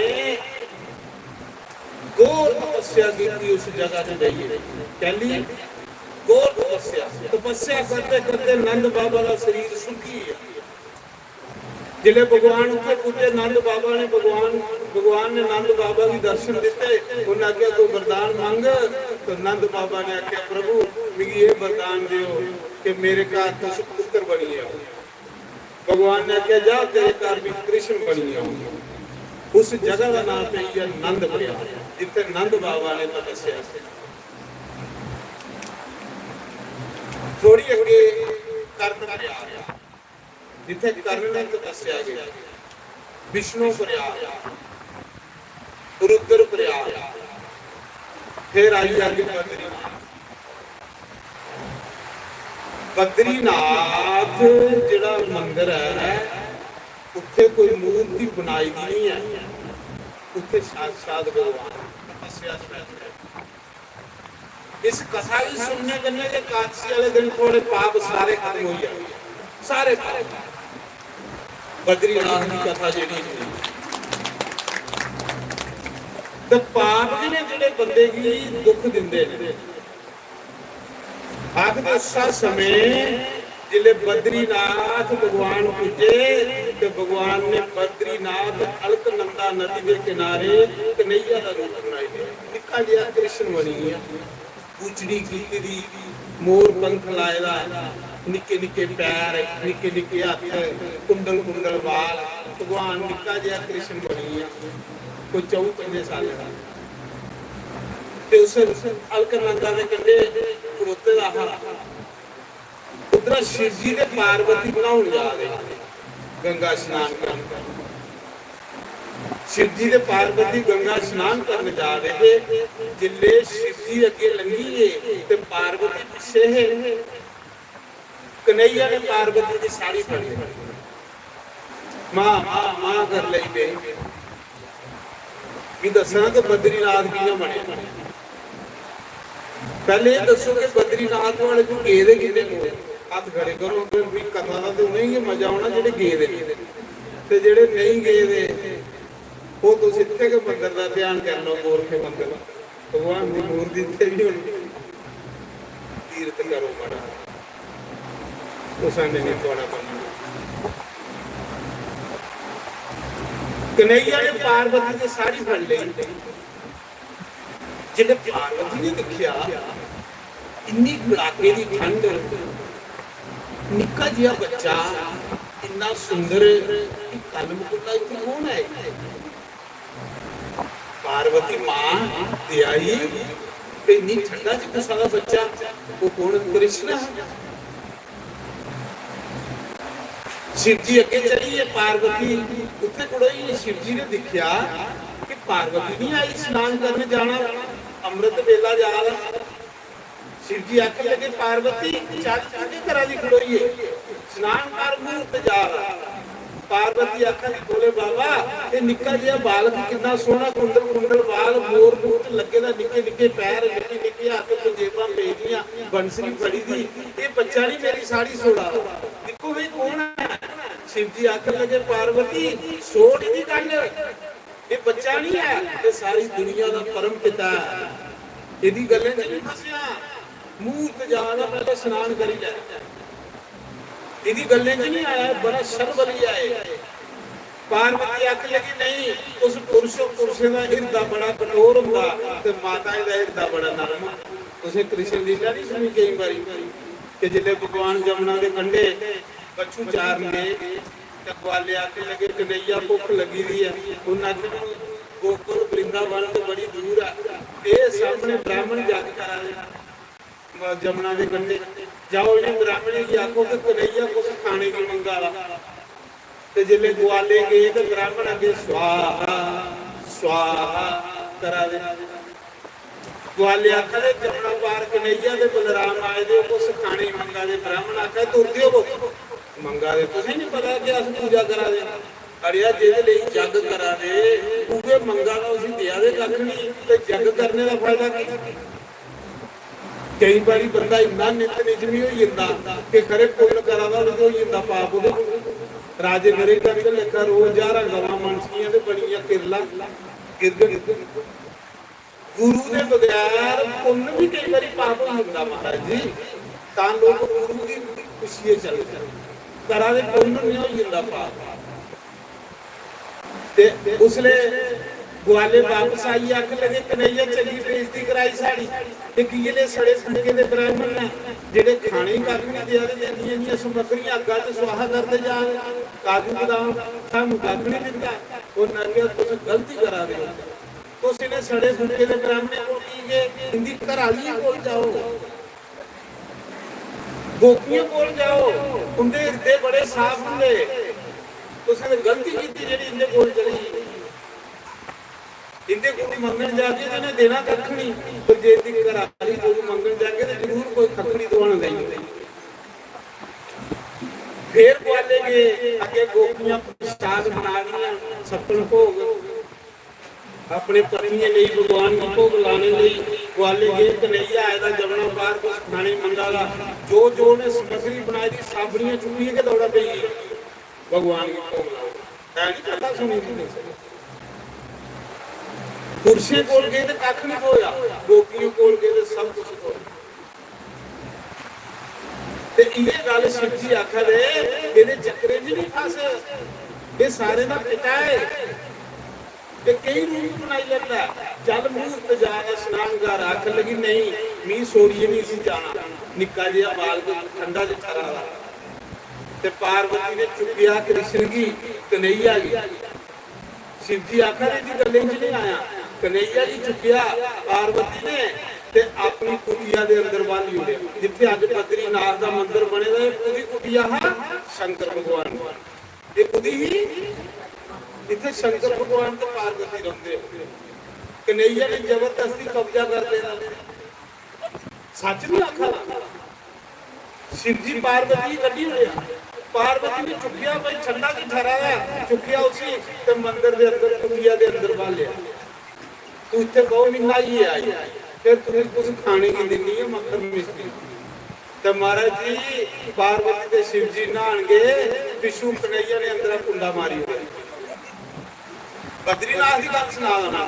घोर तपस्या की उस जगह से जाइए। कहली घोर तपस्या, तपस्या करते करते नंद बाबा का शरीर सुखी है। जिले भगवान उत्थे पूजे नंद बाबा ने भगवान ने नंद बाबा की दर्शन दिते। उन्हें आख्या कोई वरदान मांग, तो नंद बाबा ने आख्या प्रभु मुझे ये वरदान दियो कि मेरे घर तुम पुत्र बनी आओ। भगवान ने आख्या जा तेरे घर भी कृष्ण बनी आओ। उस जगह का नाम है नंद प्रयाग, जिथे नंद बाबा ने तपस्या की। थोड़ी अगे कर्ण प्रयाग, जिथे कर्ण ने तपस्या की। विष्णु प्रयाग, रुद्र प्रयाग, फिर आई आगे बद्रीनाथ। बद्रीनाथ जिहड़ा मंदिर है उत्थे कोई मूर्ति बनाई दी नहीं है, उत्थे साक्षात भगवान तपस्या बैठे। इस कथा ही सुनने करने के एकादशी वाले दिन थोड़े पाप सारे खत्म हो जाए, सारे पाप। बद्रीनाथ की कथा जी तो पाप जिहड़े जिहड़े बंदे की दुख दिंदे ने आखदे उस समय जिले बद्रीनाथ भगवान पूजे तो भगवान ने बद्रीनाथ अलकनंदा नदी के किनारे कन्हैया का रूप बनाई दिया। निक्का जिहा कृष्ण बनी है, पूछड़ी कीती दी, मोर पंख लाए दा, निक्के निक्के पैर, निक्के निक्के हथ, कुंडल कुंडल बाल। भगवान निक्का जिहा कृष्ण बनी है, कोई 14-15 साल का। ते उस अलकनंदा के कंढे खड़ोते दा उधर शिव जी ने पार्वती नहाउण जा रहे गंगा स्नान करने। शिव जी ने पार्वती गंगा स्नान करने जा रहे थे। जिले शिव जी अगे लंघी है ते पार्वती पीछे है। कन्हैया ने पार्वती की साड़ी पकड़ी, मां मां मां कर लई पे भी दसना कि बद्रीनाथ की बने। पहले ये दसो कि बद्रीनाथ वाले को गेदे किने को हाथ खड़े करो भी कथा का तो नहीं मजा आना जेडे गेदे ते जेडे नहीं गेदे वो तुम इत्थे के मंदिर का ध्यान कर लो। गोरखे मंदिर भगवान की मूर्ति इत्थे भी होनी, तीर्थ करो बड़ा। उसाने नहीं थोड़ा करना। कन्हैया ने पार्वती की साड़ी फड़ ली। जिन्हें पार्वती ने देखा इन्नी कड़ाके की ठंड, निक्का जिहा बच्चा इन्ना सुंदर कल मुकुला इत्थे कौन है? पार्वती मां दे आई ते इन्नी ठंडा च गुस्सा दा बच्चा वो कौन? कृष्ण है। शिव जी अगे चलिए, पार्वती उत्थे खड़ोई। शिव जी ने देखा कि पार्वती नहीं आई स्नान करने जाना, अमृत वेला जा रहा। शिव जी आके लगे पार्वती चल के घरा दी खड़ोई है, स्नान कर मुहूर्त जा रहा। पार्वती आखा दी बोले बाबा ये निक्का जिहा बालक कितना सोहना कुंडल कुंडल बाल, मोर बूट लगे दा, निक्के निक्के पैर, निक्के निक्के हाथ, पंजेबां पेदियां, बंसरी फड़ी दी, ये बच्चा नहीं मेरी साड़ी सोड़ा। देखो भाई कौन है? शिव जी आखन लगे पार्वती सोच दी गल, ये बच्चा नहीं है, ये सारी दुनिया का परम पिता है। इहदी गल्लें च नहीं फसिया, मूर्त जाना पहले स्नान करी लै। इहदी गल्लें च नहीं आया, बड़ा शर्मली आए। पार्वती आखन लगी नहीं, उस पुरुषों पुरुषों का हिरदा बड़ा कठोर हुंदा ते माता दा हिरदा बड़ा नरम। तुसीं कृष्ण लीला नहीं सुनी कई बारी कि जिले भगवान जमुना के कंढे बच्चू चार गए ते ग्वाले आके लगे कन्हैया भुख लगी दी है, उन्हां च गोकुल वृंदावन तो बड़ी दूर है, ये सामने ब्राह्मण जग करा दे जमुना के कंढे जाओ, इन्हें ब्राह्मण की आखो कि कन्हैया कुछ खाने की मंगा ला। ते जिले ग्वाले गए तो ब्राह्मण अगे स्वाहा स्वाहा करा दे। ग्वाले आखा दे जमुना पार कन्हैया दे बलराम आए दे कुछ खाने की मंगा दे। ब्राह्मण आखा तुर दियो मंगा दे, तुझे नहीं पता कि अस पूजा करा दे। अड़िया जेदे लिए जग करा दे उगे मंगा का उसी दिया दे कख नहीं, ते जग करने का फायदा की? कई बारी बंदा इन्ना नित निजमी हो जाता कि खरे पुण्य करा दा हो जाता पाप उदे। राजे मेरे करके लिखा रोज 11 गवां मनसियां ते बड़ियां किरला गिरगट। गुरु दे बगैर पुण्य भी कई बारी पाप हो जाता महाराज जी, तां लोग गुरु की खुशी चलते करा दे पुण्य नहीं हो जाता पाप। ते उसले ग्वाले वापस आई आख लगे कन्हैया चली बेइज्जती कराई साड़ी ते किले सड़े फुके दे ब्राह्मण ने जेडे खाने कख नहीं दिया ते इंनियां समग्रियां अग्गा ते स्वाहा करदे जा काजू बदाम सानू कख नहीं दिंदा। उन्हां ने तुस गलती करा दे, तुस इन्हें सड़े फुके दे ब्राह्मण कोल की गए, इंदी घराली कोल जाओ, गोपियां कोल जाओ, उनके हिरदे बड़े साफ हुंदे। तुसीं गलती कीती जेहड़ी इंदे कोल चली। इंदे कोल मंगण जाके इन्हें देना कख नहीं, पर जे दी घराली कोल मंगण जाके तो जरूर कोई खखड़ी दवाण गई। फिर ग्वाले गए अगे गोपियां प्रसाद बना दियां, छप्पन भोग अपने पत्नियां लिए भगवान की भोग लाने लिए ग्वाले गए। कन्हैया आया जमुना पार कुछ खाने मंगा ला, जो जो ने समग्री बनाई थी साबड़ियां चुकी के दौड़ा पई भगवान की भोग लाओ। नहीं पता सुनी थी कुर्सी कोल गए तो कख नहीं होया, गोपियों कोल गए तो सब कुछ होया। ते ये गल शिव जी आखा दे इहदे चक्करे च नहीं फस, ये सारे दा पिता है। ते कई रूप बनाई लैंदा, चल मुहूर्त जा स्नान कर। आख लगी नहीं मी सोड़िए नहीं सी जाना, निक्का जिहा बाल ठंडा च ठहरा दा। ते पार्वती ने चुकिया कृष्ण की कन्हैया की। शिव जी आखा दे दी गल्लें च नहीं आया, कन्हैया जी चुकिया पार्वती ने ते अपनी कुटिया दे अंदर बांधी उड़े। जिथे अज बद्रीनाथ दा मंदिर बने दा पूरी कुटिया हा शंकर भगवान, ये खुदी ही इथे शंकर भगवान ते पार्वती रहिंदे। कन्हैया ने जबरदस्ती कब्जा कर लेना, सच नहीं आखा। शिव जी पार्वती कड्डी होया, पार्वती ने चुकिया भाई ठंडा की ठहराया, चुकिया उसी ते मंदिर दे अंदर कुटिया दे अंदर बांध लिया। तू इतने बहुत महीना ही आई, फिर तुम्हें कुछ खाने की देनी है मक्खन मिश्री। तो महाराज जी पार्वती ते शिव जी नहान गए, पिछू कन्हैया ने अंदर कुंडा मारी हुई। बद्रीनाथ की गल सुना देना,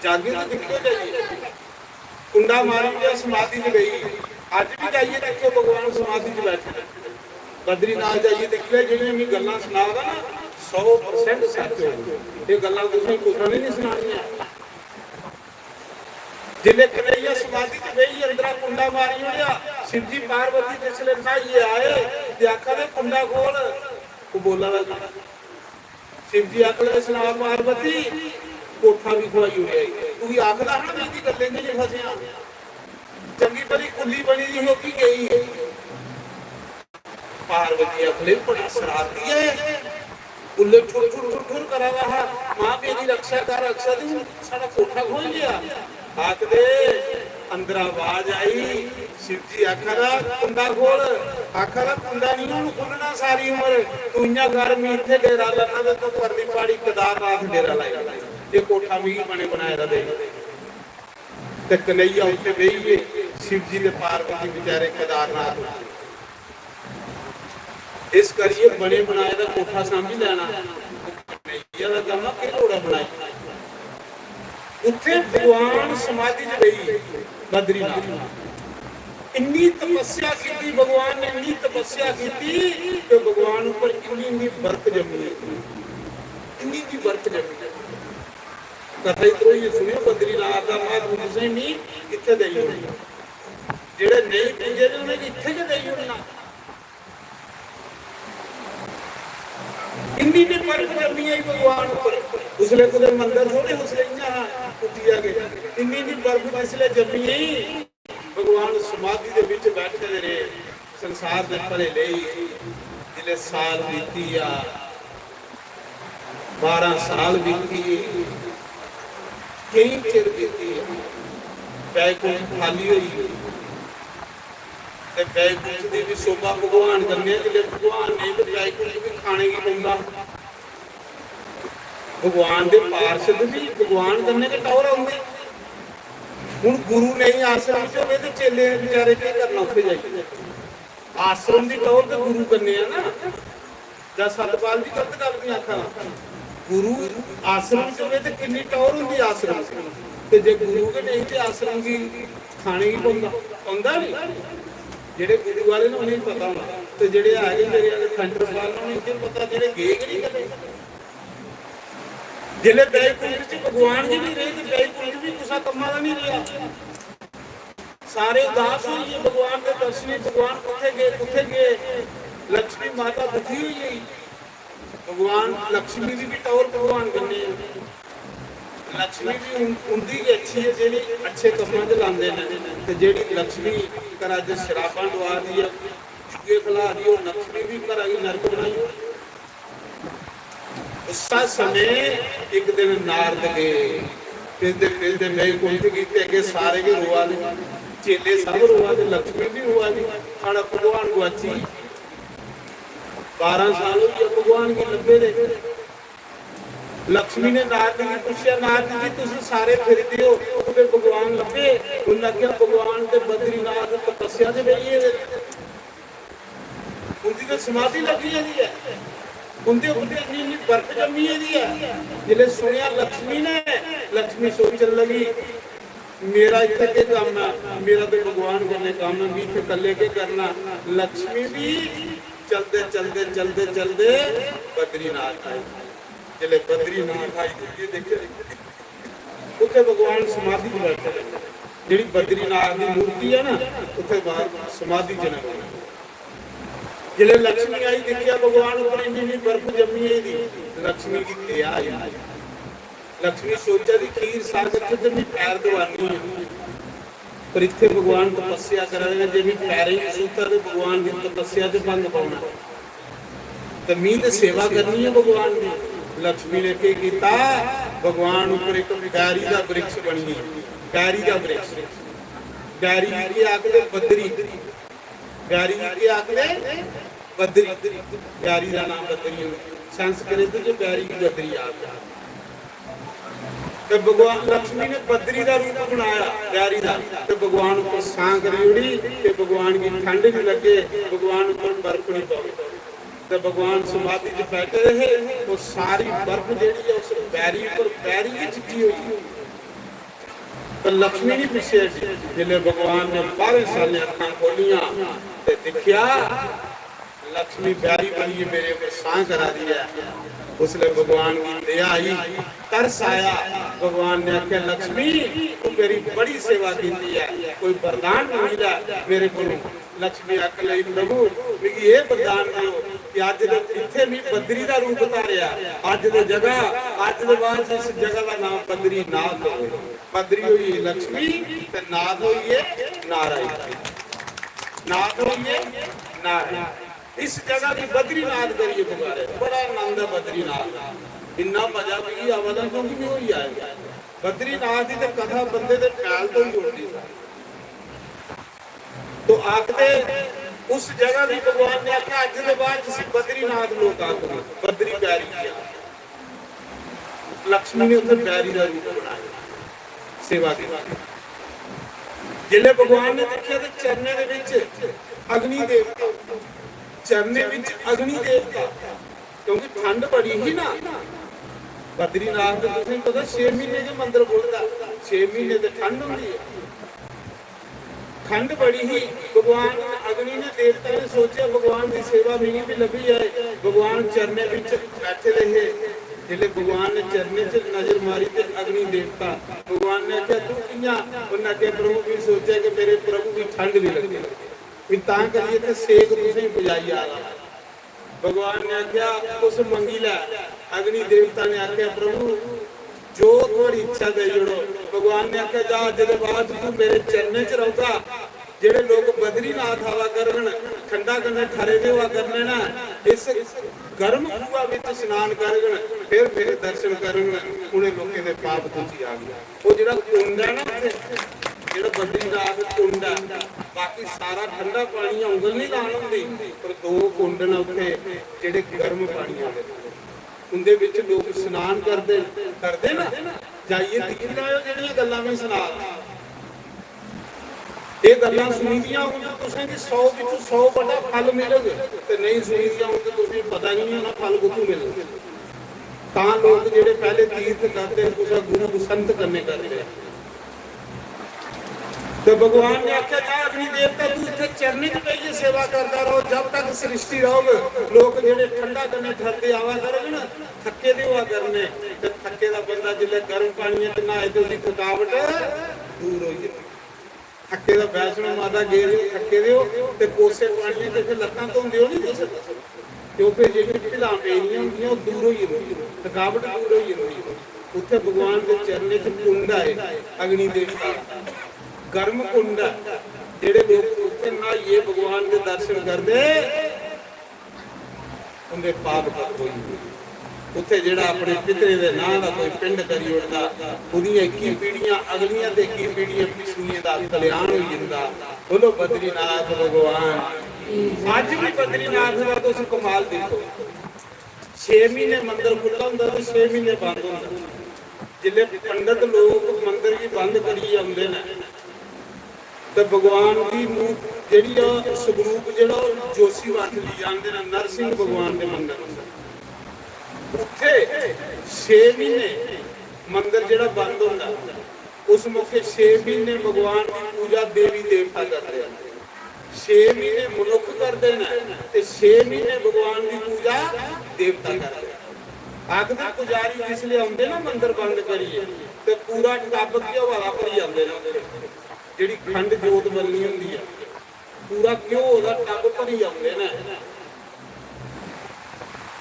जागे तो दिखो जाइए कुंडा मारी गया समाधि च गई। अज भी जाइए देखो भगवान समाधि च बैठे, ਬਦਰੀਨਾਥ ਜਾਈਏ ਦੇਖਿਆ ਜਿਹੜੀਆਂ ਵੀ ਗੱਲਾਂ ਸੁਣਾਉਂਦਾ ਨਾ 100% ਸੱਚ ਹੋਊ। ਇਹ ਗੱਲਾਂ ਤੁਸੀਂ ਕੋਠਾ ਨਹੀਂ ਸੁਣਾਉਣੀਆਂ। ਜਿਲੇ ਕਨਈਆ ਸਮਾਧੀ ਚ ਬਈ ਅੰਦਰਾਂ ਕੁੰਡਾ ਮਾਰੀ ਹੋਇਆ शिव जी पार्वती जिसले नहाइए आए ते आखा दे कुंडा खोल को बोला वा शिव जी आखले सलाम पार्वती कोठा भी खुआई हुई है तू ही आखदा हण मेरी गल्ले च फसिया चंगी भली कुल्ली बनी दी होकी गई है। पार्वती आखले बड़ा शरारती है कुल्ले ठुर ठुर ठुर ठुर करा रहा मां मेरी रक्षा कर रक्षा दी साडा कोठा खोल लिया आखदे अंदर आवाज आई शिव जी आखा कुंडा खोल आखा कुंडा नहीं हूं खुलना सारी उम्र तू इन्ना गर्मी इत्थे डेरा लाना ते तू परली पाड़ी केदारनाथ डेरा लाएगा ये कोठा भी बने बनाया दे ते कन्हैया उत्ते बेहिए शिव जी ने पार्वती बेचारे केदारनाथ इस करिए बने बनाए दा कोठा सांभी लेना कन्हैया दा काम कि लोड़ा बनाई उत्थे भगवान समाधि च रही बद्रीनाथ इन्नी तपस्या की भगवान ने इन्नी तपस्या की कि भगवान ऊपर इन्नी बर्फ जमी इन्नी की बर्फ जमी कथा इधरों ये सुनियो बद्रीनाथ का महात्मा तुसें नहीं इत्थे दई होनी जेड़े नहीं पूजे ने उन्हें इत्थे के दई होना इन्नी ने बर्फ जमी है भगवान ऊपर उसले कुदे मंदिर थोड़े उसले इन्ना कुटिया के इन्नी दी बर्फ इसलिए जमी है भगवान समाधि दे विच बैठ के रहे संसार दे भले लई जिले साल बीती आ 12 साल बीती कई चिर बीती बैकुंठ खाली हुई ते बैकुंठ दी भी शोभा भगवान करने जिले भगवान ने ते बैकुंठ भी खाने की बंदा भगवान दे पार्षद भी भगवान करने के टौर आउंदे हुण गुरु नहीं आश्रम च होवे ते चेले बेचारे की करना उत्थे जाइए आश्रम दी टौर ते गुरु करने आ ना ज सतपाल जी गलत गल नहीं आखा गुरु आश्रम च होवे ते किन्नी टौर हुंदी आश्रम ते जे गुरु के नहीं ते आश्रम की खाने की पौंदा नहीं जेड़े गुरु वाले ने उन्हें पता होना ते जेड़े आ गए मेरे खंडर वाले ने उन्हें पता जेड़े गए कि नहीं कदे जिले बैकुंठ च भगवान जी भी रहे बैकुंठ भी कुछ कम्मा का नहीं रहा सारे उदास हुई भगवान के दर्शन भगवान कुत्थे गए लक्ष्मी माता दुखी हुई गई भगवान लक्ष्मी की भी टौर भगवान करने लक्ष्मी भी उनकी भी अच्छी है जी अच्छे कम्मा च लाते हैं जी लक्ष्मी घर च शराबा डवा दी है जुए खिला दी लक्ष्मी भी घर की नरक बनाई उस समय एक दिन नारद गए फिरते बैकुंठ कीते अगे सारे के रोआ दे चेले सब रोआ दे लक्ष्मी भी रोआ दी साड़ा भगवान गुआची 12 साल हो गए भगवान की लभे दे लक्ष्मी ने नारद जी पूछा नारद जी तुम सारे फिरते हो फिर भगवान लभे उन्हें आख्या भगवान के बद्रीनाथ तपस्या से बेहिए उनकी तो समाधि लगी है उनके ऊपर इन्नी बर्फ जमी है जिले सुनिया लक्ष्मी सोचन लगी मेरा इतने के काम है मेरा तो भगवान करने काम है इतने कले के करना लक्ष्मी भी चलते चलते चलते चलते बद्रीनाथ आई जिले बद्रीनाथ आई देखे उसे भगवान समाधि च बैठे जी बद्रीनाथ की मूर्ति है ना उसे समाधि च न जिले लक्ष्मी आई देखिया भगवान ऊपर इन्नी बर्फ जमी है लक्ष्मी की दया आई लक्ष्मी सोचा दी खीर सागर च भी पैर दवानी है पर इत्थे भगवान तपस्या कर रहे हैं जे भी पैर ही सूता ते भगवान की तपस्या च भंग पाउणा ते मीं ते सेवा करनी है भगवान की लक्ष्मी ने के कीता भगवान ऊपर एक गारी दा वृक्ष बनी गारी दा वृक्ष गारी के आखदे बद्री गारी के आखदे बद्री गारी का नाम बद्री संस्कृत जो गारी की बद्री आता तो भगवान लक्ष्मी ने बद्री का रूप बनाया गारी का तो भगवान ऊपर छां करी उड़ी ते भगवान की ठंड नहीं लगे भगवान ऊपर बर्फ नहीं पवे तो भगवान समाधि च बैठे रहे वो सारी बर्फ जेड़ी है उस बैरी पर बैरी की चिट्टी हुई तो लक्ष्मी नहीं पीछे जिले भगवान ने 12 साल अखां खोलियां ते देखिया लक्ष्मी प्यारी बनी मेरे ऊपर सां करा दिया। उसने भगवान की दया आई, तरस आया। भगवान ने आख्या लक्ष्मी तू मेरी बड़ी सेवा की है, कोई वरदान मिला मेरे को। लक्ष्मी आख लई प्रभु मेरी ये वरदान दियो कि अज इत्थे भी बद्री का रूप धारिया। अज दे जगह अज दे बाद इस जगह का नाम बद्री नाथ हो। बद्री हुई लक्ष्मी ते नाथ होइए नारायण। नाथ होइए नारायण। इस जगह की बद्रीनाथ करिए पुकारे। बड़ा आनंद है बद्रीनाथ। इन्ना मजा भी आवाज़ क्योंकि भी होई आए। बद्रीनाथ की तो कथा बंदे दे पैल तो ही उड़ती है। तो आखते उस जगह भी भगवान ने आख्या अज के बाद जिस बद्रीनाथ लोग आखो बद्री प्यारी किया। लक्ष्मी ने उधर प्यारी का रूप बनाया सेवा की। जिले भगवान ने देखिया तो चरने दे विच अग्नि देवता, चरने विच अग्नि देवता, क्योंकि ठंड बड़ी ही ना। बद्रीनाथ तो तुसें पता 6 महीने के मंदिर बोलता, 6 महीने तो ठंड होंदी है। ठंड बड़ी ही भगवान अग्नि ने देवता ने सोचा भगवान की सेवा मिली भी लभी है। भगवान चरने विच बैठे रहे। जिले भगवान ने चरने च नजर मारी तो अग्नि देवता भगवान ने आख्या तू कियां? उन्हें आख्या प्रभु भी सोचा कि मेरे प्रभु की ठंड भी लगे भी तां करिए ते सेक तुसें पुजाई आ रहा। भगवान ने आख्या उस मंगी लै। अग्नि देवता ने आख्या प्रभु जो थोड़ी इच्छा दे जोड़ो। भगवान ने आख्या जा अज दे बाद तू मेरे चरने च रहूगा। जेड़े लोग बद्रीनाथ आवा करन ठंडा कन्ने ठरे दे हुआ करने ना इस गर्म कुआ विच स्नान करन फिर मेरे दर्शन करन उन्हें लोकें दे पाप धुची आ गया। वो जेड़ा कुंड है ना जेड़ा बद्रीनाथ कुंड है बाकी सारा ठंडा पानी उंगल नहीं लाण हुंदी पर 2 कुंड ने उत्थे जेड़े गर्म पानी आवे उनदे विच लोग स्नान करदे ना। जाइए दिख लाओ जेड़ियां गल्लां में सुना ये गल्लां सुनीदियां होंदियां तुसें कि 100 विच 100 बड़ा फल मिलेगा ते नहीं सुनीदियां होंदियां तुसें पता नहीं होना फल कित्थों मिलणगे। तां लोग जेड़े पहले तीर्थ करदे कुछ गुरु संत करने करदे। तो भगवान ने आख्या जा अग्नि देवता तू इत्थे चरने च बैठिए सेवा करता रहो जब तक सृष्टि रहोगे। लोग जेड़े ठंडा करने ठरदे आवा करन ना थक्के दे हुआ करने ते थक्के दा बंदा जिल्ले गर्म पानी च नहाए ते उसदी थकावट दूर हो जाए। थक्के दा वैष्णो माता गेर थक्के दे हो ते कोसे पानी ते फिर लत्तां धोंदे हो नहीं तुस क्यों फिर जेड़ी ढिलां पेनियां हुंदियां ओह दूर होई जंदी थकावट दूर होई जंदी। उत्थे भगवान दे चरने च कुंड आए अग्नि देवता गर्म कुंड जेड़े लोग उत्थे नहाइए भगवान के दर्शन करदे उनके पाप खत्म होई। उत्थे जेड़ा अपने पितरे दे नां दा कोई पिंड करी उड़दा उहदियां 21 पीढ़ियां अगलियां ते 21 पीढ़ियां पिछलियां दा कल्याण होई जंदा। बोलो बद्रीनाथ भगवान। अज भी बद्रीनाथ दा तुस कमाल देखो 6 महीने मंदिर खुला हुंदा ते 6 महीने बंद हुंदा। जिले पंडित लोग मंदिर भी बंद करी आउंदे ने ते भगवान की जेड़ी स्वरूप जेड़ा जोशी वट ली जाते हैं नरसिंह भगवान के मंदिर उत्थे 6 महीने मंदिर जेड़ा बंद होंदा उस मौके 6 महीने भगवान की पूजा देवी देवता करते हैं। 6 महीने मनुख करते हैं ते 6 महीने भगवान की पूजा देवता करते हैं। आखदे पुजारी जिसले आउंदे ना मंदिर बंद करिए ते पूरा टब घ्यो वाला भरी आउंदे ने जेड़ी खंड जोत बलनी हुंदी है पूरा घ्यो दा टब भरी आउंदे ने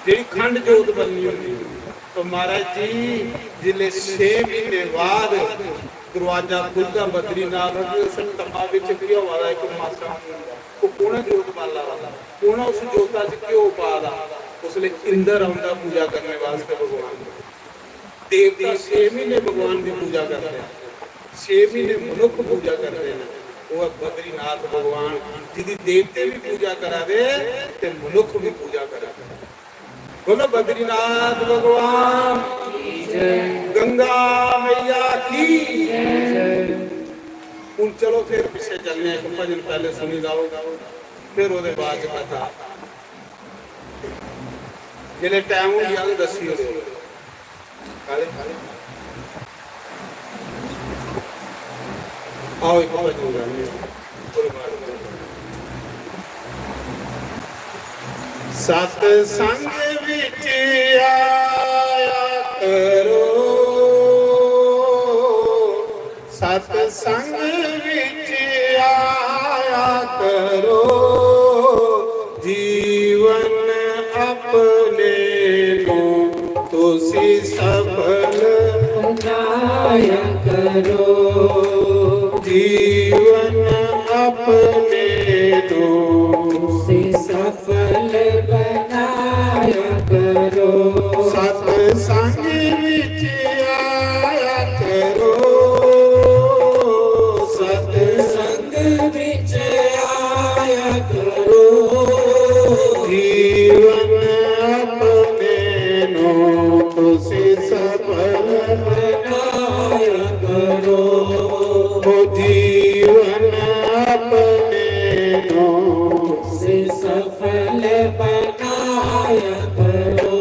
जेड़ी खंड जोत बलनी हुंदी। तो महाराज जी जिले 6 महीने बाद दरवाजा खुलदा बद्रीनाथ उस टब्बा विच घ्यो वाला एक मासा वो कोना जोत बाला वाला कोना उस जोता च घ्यो पादा उसले इंदर आउंदा पूजा करने वास्ते भगवान देवता 6 महीने भगवान की पूजा करते हैं। 6 महीने मनुख पूजा करते हैं। वो बद्रीनाथ भगवान जिदी देवते भी पूजा करा दे ते मनुख भी पूजा करा दे। बोलो बद्रीनाथ भगवान की जय। गंगा मैया की जय। हुण चलो फिर पीछे चलने एक भजन पहले सुनी जाओ फिर ओदे बाद कथा जिले टाइम हो गया दसी काले आओ एक भजन गाने ਸਤ ਸੰਗ ਵਿੱਚ ਆਇਆ ਕਰੋ, ਸਤ ਸੰਗ ਵਿੱਚ ਆਇਆ ਕਰੋ, ਜੀਵਨ ਆਪਣੇ ਨੂੰ ਤੁਸੀਂ ਸਫਲ ਬਣਾਇਆ ਕਰੋ, ਜੀਵਨ ਆਪਣੇ ਨੂੰ ਤੁਸੀਂ ਸਫਲ ਬਣਾਇਆ ਕਰੋ, ਸਤ ਸੰਗ ਵਿੱਚ ਆਇਆ ਕਰੋ, ਸਤ ਸੰਗ ਵਿੱਚ ਆਇਆ ਕਰੋ, ਜੀਵਨ ਆਪਣੇ ਨੂੰ ਤੁਸੀਂ ਸਫਲ ਬਣਾਇਆ ਕਰੋ, ਜੀਵਨ ਆਪਣੇ ਨੂੰ ਤੁਸੀਂ ਸਫਲ ਬਣਾਇਆ ਕਰੋ,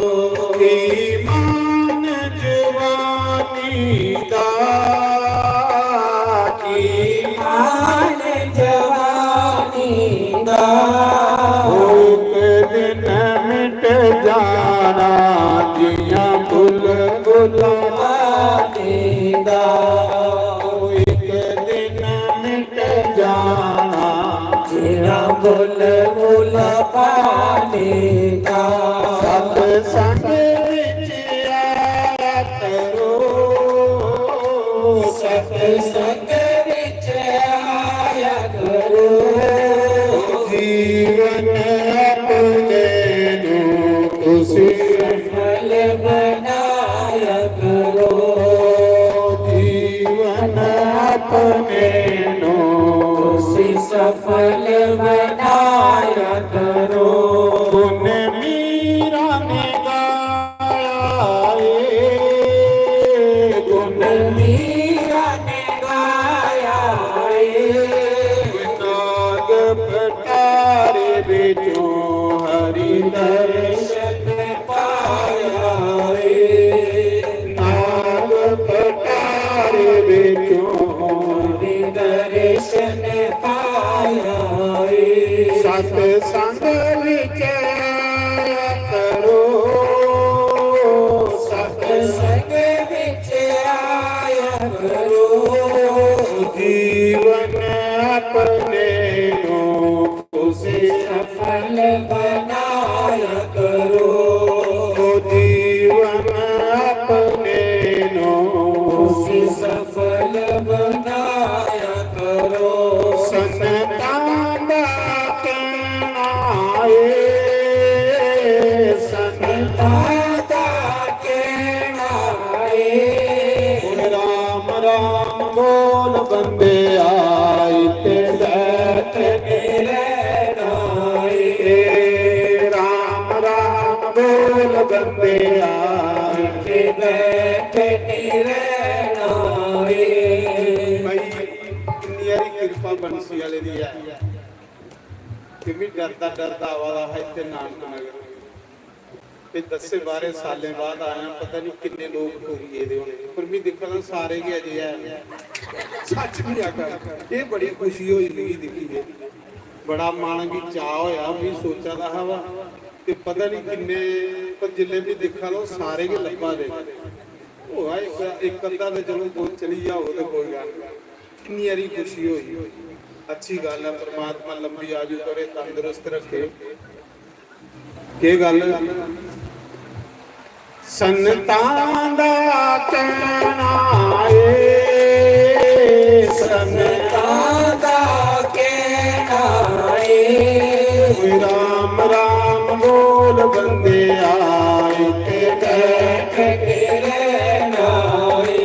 ਈਮਾਨ ਜਵਾਨੀ ਦਾ, ਈਮਾਨ ਜਵਾਨੀ ਦਾ, ਇੱਕ ਦਿਨ ਮਿਟ ਜਾਣਾ, ਜੀਆਂ ਬੁਲਬੁਲਾਂ ਦਾ, ਇੱਕ ਦਿਨ ਮਿਟ ਜਾਣਾ, ਜੀਆਂ ਬੁਲਬੁਲਾਂ ਪਾਣੀ ਦਾ, ਸਤ ਸੰਗ ਵਿੱਚ ਆਇਆ ਕਰੋ, ਸਤ ਸੰਗ ਵਿੱਚ ਆਇਆ ਕਰੋ, ਜੀਵਨ ਆਪਣੇ ਨੂੰ ਤੁਸੀਂ ਸਫਲ ਬਣਾਇਆ ਕਰੋ, ਜੀਵਨ ਆਪਣੇ ਨੂੰ ਤੁਸੀਂ ਸਫਲ ਬਣਾਇਆ ਕਰੋ, ਗੁਣ ਮੀਰਾ ਨੇ ਗਾਇਆ ਏ, ਗੁਣ ਮੀਰਾ ਨੇ ਗਾਇਆ ਏ, ਨਾਗ ਪਟਾਰੇ ਵਿੱਚੋਂ ਹਰੀ ਦਰਸ਼ਨ ਪਾਇਆ ਏ, ਨਾਗ ਪਟਾਰੇ ਵਿੱਚੋਂ ਹਰੀ ਦਰਸ਼ਨ ਪਾਇਆ ਏ, ਸਤ ਸੰਗ ਵਿੱਚ ਆਇਆ ਕਰੋ, ਸਤ ਸੰਗ ਵਿੱਚ ਆਇਆ ਕਰੋ, ਜੀਵਨ ਆਪਣੇ ਨੂੰ ਤੁਸੀਂ ਸਫਲ ਬਣਾਇਆ ਕਰੋ, ਜੀਵਨ ਆਪਣੇ ਨੂੰ ਤੁਸੀਂ ਸਫਲ ਬਣਾਇਆ ਕਰੋ, ਸੰਤਾਂ ਦਾ ਕਹਿਣਾ ਏ, ਸੰਤਾਂ ਦਾ ਕਹਿਣਾ ਏ, ਰਾਮ ਰਾਮ ਬੋਲ ਬੰਦੇ ਆਈ ਤੇ ਬੈਠ ਕੇ ਰਹਿਣਾ ਏ, ਰਾਮ ਰਾਮ ਬੋਲ ਬੰਦੇ ਆਈ ਤੇ ਬੈਠ ਕੇ ਰਹਿਣਾ ਏ। ਭਾਈ ਕਿੰਨੀ ਵਾਰੀ ਕਿਰਪਾ ਬੰਸੀ ਵਾਲੇ ਦੀ ਹੈ, ਕਿਵੇਂ ਡਰਦਾ ਡਰਦਾ ਆਵਾਦਾ ਹੈ ਤੇ ਨਾਨਕ ਨਗਰ ਤੇ 10 12 ਸਾਲਾਂ ਬਾਅਦ ਆਇਆ, ਪਤਾ ਨਹੀਂ ਕਿੰਨੇ ਲੋਕ ਹੋਈ ਇਹਦੇ ਹੋਣੇ, ਪਰ ਮੈਂ ਦੇਖਦਾ ਸਾਰੇ ਹੀ ਅਜੇ ਹੈ, ਸੱਚ ਵੀ ਆ ਕਰ, ਇਹ ਬੜੀ ਖੁਸ਼ੀ ਹੋਈ ਨਹੀਂ ਦੇਖੀ ਹੈ, ਬੜਾ ਮਨ ਵੀ ਚਾਹ ਹੋਇਆ ਵੀ ਸੋਚਾ ਦਾ ਹਵਾ ਤੇ ਪਤਾ ਨਹੀਂ ਕਿੰਨੇ, ਪਰ ਜਿੰਨੇ ਵੀ ਦੇਖਾ ਲੋ ਸਾਰੇ ਕੇ ਲੱਭਾ ਦੇ ਹੋਆ, ਇੱਕ ਅੱਧਾ ਤੇ ਚਲੋ ਕੋਈ ਚਲੀ ਜਾਓ ਤੇ ਕੋਈ ਗੱਲ ਨਹੀਂ, ਕਿੰਨੀ ਵਾਰੀ ਖੁਸ਼ੀ ਹੋਈ, ਅੱਛੀ ਗੱਲ ਹੈ, ਪਰਮਾਤਮਾ ਲੰਬੀ ਆਯੂ ਕਰੇ, ਤੰਦਰੁਸਤ ਰੱਖੇ। ਕੀ ਗੱਲ ਸੰਤਾਂ ਦਾ ਕਹਿਣਾ ਏ, ਸੰਤਾਂ ਦਾ ਕਹਿਣਾ ਏ, ਰਾਮ ਰਾਮ ਬੋਲ ਬੰਦੇ ਆਏ ਤੇ ਬੈਠ ਕੇ ਰਹਿਣਾ ਏ,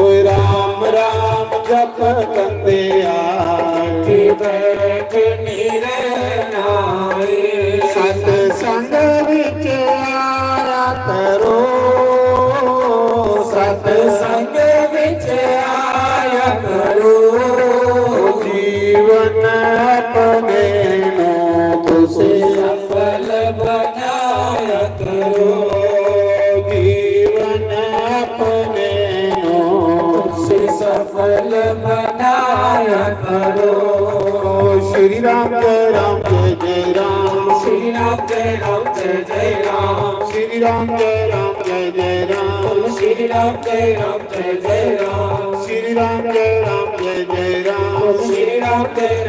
ਓਏ ਰਾਮ ਰਾਮ ਜਪ ਬੰਦੇ ਆਏ ਤੇ ਬੈਠ ਨਹੀਂ ਰਹਿਣਾ ਏ, ਸਤ ਸੰਗ ਵਿੱਚ ਆਇਆ ਕਰੋ, ਸਤ ਸੰਗ ਵਿੱਚ ਆਇਆ ਕਰੋ, ਜੀਵਨ ਆਪਣੇ ਨੂੰ ਤੁਸੀਂ ਸਫਲ ਬਣਾਇਆ ਕਰੋ, ਜੀਵਨ ਆਪਣੇ ਨੂੰ ਤੁਸੀਂ ਸਫਲ ਬਣਾਇਆ ਕਰੋ, ਸ਼੍ਰੀ ਰਾਮ ਜੈ ਰਾਮ ਜੈ ਜੈ ਰਾਮ, श्री राम जय जय राम श्री राम जय जय राम श्री राम जय जय राम श्री राम जय जय राम श्री राम जय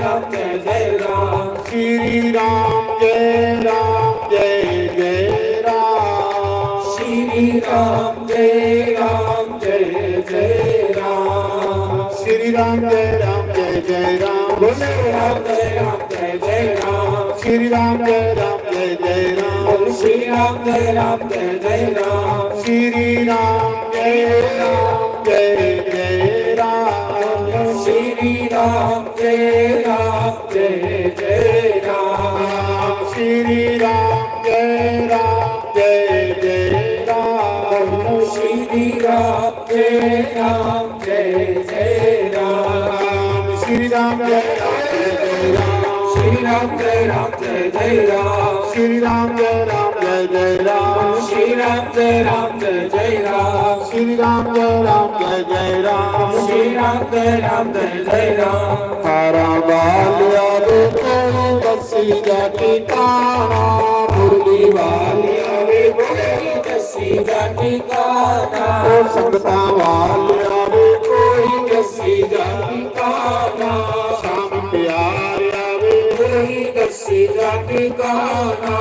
जय राम श्री राम जय जय राम श्री राम जय जय राम श्री राम जय जय राम बोले राम जय जय राम श्री राम जय जय राम श्री राम जय जय राम श्री राम जय जय राम श्री राम जय जय राम श्री राम जय जय राम श्री राम जय जय राम श्री राम जय जय राम श्री राम जय जय राम श्री राम जय जय राम श्री राम जय जय राम श्री राम जय जय राम श्री राम जय जय राम तारा बालिया रे कोई बसी जाती काना मुरली वालिया वे कोई दसी जाती काना ओ संगता वालिया रे कोई दसी जाती काना शाम प्यारिया वे कोई दसी जाती काना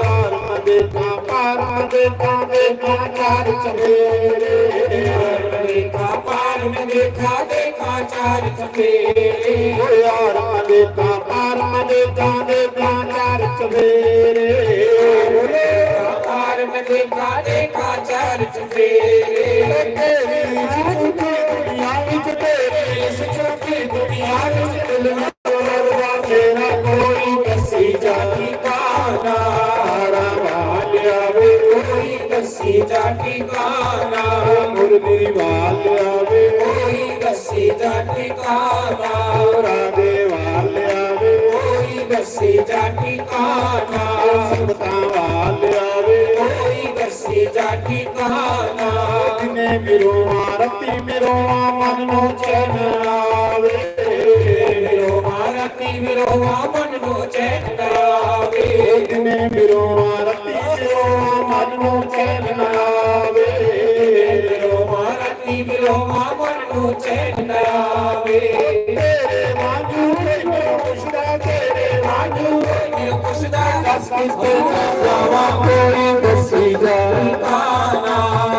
यार मदेका पार मदेका देखा चार चमेरे देखा पार में देखा चार चमेरे यार मदेका पार मदेका देखा चार चमेरे पार में देखा चार चमेरे तेरी झूठी दुनिया विच तेरी इस झूठी दुनिया विच दिलवा तेरा कोई दसी जाती काना वालिया वे कोई दसी जाती काना मुरली वालिया वे कोई दसी जाती काना राधे वालिया वे कोई दसी जाती काना संगता वालिया वे कोई दसी जाती काना जिने मिरो आरती मिरो मन नो चैन आवे मिरो मारती मिरो मन नो चैन आवे जिने मिरो आरती मिरो मन नो चैन आवे मिरो मारती मिरो मन नो चैन आवे तेरे वांगू मेरो खुशदा तेरे वांगू मेरे खुशदा दस किस्ते जावा कोई दसी जाई काना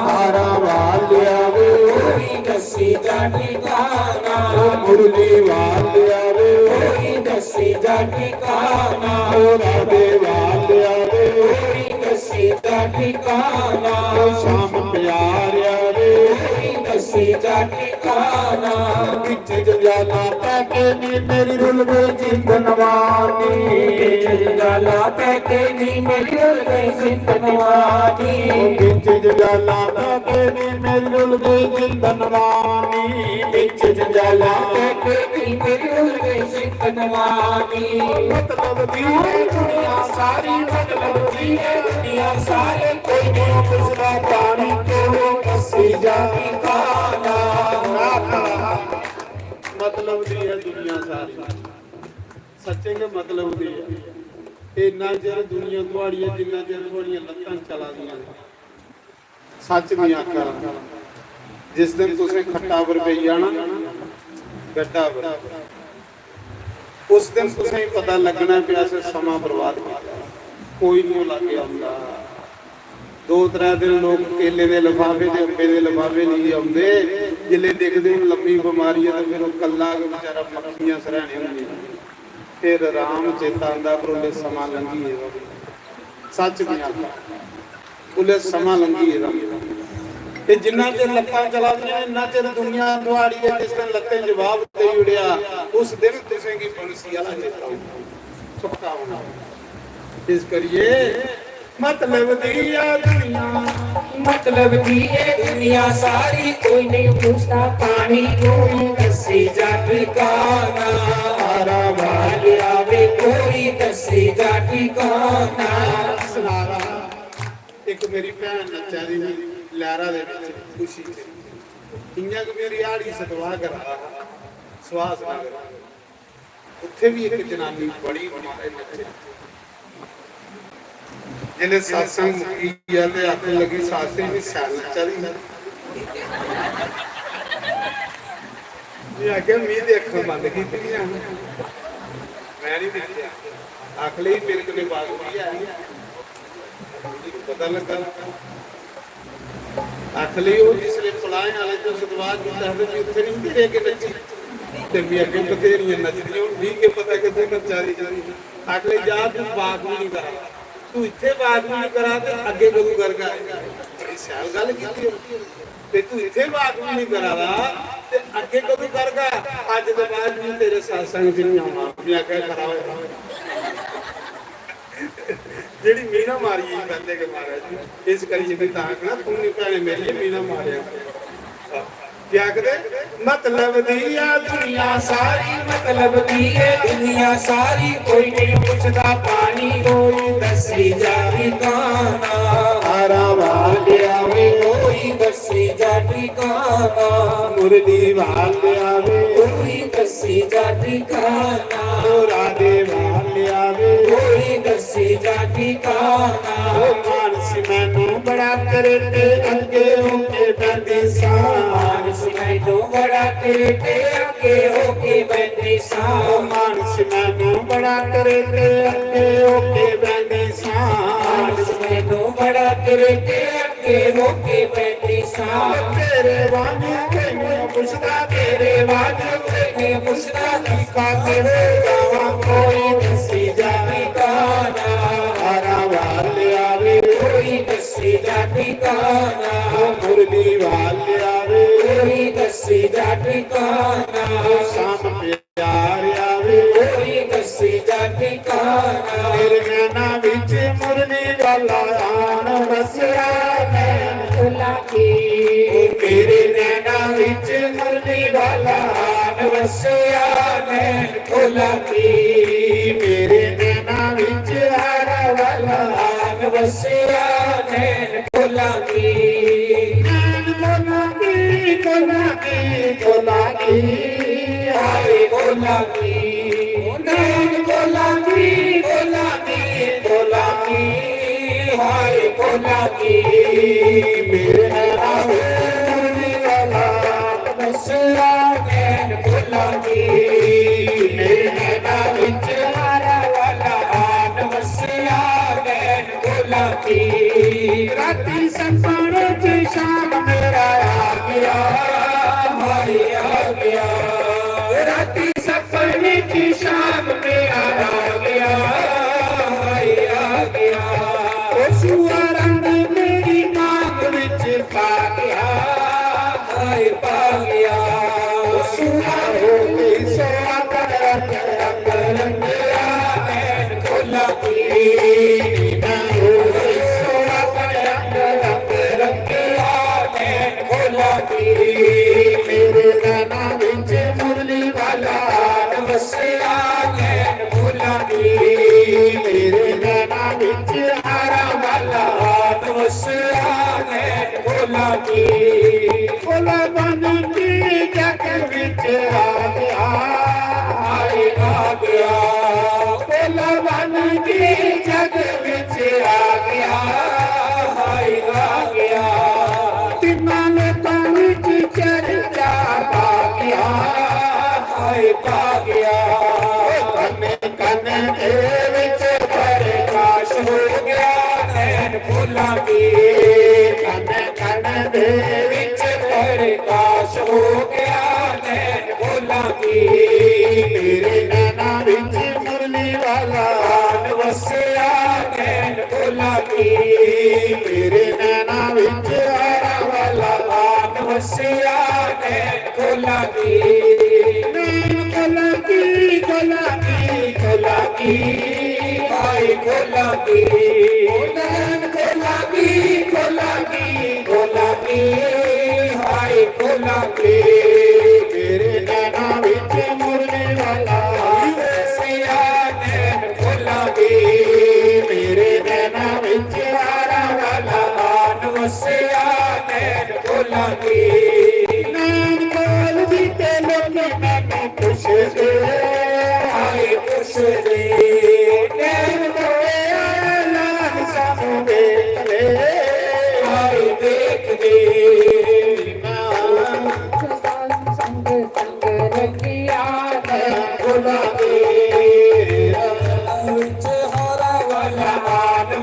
तारा वालिया वे कोई दसी जाती काना मुरली वालिया वे कोई दसी जाती काना राधे वालिया वे कोई दसी जाती काना शाम प्यारिया वे कोई दसी जाती काना विच जजाला पैके नी मेरी रुल गई जिंदनवानी जला पैके नी मेरी रुल गई जिंदनवानी विच जजाला पैके नी मेरी रुल गई जिंदनवानी विच जला पैके नी मेरी रुल गई जिंदनवानी मतलब दी है दुनिया सारी मतलब दी है दुनिया सारी कोई नहीं पुछदा पानी क्यों कसी जाती काना मतलब दी है दुनिया सारी सच्चे के मतलब दी है इन्ना चਿਰ दुनिया ਤੁਹਾਡੀ ਜਿੰਨਾ ਚਿਰ ਤੁਹਾਡੀਆਂ ਲੱਤਾਂ ਚਲਾਦੀਆਂ ਸੱਚ ਦੀਆਂ ਆਖਾਂ ਜਿਸ ਦਿਨ ਤੁਸੀਂ ਖੱਟਾ ਵਰ ਪਈ ਜਾਣਾ ਗੱਡਾ ਵਰ ਉਸ ਦਿਨ ਤੁਸੀਂ ਪਤਾ ਲੱਗਣਾ ਪਿਆ ਸੇ ਸਮਾਂ ਬਰਬਾਦ ਕੀਤਾ ਕੋਈ ਨਹੀਂ ਲੱਗੇ ਆਉਂਦਾ 2-3 ਦਿਨ ਲੋਕ ਕੇਲੇ ਦੇ ਲਿਫਾਫੇ ਤੇ ਅੰਬੇ ਦੇ ਲਿਫਾਫੇ ਨਹੀਂ ਆਉਂਦੇ ਜਿੱਲੇ ਦੇਖਦੇ ਹੁਣ ਲੰਮੀ ਬਿਮਾਰੀ ਹੈ ਤਾਂ ਫਿਰ ਉਹ ਕੱਲਾ ਵਿਚਾਰਾ ਮੱਖੀਆਂ ਸਰਾਣੇ ਹੁੰਦੀਆਂ ਫਿਰ ਆਰਾਮ ਚੇਤਾ ਆਉਂਦਾ ਪਰ ਉਹਦੇ ਸਮਾਂ ਲੰਘੀ ਹੈ ਸੱਚ ਨਹੀਂ ਆਖਦਾ ਉਹਦੇ ਸਮਾਂ ਲੰਘੀ ਹੈ ਤੇ ਜਿੰਨਾ ਚਿਰ ਲੱਤਾਂ ਚਲਾਦੀਆਂ ਇੰਨਾ ਚਿਰ ਦੁਨੀਆ ਤੁਹਾਡੀ ਹੈ ਜਿਸ ਦਿਨ ਲੱਤਾਂ ਜਵਾਬ ਦੇ ਉੜਿਆ ਉਸ ਦਿਨ ਤੁਸੀਂ ਕੀ ਬੰਸੀ ਵਾਲਾ ਚੇਤਾ ਸੁੱਕਾ ਹੋਣਾ ਇਸ ਕਰੀਏ मतलब दिया दुनिया मतलब दी है दुनिया सारी कोई नहीं पूछता पानी कोई दसी जाती काना तारा वाले आवे कोई दसी जाती काना सलारा एक मेरी भैन नच्चा दी लहरा दे विच खुशी च इयां कि मेरी आड़ी सतवा करा सवास नगर उत्थे भी एक जनानी बड़ी मारे नच्चे ਜਿਹਨੇ satsang ਮੁੱਕੀ ਆ ਤੇ ਆਖਣ ਲੱਗੀ ਸਾਸਤਰੀ ਵੀ ਸਿਆਲ ਚਾਰੀ ਇਹ ਆਖਿਆ ਮੀਂਹ ਦੇ ਅੱਖਾਂ ਬੰਦ ਕੀਤੀਆਂ ਮੈਂ ਨਹੀਂ ਦੇਖਿਆ ਆਖ ਲਈ ਮੇਰੇ ਕੋਲੇ ਬਾਤ ਹੋਈ ਆ ਪਤਾ ਲੱਗਾ ਆਖ ਲਈ ਉਹ ਜਿਸਲੇ ਫਲਾਏ ਵਾਲੇ ਤੋਂ ਸਦਵਾਜ ਕੀਤਾ ਹੈ ਵੀ ਉੱਥੇ ਨਹੀਂ ਹੁੰਦੀ ਰਹਿ ਕੇ ਨੱਚੀ ਤੇ ਵੀ ਅੱਗੇ ਬਥੇਰੀਆਂ ਨੱਚਦੀਆਂ ਹੁਣ ਵੀ ਕੇ ਪਤਾ ਕਿੱਥੇ ਨੱਚਾਰੀ ਆਖ ਲਈ ਜਾ ਤੂੰ ਬਾਤ ਵੀ ਨਹੀਂ ਕਰਾ ਤੂੰ ਇੱਥੇ ਬਾਤ ਵੀ ਨਹੀਂ ਕਰਾ ਤੇ ਅੱਗੇ ਕਦੋਂ ਕਰਗਾ ਬੜੀ ਸਿਆਲ ਗੱਲ ਕੀਤੀ ਤੇ ਤੂੰ ਇੱਥੇ ਬਾਤ ਵੀ ਨਹੀਂ ਕਰਾਦਾ ਤੇ ਅੱਗੇ ਕਦੋਂ ਕਰਗਾ ਅੱਜ ਤੋਂ ਬਾਅਦ ਵੀ ਤੇਰੇ satsang ਚ ਨਹੀਂ ਆਉਣਾ ਵੀ ਆ ਕੇ ਖੜਾ ਹੋਇਆ ਜਿਹੜੀ ਮੀਨਾ ਮਾਰੀ ਬੰਦੇ ਕੇ ਮਹਾਰਾਜ ਇਸ ਕਰੀ ਜੇ ਤਾਂ ਨਾ ਤੂੰ ਨਹੀਂ ਭੈਣੇ ਮੇਰੀ ਮੀਨਾ ਮਾਰਿਆ क्या कहते मतलब दिया दुनिया सारी मतलब दी है दुनिया सारी कोई नहीं पूछता पानी कोई दसी जाती काना हारा वाल आवे कोई दसी जाती काना मुरली वाल आवे कोई दसी जाती काना राधे वाल आवे कोई दसी जाती काना मानस मैनू बड़ा करे ते अगे होके बैठी सा मानस मैनू बड़ा तेरे ते अगे होके बैठी सा मानस मैनू बड़ा करे ते अगे होके बैठी सा मानस मैनू बड़ा तेरे ते अगे होके बैठी सा तेरे वांगू मैनू पुछदा तेरे वाजू मैंने पुछदा का तेरे जावा कोई दसी जाती काना हारा वाल आवे कोई दसी जाती काना मुरली वाल आवे कोई दसी जाती काना शाम प्यार आवे कोई दसी जाती काना तेरे नैना विच मुरली वाला आन वसिया नैन खुला की तेरे नैना विच मुरली वाला आन वसिया नैन खुला की मेरे नैना विच हारा वाला आन वसिया नैन खुला की नैन कोला की हाय खुला की नैन खुला की खुला की खुला की हाय खुला की मेरे नैना विच मुरली वाला वसिया नैन खुला की मेरे नैना विच हारा वाला आन वसिया नैन खुला की राती सपने च शाम मेरा आ गया हाय आ गया राती सपने की शाम मेरा आ गया हाय आ गया सुआ रंग मेरी मांग विच पा गया हाय पा गया सुआ हो गई सोआ कर रंग रंगिया नैन खुला की मैं हो गई सोना पर रंग रंग रंगिया नैन खुला की मेरे नैना विच मुरली वाला वसिया नैन खुला की मेरे नैना विच हारा वाला वसिया नैन खुला की कोला बन की जग विच आ गया हाय आ गया कोला बन के जग विच आ गया हाय आ गया तिन्ना लोकां विच चर्चा पा गया हाय पा गया कने कने दे विच प्रकाश हो गया नैन फूला की कने कने दे विच प्रकाश हो गया नैन फूला की मेरे नैना विच मुरली वाला आन वसिया नैन फूला की मेरे नैना विच हारा वाला आन वसिया नैन फूला की नैन कोला की हाय फूला की नैन फूला की हाय फूला की मेरे नैना विच मुरली वाला वसिया नैन फूला की मेरे नैना विच हारा वाला आन वसिया नैन फूला की नैन कोल दी ते लोकी मैनू पुछदे हाय पुछदे नैन लाल सानू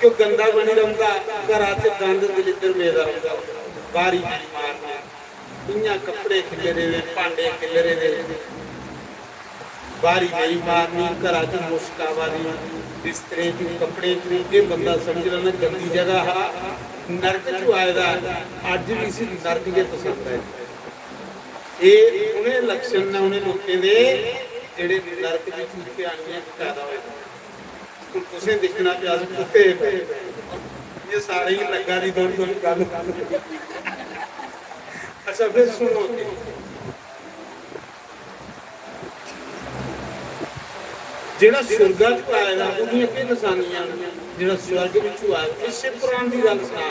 ਕਿਉਂ ਗੰਦਾ ਬਣੀ ਰਹਿੰਦਾ ਘਰਾਂ 'ਚ ਗੰਦ ਦਲਿੱਦਰ ਵੇਦਾ ਰਹਿੰਦਾ ਬਾਰੀ ਮਾਰਨਾ ਇੰਨਾ ਕੱਪੜੇ ਖਿਲਰੇ ਨੇ ਭਾਂਡੇ ਖਿਲਰੇ ਨੇ ਬਾਰੀ ਨਹੀਂ ਮਾਰਨੀ ਘਰਾਂ 'ਚ ਮੁਸ਼ਕਾਵਾ ਦੀ ਬਿਸਤਰੇ 'ਚ ਕੱਪੜੇ 'ਚ ਇਹ ਬੰਦਾ ਸਮਝ ਲੈਣਾ ਗੰਦੀ ਜਗ੍ਹਾ ਆ ਨਰਕ 'ਚ ਆਇਦਾ ਅੱਜ ਵੀ ਸੀ ਨਰਕ ਜੇ ਪਸੰਦ ਹੈ ਇਹ ਉਹਨੇ ਲੱਛਣ ਨੇ ਉਹਨੇ ਲੋਕਾਂ ਦੇ ਜਿਹੜੇ ਨਰਕ ਵਿੱਚ ਕੁੱਤੇ ਆਣੀਆਂ ਪੈਦਾ ਹੋਏ ਹੁਣ ਤੁਸੀਂ ਦੇਖਣਾ ਪਿਆ ਸੀ ਕੁੱਤੇ ਇਹ ਸਾਰੇ ਹੀ ਲੱਗਾ ਦੀ ਥੋੜੀ ਥੋੜੀ ਗੱਲ ਅੱਛਾ ਫਿਰ ਸੁਣੋ ਜਿਹੜਾ ਸੁਰਗਾਂ ਚ ਆਇਆ ਉਹਦੀਆਂ ਕੀ ਨਿਸ਼ਾਨੀਆਂ ਜਿਹੜਾ ਸਵਰਗ ਵਿੱਚ ਆਇਆ ਇਸੇ ਪੁਰਾਣ ਦੀ ਗੱਲ ਸੁਣਾ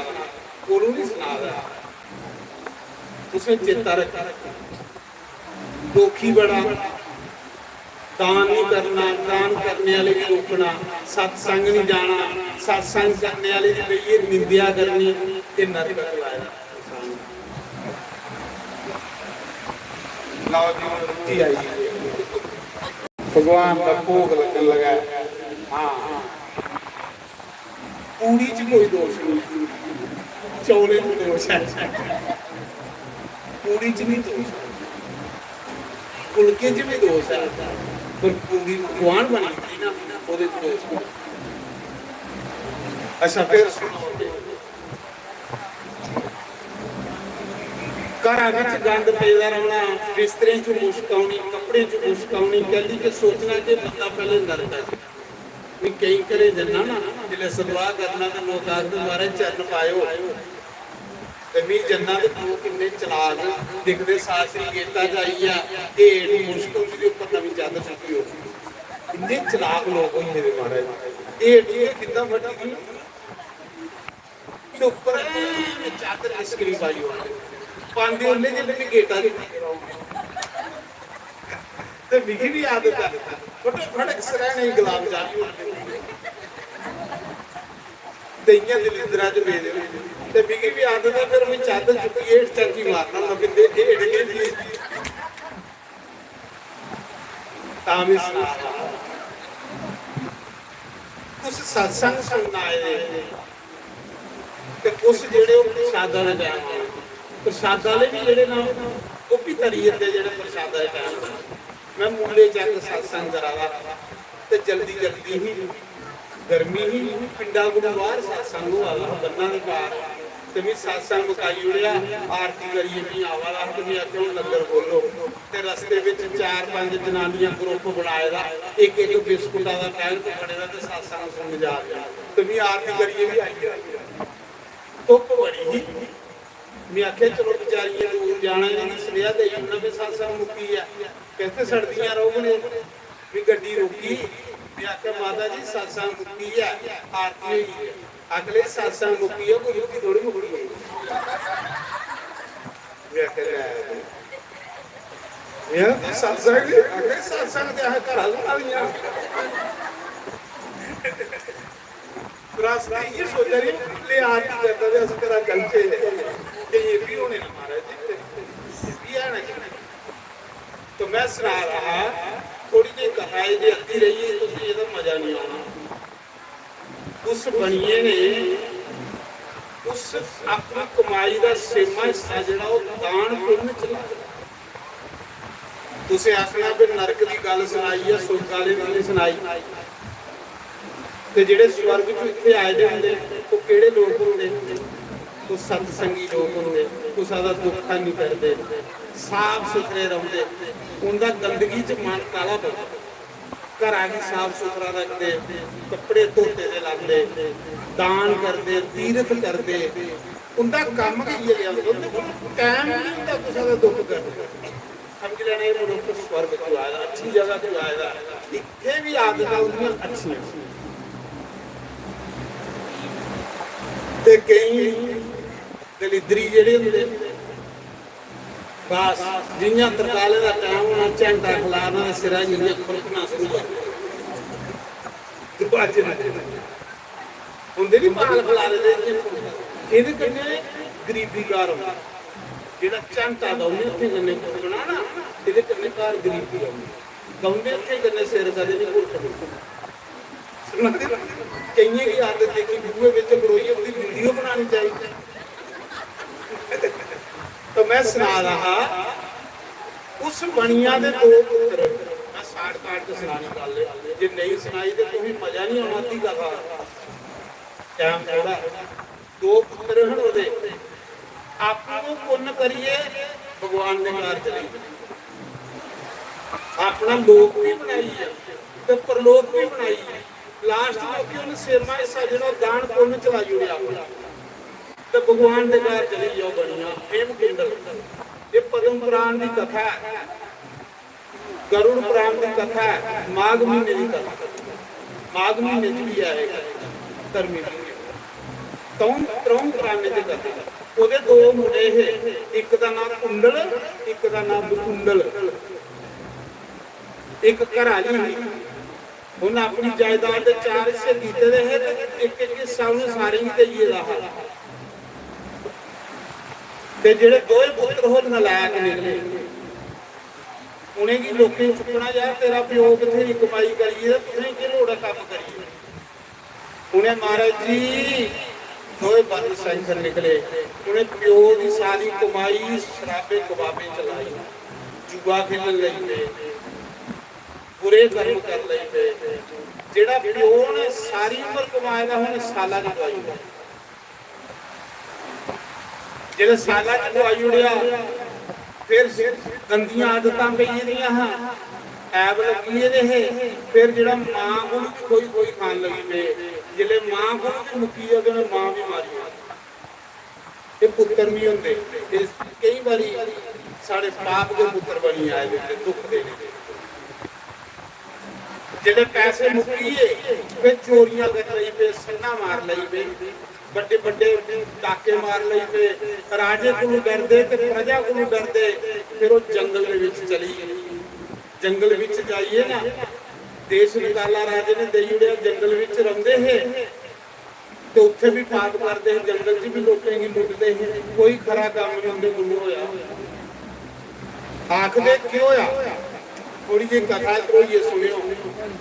ਕੋਲੋਂ ਨਹੀਂ ਸੁਣਾ ਤੁਸੀਂ ਚੇਤਾ ਰੱਖਣਾ ਦੋਖੀ ਬੜਾ ਦਾਨ ਨਹੀਂ ਕਰਨਾ ਦਾਨ ਕਰਨੇ ਵਾਲੇ ਨੂੰ ਰੋਕਣਾ ਸਤਸੰਗ ਨਹੀਂ ਜਾਣਾ ਸਤਸੰਗ ਕਰਨੇ ਵਾਲੇ ਦੀ ਬਈ ਇਹ ਨਿੰਦਿਆ ਕਰਨੀ ਤੇ ਨਰਕ ਲਾਇਆ ਲਓ ਜੀ ਰੁੱਤੀ ਆਈ ਭਗਵਾਨ ਦਾ ਭੋਗ ਲੱਗਣ ਲਗਾ ਹਾਂ ਪੂਰੀ ਚ ਕੋਈ ਦੋਸ਼ ਨਹੀਂ ਚੌਲੇ ਨੂੰ ਦੋਸ਼ ਹੈ ਪੂਰੀ ਚ ਨਹੀਂ ਦੋਸ਼ ਫੁਲਕੇ ਚ ਵੀ ਦੋਸ਼ ਹੈ ਪਰ ਪੂਰੀ ਭਗਵਾਨ ਬਣੀ ਨਾ ਉਹਦੇ ਦੋਸ਼ ਅੱਛਾ ਫਿਰ ਸੁਣੋ ਘਰਾਂ ਵਿੱਚ ਗੰਦ ਪੈਦਾ ਰਹਿਣਾ ਬਿਸਤਰੇ 'ਚ ਮੁਸ਼ਕ ਆਉਣੀ ਕੱਪੜੇ 'ਚ ਮੁਸ਼ਕ ਆਉਣੀ ਕਹਿੰਦੀ ਕਿ ਸੋਚਣਾ ਕਿ ਬੰਦਾ ਪਹਿਲੇ ਨਰਕ ਹੈ ਵੀ ਕਈ ਕਰੇ ਜੰਨਾ ਨਾ ਜਿਹੜੇ ਸਲਵਾਹ ਕਰਨਾ ਤੇ ਲੋਕ ਆਖਦੇ ਮਾਰੇ ਚਰਨ ਪਾਇਓ ਤੇ ਵੀ ਜੰਨਾ ਦੇ ਲੋਕ ਕਿੰਨੇ ਚਲਾਕ ਦਿਖਦੇ ਸਾਸਰੀ ਗੇਤਾ ਜਾਈ ਆ ਢੇੜ ਮੁਸ਼ਕ ਦੇ ਉੱਪਰ ਨਵੀਂ ਚਾਦਰ ਚੁੱਕੀ ਹੋ ਇੰਨੇ ਚਲਾਕ ਲੋਕ ਹੁੰਦੇ ਨੇ ਮਹਾਰਾਜ ਇਹ ਕਿੱਦਾਂ ਵੱਡੀ ਤੇ ਉੱਪਰ ਚਾਦਰ ਇਸਕਰੀ ਪਾਈ ਹੋਣੀ ਪਾਂਦੇ ਉਹਨੇ ਜਿਹੜੇ ਗੇਟਾਂ ਦੇ ਤੇ ਵਿਗੀ ਵੀ ਆਦਤ ਹੈ ਫਟ ਫਟ ਸਰਾ ਨਹੀਂ ਗੁਲਾਬ ਜਾਮੁਨ ਦਈਆਂ ਦੇ ਲਿੰਦਰਾ ਚ ਵੇਚ ਦੇ ਤੇ ਵਿਗੀ ਵੀ ਆਦਤ ਹੈ ਫਿਰ ਉਹ ਚਾਦਰ ਚੁੱਕੀ ਏਟ ਚਾਚੀ ਮਾਰਨਾ ਨਾ ਬਿੰਦੇ ਏੜ ਕੇ ਵੀ ਤਾਮਿਸ ਉਸ ਸਤਸੰਗ ਸੁਣਨਾ ਆਏ ਤੇ ਉਸ ਜਿਹੜੇ ਉਹ ਪ੍ਰਸ਼ਾਦਾਂ ਦੇ ਟਾਈਮ ਪ੍ਰਸ਼ਾਦਾਂ ਵਾਲੇ ਵੀ ਜਿਹੜੇ ਨਾ ਉਹ ਵੀ ਤਰੀ ਜਾਂਦੇ ਜਿਹੜੇ ਪ੍ਰਸ਼ਾਦਾਂ ਦੇ ਟਾਈਮ ਮੈਂ ਮੁੰਡੇ ਚੱਕ ਸਤਸੰਗ ਕਰਾਵਾ ਤੇ ਜਲਦੀ ਜਲਦੀ ਹੀ ਗਰਮੀ ਹੀ ਪਿੰਡਾਂ ਕੋਲ ਬਾਹਰ ਸਤਸੰਗ ਹੋ ਆਵਾ ਬੰਨਾਂ ਦੇ ਘਰ ਤੇ ਵੀ ਸਤਸੰਗ ਮੁਕਾਈ ਉੜਿਆ ਆਰਤੀ ਕਰੀਏ ਵੀ ਆਵਾਲਾ ਤੁਸੀਂ ਆਖੋ ਨਗਰ ਬੋਲੋ ਤੇ ਰਸਤੇ ਵਿੱਚ 4-5 ਜਨਾਨੀਆਂ ਗਰੁੱਪ ਬਣਾਏ ਦਾ ਇੱਕ ਇੱਕ ਬਿਸਕੁਟਾਂ ਦਾ ਪੈਕਟ ਫੜੇਦਾ ਤੇ ਸਤਸੰਗ ਸੁਣ ਜਾ ਤੇ ਵੀ ਆਰਤੀ ਕਰੀਏ ਵੀ ਆਈ ਧੁੱਪ ਬੜੀ ਹੀ ਮੈਂ ਆਖਿਆ ਚਲੋ ਵਿਚਾਰੀਆਂ ਦੂਰ ਜਾਣਾ ਨਹੀਂ ਸਵੇਆ ਦੇ ਉਹਨਾਂ ਦੇ ਸਤਸੰਗ ਮੁੱਕੀ ਆ ਕਿੱਥੇ ਸੜਦੀਆਂ ਰਹੋਗੇ ਵੀ ਗੱਡੀ ਰੁਕੀ ਮੈਂ ਆਖਿਆ ਮਾਤਾ ਜੀ ਸਤਸੰਗ ਮੁੱਕੀ ਆ ਆਰਤੀ ਹੋਈ ਅਗਲੇ ਸਤਸੰਗ ਮੁੱਕੀ ਆ ਕੋਈ ਰੁਕੀ ਥੋੜੀ ਮੁੱਕੀ ਹੋਈ ਮੈਂ ਆਖਿਆ ਇਹ ਸਤਸੰਗ ਅਗਲੇ ਸਤਸੰਗ ਦੇ ਆ ਘਰਾਂ ਵਾਲੀਆਂ रास्ता ये सोच रही ले आरती करता थे असं करा चलते कि ये भी होने ना महाराज जी भी है ना तो मैं सुना रहा थोड़ी देर कहाई दे अद्धी रही है तो ये तो मजा नहीं आना उस बनिए ने उस अपनी कमाई का सेमा हिस्सा जिहड़ा वो दान पुण्य चला तुसें आखना भी नरक की गल सुनाई है सुख वाले की सुनाई ਤੇ ਜਿਹੜੇ ਸਵਰਗ ਚ ਇੱਥੇ ਆਏ ਦੇ ਹੁੰਦੇ ਉਹ ਕਿਹੜੇ ਲੋਕ ਹੁੰਦੇ ਉਹ ਸਤਸੰਗੀ ਲੋਕ ਹੁੰਦੇ ਉਹ ਸਾਡਾ ਦੁੱਖਾਂ ਨਹੀਂ ਕਰਦੇ ਸਾਫ ਸੁਥਰੇ ਰਹਿੰਦੇ ਉਹਦਾ ਗੰਦਗੀ ਚ ਮਨ ਕਾਲਾ ਪੈਂਦਾ ਘਰਾਂ ਵੀ ਸਾਫ ਸੁਥਰਾ ਰੱਖਦੇ ਕੱਪੜੇ ਧੋਤੇ ਦੇ ਲਾਉਂਦੇ ਦਾਨ ਕਰਦੇ ਤੀਰਥ ਕਰਦੇ ਉਹਦਾ ਕੰਮ ਕੀ ਹੈ ਉਹਦੇ ਕੋਲ ਟਾਈਮ ਨਹੀਂ ਹੁੰਦਾ ਕਿਸੇ ਦਾ ਦੁੱਖ ਕਰਦੇ ਸਮਝ ਲੈਣਾ ਇਹ ਮਨੁੱਖ ਸਵਰਗ ਚ ਆਇਆ ਅੱਛੀ ਜਗ੍ਹਾ ਤੇ ਆਇਆ ਇੱਥੇ ਵੀ ਆਦਤਾਂ ਉਹਦੀਆਂ ਅੱਛੀਆਂ ਤੇ ਕਈ ਦਲਿਦਰੀ ਜਿਹੜੇ ਹੁੰਦੇ ਬਸ ਜਿੰਨਾ ਤਰਕਾਲੇ ਦਾ ਟਾਈਮ ਹੋਣਾ ਝੰਡਾ ਖਲਾਣਾ ਦੇ ਸਿਰਾਂ ਜਿੰਨੇ ਖੁਰਕਣਾ ਸ਼ੁਰੂ ਕਰ ਦੁਆਜੇ ਹੁੰਦੇ ਨਹੀਂ ਮਾਲ ਖਲਾ ਦੇ ਇਹਦੇ ਕੰਨੇ ਗਰੀਬੀ ਕਾਰ ਹੁੰਦਾ ਜਿਹੜਾ ਝੰਡਾ ਦਾ ਉਹਨੇ ਉੱਥੇ ਕੰਨੇ ਖੁਰਕਣਾ ਨਾ ਇਹਦੇ ਕੰਨੇ ਕਾਰ ਗਰੀਬੀ ਆਉਂਦੀ ਗਾਉਂਦੇ ਉੱਥੇ ਕੰਨੇ ਸਿਰ ਕਦੇ ਨਹੀਂ ਖੁਰਕਦੇ ਕਈਆਂ ਦੀ ਆਦਤ ਦੇਖੀ ਬੂਹੇ ਵਿੱਚ ਬਰੋਈ ਉਹਦੀ ਵੀਡੀਓ ਬਣਾਉਣੀ ਚਾਹੀਦੀ। ਤਾਂ ਮੈਂ ਸੁਣਾ ਰਹਾ ਉਸ ਬਣੀਆਂ ਦੇ ਦੋ ਪੁੱਤਰ, ਮੈਂ ਸਾੜ ਕਾਟ ਕੇ ਸੁਣਾਣੀ ਗੱਲ, ਜੇ ਨਹੀਂ ਸੁਣਾਈ ਤੇ ਕੋਈ ਮਜ਼ਾ ਨਹੀਂ ਆਉਣਾ ਦੀ ਗੱਲ। ਟਾਈਮ ਥੋੜਾ। ਦੋ ਪੁੱਤਰ ਹਨ ਉਹਦੇ, ਆਪਾਂ ਨੂੰ ਪੁੰਨ ਕਰੀਏ ਭਗਵਾਨ ਦੇ ਘਰ ਚਲੀ, ਆਪਣਾ ਲੋਕ ਵੀ ਬਣਾਈ ਹੈ ਤੇ ਪਰਲੋਕ ਵੀ ਬਣਾਈ ਹੈ। ਲਾਸਟ ਲੋਕੀ ਉਹਨੂੰ ਸੇਵਾ ਹਿੱਸਾ ਜਿਹੜਾ ਦਾਨ ਪੁੰਨ ਚਲਾਈ ਹੋਇਆ ਆਪਣਾ, ਤੇ ਭਗਵਾਨ ਦੇ ਘਰ ਚਲੀ ਜਾਓ ਬਣੀਆਂ ਹੇਮ ਕੁੰਡਲ। ਇਹ ਪਦਮ ਪੁਰਾਣ ਦੀ ਕਥਾ ਹੈ, ਗਰੁੜ ਪੁਰਾਣ ਦੀ ਕਥਾ ਹੈ, ਮਾਘ ਮਹੀਨੇ ਦੀ ਕਥਾ। ਮਾਘ ਮਹੀਨੇ ਚ ਵੀ ਆਏਗਾ ਧਰਮੀ ਤਰੋਂ ਪੁਰਾਣੇ ਚ ਕਥਾ। ਉਹਦੇ ਦੋ ਮੁੰਡੇ ਇਹ, ਇੱਕ ਦਾ ਨਾਮ ਕੁੰਡਲ, ਇੱਕ ਦਾ ਨਾਮ ਬਕੁੰਡਲ। ਇੱਕ ਘਰਾਲੀ, ਉਹਨਾਂ ਆਪਣੀ ਜਾਇਦਾਦ ਦੇ 4 ਹਿੱਸੇ ਕੀਤੇ ਦੇ ਹੈ ਤੇ ਇੱਕ ਇੱਕ ਹਿੱਸਾ ਉਹਨੂੰ ਸਾਰੇ ਹੀ ਦੇਈਏ ਦਾ। ਤੇ ਜਿਹੜੇ ਦੋਏ ਪੁੱਤਰ ਹੋਰ ਨਲਾਇਕ ਨਿਕਲੇ। ਉਹਨੇ ਕੀ ਲੋਕਾਂ ਚੁੱਕਣਾ ਯਾਰ ਤੇਰਾ ਪਿਓ ਕਿੱਥੇ ਕਮਾਈ ਕਰੀਏ, ਤੁਸੀਂ ਕਿ ਲੋੜਾ ਕੰਮ ਕਰੀਏ। ਉਹਨੇ ਮਹਾਰਾਜ ਜੀ ਦੋਏ ਬੰਦ ਸੈਂਸਰ ਨਿਕਲੇ। ਉਹਨੇ ਪਿਓ ਦੀ ਸਾਰੀ ਕਮਾਈ ਸ਼ਰਾਬੇ ਕਬਾਬੇ ਚਲਾਈ, ਜੂਆ ਖੇਡਣ ਲਈ ਪਏ, ਬੁਰੇ ਕਰਮ ਕਰ ਲਈ ਪਏ। ਜਿਹੜਾ ਪਿਓ ਨੇ ਸਾਰੀ ਉਮਰ ਕਮਾਇਆ ਦਾ ਹੁਣ ਸਾਲਾਂ ਦੀ ਦਵਾਈ, ਜਿਹੜੇ ਸਾਲਾਂ ਚ ਦਵਾਈ ਉੜਿਆ, ਫਿਰ ਗੰਦੀਆਂ ਆਦਤਾਂ ਪਈਆਂ ਦੀਆਂ ਹਾਂ, ਐਬ ਲੱਗੀ ਇਹਦੇ। ਫਿਰ ਜਿਹੜਾ ਮਾਂ ਕੋਲ ਕੋਈ ਖਾਣ ਲੱਗੀ ਪਏ, ਜਿਹੜੇ ਮਾਂ ਕੋਲ ਮੁੱਕੀ ਉਹਦੇ ਮਾਂ ਵੀ ਮਾਰੀ। ਇਹ ਪੁੱਤਰ ਵੀ ਹੁੰਦੇ, ਕਈ ਵਾਰੀ ਸਾਡੇ ਪਾਪ ਦੇ ਪੁੱਤਰ ਬਣੀ ਆਏ ਨੇ, ਦੁੱਖ ਦੇ ਨੇ। ਜਿਹੜੇ ਪੈਸੇ ਮੁੱਕੀਏ ਫਿਰ ਚੋਰੀਆਂ ਕਰ ਲਈ ਪਏ, ਸੰਨਾ ਮਾਰ ਲਈ ਪਏ, ਵੱਡੇ ਵੱਡੇ ਡਾਕੇ ਮਾਰ ਲਈ ਪਏ। ਰਾਜੇ ਕੋਲੋਂ ਡਰਦੇ ਤੇ ਪ੍ਰਜਾ ਕੋਲੋਂ ਡਰਦੇ, ਫਿਰ ਉਹ ਜੰਗਲ ਦੇ ਵਿੱਚ ਚਲੀ। ਜੰਗਲ ਵਿੱਚ ਜਾਈਏ ਨਾ, ਦੇਸ਼ ਨਿਕਾਲਾ ਰਾਜੇ ਨੇ ਦੇਈ ਉੜਿਆ, ਜੰਗਲ ਵਿੱਚ ਰਹਿੰਦੇ ਹੈ ਤੇ ਉੱਥੇ ਵੀ ਪਾਪ ਕਰਦੇ ਹੈ, ਜੰਗਲ 'ਚ ਵੀ ਲੋਕਾਂ ਨੂੰ ਲੁੱਟਦੇ ਹੈ। ਕੋਈ ਖਰਾ ਕੰਮ ਨਹੀਂ ਹੁੰਦੇ, ਗੁਰੂ ਹੋਇਆ। ਆਖਦੇ ਕਿਉਂ ਹੋਇਆ? ਥੋੜੀ ਜਿਹੀ ਕਥਾ ਕਰੋਈਏ, ਸੁਣਿਓ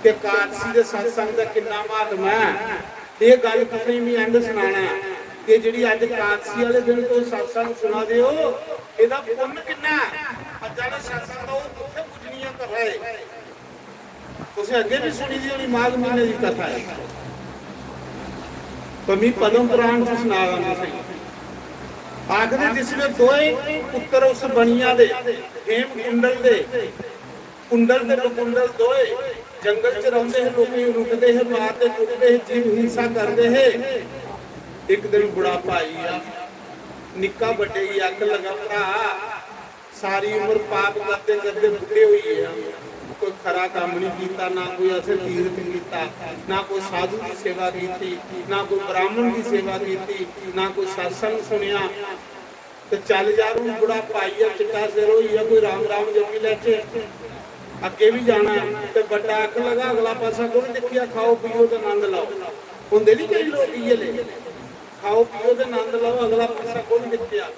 ਕਿ ਕਾਦਸੀ ਦੇ ਸਤਸੰਗ ਦਾ ਕਿੰਨਾ ਮਹਾਤਮਾ ਹੈ। ਇਹ ਗੱਲ ਤੁਸੀਂ ਵੀ ਐਂਡ ਸੁਣਾਣਾ ਕਿ ਜਿਹੜੀ ਅੱਜ ਕਾਦਸੀ ਵਾਲੇ ਦਿਨ ਤੋਂ ਸਤਸੰਗ ਸੁਣਾ ਦਿਓ, ਇਹਦਾ ਪੁੰਨ ਕਿੰਨਾ। ਅੱਜ ਵਾਲੇ ਸਤਸੰਗ ਦਾ ਉਹ ਕਿੱਥੇ ਪੁੱਜਣੀਆਂ ਕਰ ਰਹੇ। ਤੁਸੀਂ ਅੱਗੇ ਵੀ ਸੁਣੀ ਦੀ ਹੋਣੀ, ਮਾਘ ਮਹੀਨੇ ਦੀ ਕਥਾ ਹੈ। ਪਮੀ ਪਦਮ ਪੁਰਾਣ ਚ ਸੁਣਾ ਦਾਂਗੇ ਸਹੀ। ਆਖਦੇ ਜਿਸ ਵੇਲੇ ਦੋਏ ਪੁੱਤਰ ਉਸ ਬਣੀਆਂ ਦੇ, ਹੇਮ ਕੁੰਡਲ ਦੇ, ਕੁੰਡਲ ਤੇ ਬਕੁੰਡਲ ਦੋਏ ਜੰਗਲ ਚ ਰਹਿੰਦੇ ਹੈ, ਲੋਕੀ ਰੁਕਦੇ ਹੈ, ਮਾਰਦੇ ਕੁੱਟਦੇ ਹੈ, ਜੀਵ ਹਿੰਸਾ ਕਰਦੇ ਹੈ। ਇੱਕ ਦਿਨ ਬੁੜਾ ਭਾਈ ਆ, ਨਿੱਕਾ ਵੱਡੇ ਦੀ ਅੱਗ ਲਗਾ ਭਰਾ, ਸਾਰੀ ਉਮਰ ਪਾਪ ਕਰਦੇ ਕਰਦੇ ਬੁੱਢੇ ਹੋਈ ਹੈ। ਕੋਈ ਖਰਾ ਕੰਮ ਨਹੀਂ ਕੀਤਾ, ਨਾ ਕੋਈ ਅਸਰ ਤੀਰਥ ਕੀਤਾ, ਨਾ ਕੋਈ ਸਾਧੂ ਦੀ ਸੇਵਾ ਕੀਤੀ, ਨਾ ਕੋਈ ਬ੍ਰਾਹਮਣ ਦੀ ਸੇਵਾ ਕੀਤੀ, ਨਾ ਕੋਈ ਸਤਸੰਗ ਸੁਣਿਆ। ਤੇ ਚੱਲ ਜਾ ਰੂ ਬੁੜਾ ਭਾਈ ਆ, ਚਿੱਟਾ ਸਿਰ ਹੋਈ ਆ, ਕੋਈ ਰਾਮ ਰਾਮ ਜਪੀ ਲੈ ਕੇ ਅੱਗੇ ਵੀ ਜਾਣਾ। ਤੇ ਵੱਡਾ ਅੱਖ ਲਗਾ, ਅਗਲਾ ਪਾਸਾ ਕੋਈ ਦੇਖਿਆ। ਖਾਓ ਪੀਓ ਤੇ ਆਨੰਦ ਲਾਓ। ਹੁੰਦੇ ਨਹੀਂ ਕਈ ਲੋਕ ਇਹ ਲੈ, ਖਾਓ ਪੀਓ ਤੇ ਆਨੰਦ ਲਾਓ, ਅਗਲਾ ਪਾਸਾ ਕੋਈ ਦੇਖਿਆ।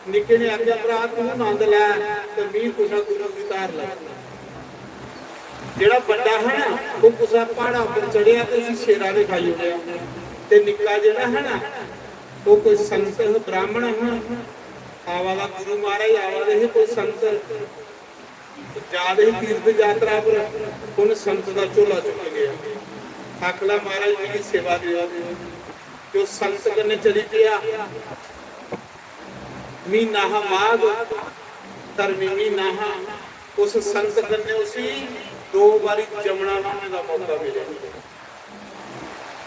ਨਿੱਕੇ ਨੇ ਆਖਿਆ ਭਰਾ ਤੂੰ ਆਨੰਦ ਲੈ ਤੇ ਮੀਂਹ ਕੁਛਾ ਗੁਰੂ ਦੀ ਤਾਰ ਲੈ। ਜਿਹੜਾ ਵੱਡਾ ਹੈ ਨਾ ਉਹ ਕੁਸਾ ਪਹਾੜਾ ਉੱਪਰ ਚੜਿਆ ਤੇ ਅਸੀਂ ਸ਼ੇਰਾਂ ਦੇ ਖਾਈ ਉੜਿਆ। ਤੇ ਨਿੱਕਾ ਜਿਹੜਾ ਹੈ ਨਾ ਉਹ ਕੋਈ ਸੰਤ ਬ੍ਰਾਹਮਣ ਹੈ, ਆਵਾ ਦਾ ਗੁਰੂ ਮਹਾਰਾਜ ਆਵਾ ਦੇ ਕੋਈ ਸੰਤ ਜਾਦੇ ਤੀਰਥ ਯਾਤਰਾ ਪਰ ਉਹਨ ਸੰਤ ਦਾ ਝੋਲਾ ਚੁੱਕ ਗਿਆ। ਠਾਕਲਾ ਮਹਾਰਾਜ ਜੀ ਦੀ ਸੇਵਾ ਦਿਓ ਜੋ ਸੰਤ ਕਰਨੇ ਚਲੀ ਪਿਆ। ਮਹੀਨਾ ਮਾਘ ਧਰਮੀ ਮਹੀਨਾ, ਉਸ ਸੰਤ ਕਰਨੇ ਉਸੀ 2 ਵਾਰੀ ਜਮਣਾ ਲਾਉਣੇ ਦਾ ਮੌਕਾ ਮਿਲਿਆ।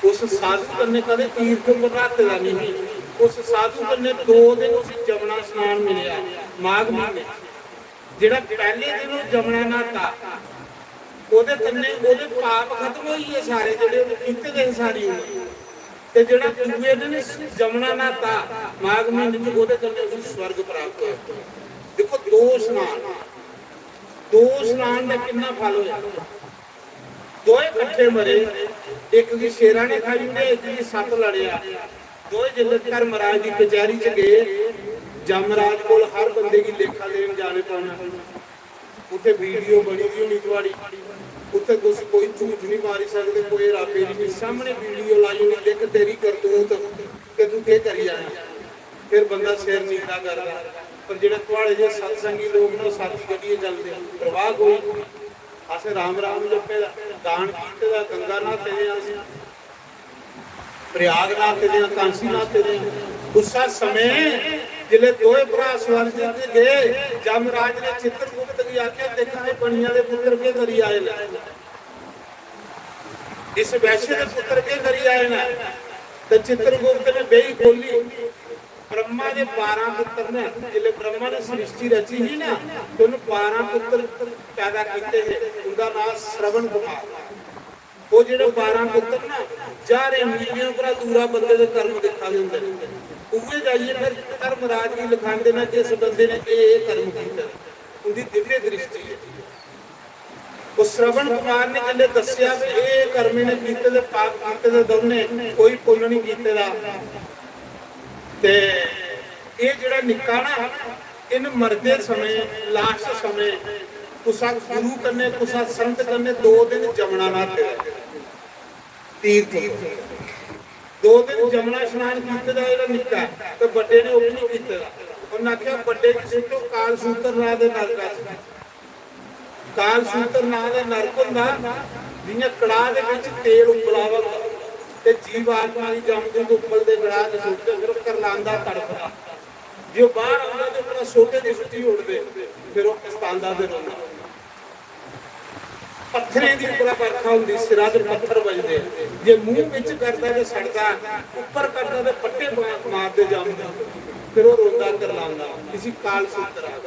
ਉਸ ਸਾਧੂ ਕਰਨੇ ਕਦੇ ਤੀਰਥ ਬਰਾਤ ਦਾ ਨਹੀਂ, ਉਸ ਸਾਧੂ ਕਰਨੇ 2 ਦਿਨ ਉਸੇ ਜਮਣਾ ਇਸ਼ਨਾਨ ਮਿਲਿਆ ਮਾਘ ਮਹੀਨੇ। ਜਿਹੜਾ ਪਹਿਲੇ ਦਿਨ ਉਹ ਜਮਣਾ ਨਹਾਤਾ, ਉਹਦੇ ਕੰਨੇ ਉਹਦੇ ਪਾਪ ਖਤਮ ਹੋਈਏ ਸਾਰੇ ਜਿਹੜੇ ਉਹ ਕੀਤੇ ਗਏ ਸਾਰੀ ਉਮਰ। ਤੇ ਜਿਹੜਾ ਦੂਜੇ ਦਿਨ ਜਮਣਾ ਨਹਾਤਾ ਮਾਘ ਮਹੀਨੇ ਚ, ਉਹਦੇ ਕੰਨੇ ਉਸ ਸਵਰਗ ਪ੍ਰਾਪਤ ਹੋਇਆ। ਦੇਖੋ 2 ਇਸ਼ਨਾਨ ਦਾ ਕਿੰਨਾ ਫਲ ਹੋਇਆ। ਦੋਏ ਇਕੱਠੇ ਮਰੇ, ਇੱਕ ਦੀ ਸ਼ੇਰਾਂ ਨੇ ਖਾਈ ਤੇ ਇੱਕ ਦੀ ਸੱਪ ਲੜਿਆ। ਦੋਏ ਜਲੰਧਰ ਮਹਾਰਾਜ ਦੀ ਕਚਹਿਰੀ ਚ ਗਏ। ਜਮਰਾਜ ਕੋਲ ਹਰ ਬੰਦੇ ਦੀ ਲੇਖਾ ਦੇਣ ਜਾਣੇ ਪਾਉਣਾ। ਉੱਥੇ ਵੀਡੀਓ ਬਣੀ ਦੀ ਹੋਣੀ ਤੁਹਾਡੀ, ਉੱਥੇ ਤੁਸੀਂ ਕੋਈ ਝੂਠ ਨਹੀਂ ਮਾਰੀ ਸਕਦੇ, ਕੋਈ ਰਾਬੇ ਨਹੀਂ, ਸਾਹਮਣੇ ਵੀਡੀਓ ਲਾਈ ਨਹੀਂ, ਦੇਖ ਤੇਰੀ ਕਰਤੂਤ ਕਿ ਤੂੰ ਕੀ ਕਰੀ ਜਾਣਾ। ਫਿਰ ਬੰਦਾ ਸਿਰ ਨੀਲਾ ਕਰਦਾ। ਪਰ ਜਿਹੜੇ ਤੁਹਾਡੇ ਜਿਹੇ ਸਤਸੰਗੀ ਲੋਕ ਨੇ ਉਹ ਸਾਦੀ ਗੱਡੀਏ ਚੱਲਦੇ, ਪ੍ਰਵਾਹ ਕੋਈ ਨਹੀਂ। ਆਸੇ ਰਾਮ ਰਾਮ ਜਪੇ ਦਾ, ਦਾਨ ਕੀਤੇ ਦਾ, ਗੰਗਾ ਨਾਤੇ ਦੇ ਅਸੀਂ, ਪ੍ਰਯਾਗ ਨਾਤੇ ਦੇ, ਕਾਂਸੀ ਨਾਤੇ ਦੇ। ਉਸਾ ਸਮੇਂ ਜਿਲੇ ਦੋਏ ਭਰਾ ਸਵਰਗ ਤੇ ਗਏ, ਜਮਰਾਜ ਨੇ ਚਿੱਤਰਗੁਪਤ ਨੂੰ ਆਖਿਆ ਦੇਖਾਂ ਇਹ ਬਣੀਆਂ ਦੇ ਪੁੱਤਰ ਕੇ ਕਰੀ ਆਏ ਨੇ, ਇਸ ਵੈਸੇ ਦੇ ਪੁੱਤਰ ਕੇ ਕਰੀ ਆਏ ਨੇ। ਤੇ ਚਿੱਤਰਗੁਪਤ ਨੇ ਬੇਈ ਖੋਲੀ, ब्रह्मा के 12 पुत्र ने, जिले ब्रह्मा ने सृष्टि रची ही ना तो उन्हें 12 पुत्र पैदा किए हैं। उनका नाम श्रवण कुमार। वो जो 12 पुत्र ना जा रहे मीलियों पर दूरा बंदे के कर्म दिखा देंगे, उहे जाइए फिर धर्मराज की लिखाते ना जिस बंदे ने ये कर्म किया, उनकी दिव्य दृष्टि है। वो श्रवण कुमार ने जिले दसिया भी ये कर्म ने किए, पाप किए दोने, कोई पुण्य नहीं किया। ते ये जिहड़ा निक्का ना इन मरदे समय लास्ट समय कुसा गुरु कन्ने कुसा संत कन्ने 2 दिन जमुना नाते तीर्थ 2 दिन जमुना स्नान कीते दा जेहड़ा निक्का ते बड़े ने ओह नहीं कीते। उन्होंने आख्या बड़े किसी तो काल सूत्र नां दे नरक, काल सूत्र नां दा नरक हुंदा जियां कड़ाह दे विच तेल उबलावा ते जीव आत्मा की जमदे तो उबल दे गड़ा ते सुटदे फिर करलांदा तड़फदा, जो बाहर आउंदा ते पूरा सोटे दी सुट्टी उड़दे, फिर वो पछतांदा ते रोंदा। पत्थरे दी पूरा बरखा हुंदी, सिरा ते पत्थर वजदे, जे मुंह विच करदा ते सड़दा, ऊपर करदा ते पट्टे मारदे जमदे, फिर वो रोंदा करलांदा। इसी काल सूत्र आ।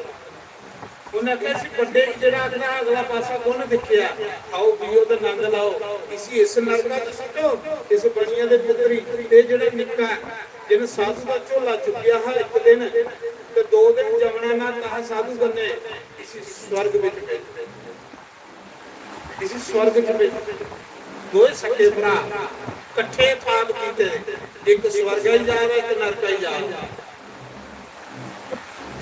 उन्हें कहा सी बड़े जिहड़ा आखदा अगला पासा कोने देखिया, आओ पीओ ते आनंद लाओ, इसी इस नरका च सुटो, इस बणियां दे पुत्तरी ते जिहड़ा निक्का जिन साधु दा झोला चुकिया है एक दिन ते 2 दिन जमना ना कहा साधु बने, इसी स्वर्ग विच भेज, इसी स्वर्ग च भेज। 2 सके भरा इकट्ठे पाप कीते, एक स्वर्ग ही जा रहा एक नरक ही जा रहा।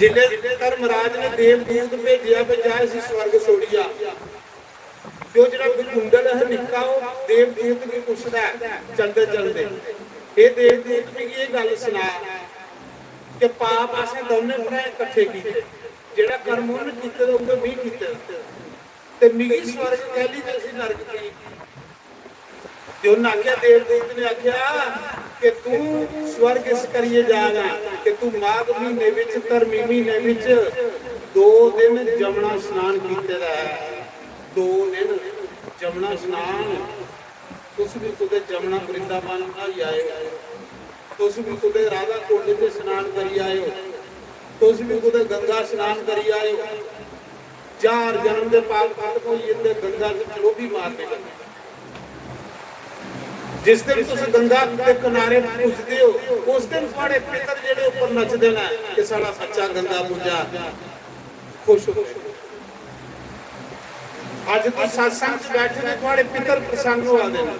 जिले धर्मराज ने देवदूत भेजिया भी जाए सी स्वर्ग छोड़िया, जो जरा कुंडल है निक्का वो देवदूत की पुछदा चलते चलते, ये देवदूत भी ये गल सुना कि पाप असें दोनों भरा इकट्ठे कीते, जेड़ा कर्म उन्हें कीते उन्हें मैं कीते ते मिगी स्वर्ग कह ली ते असीं नरक की। जो उन्हें आख्या देवदूत ने आख्या कि तू स्वर्ग इस करिए जाना कि तू माघ महीने विच धर्मी महीने विच 2 दिन जमुना स्नान कीते दा है। 2 दिन जमुना स्नान, तुस भी कुदे जमुना वृंदावन आई आए हो, तुस भी कुदे राधा कुंड ते स्नान करी आए हो, तुस भी कुदे गंगा स्नान करी आए हो। 4 जन्म दे पाप खत्म होई ते गंगा च चलोभी मारने लगे। जिस दिन तुम गंगा के किनारे पूजते हो उस दिन थोड़े पितर जेडे ऊपर नचते ना कि साडा बच्चा गंगा पूजा, खुश हो। अज तो सत्संग च बैठे ने थोड़े पितर प्रसन्न हो आते हैं,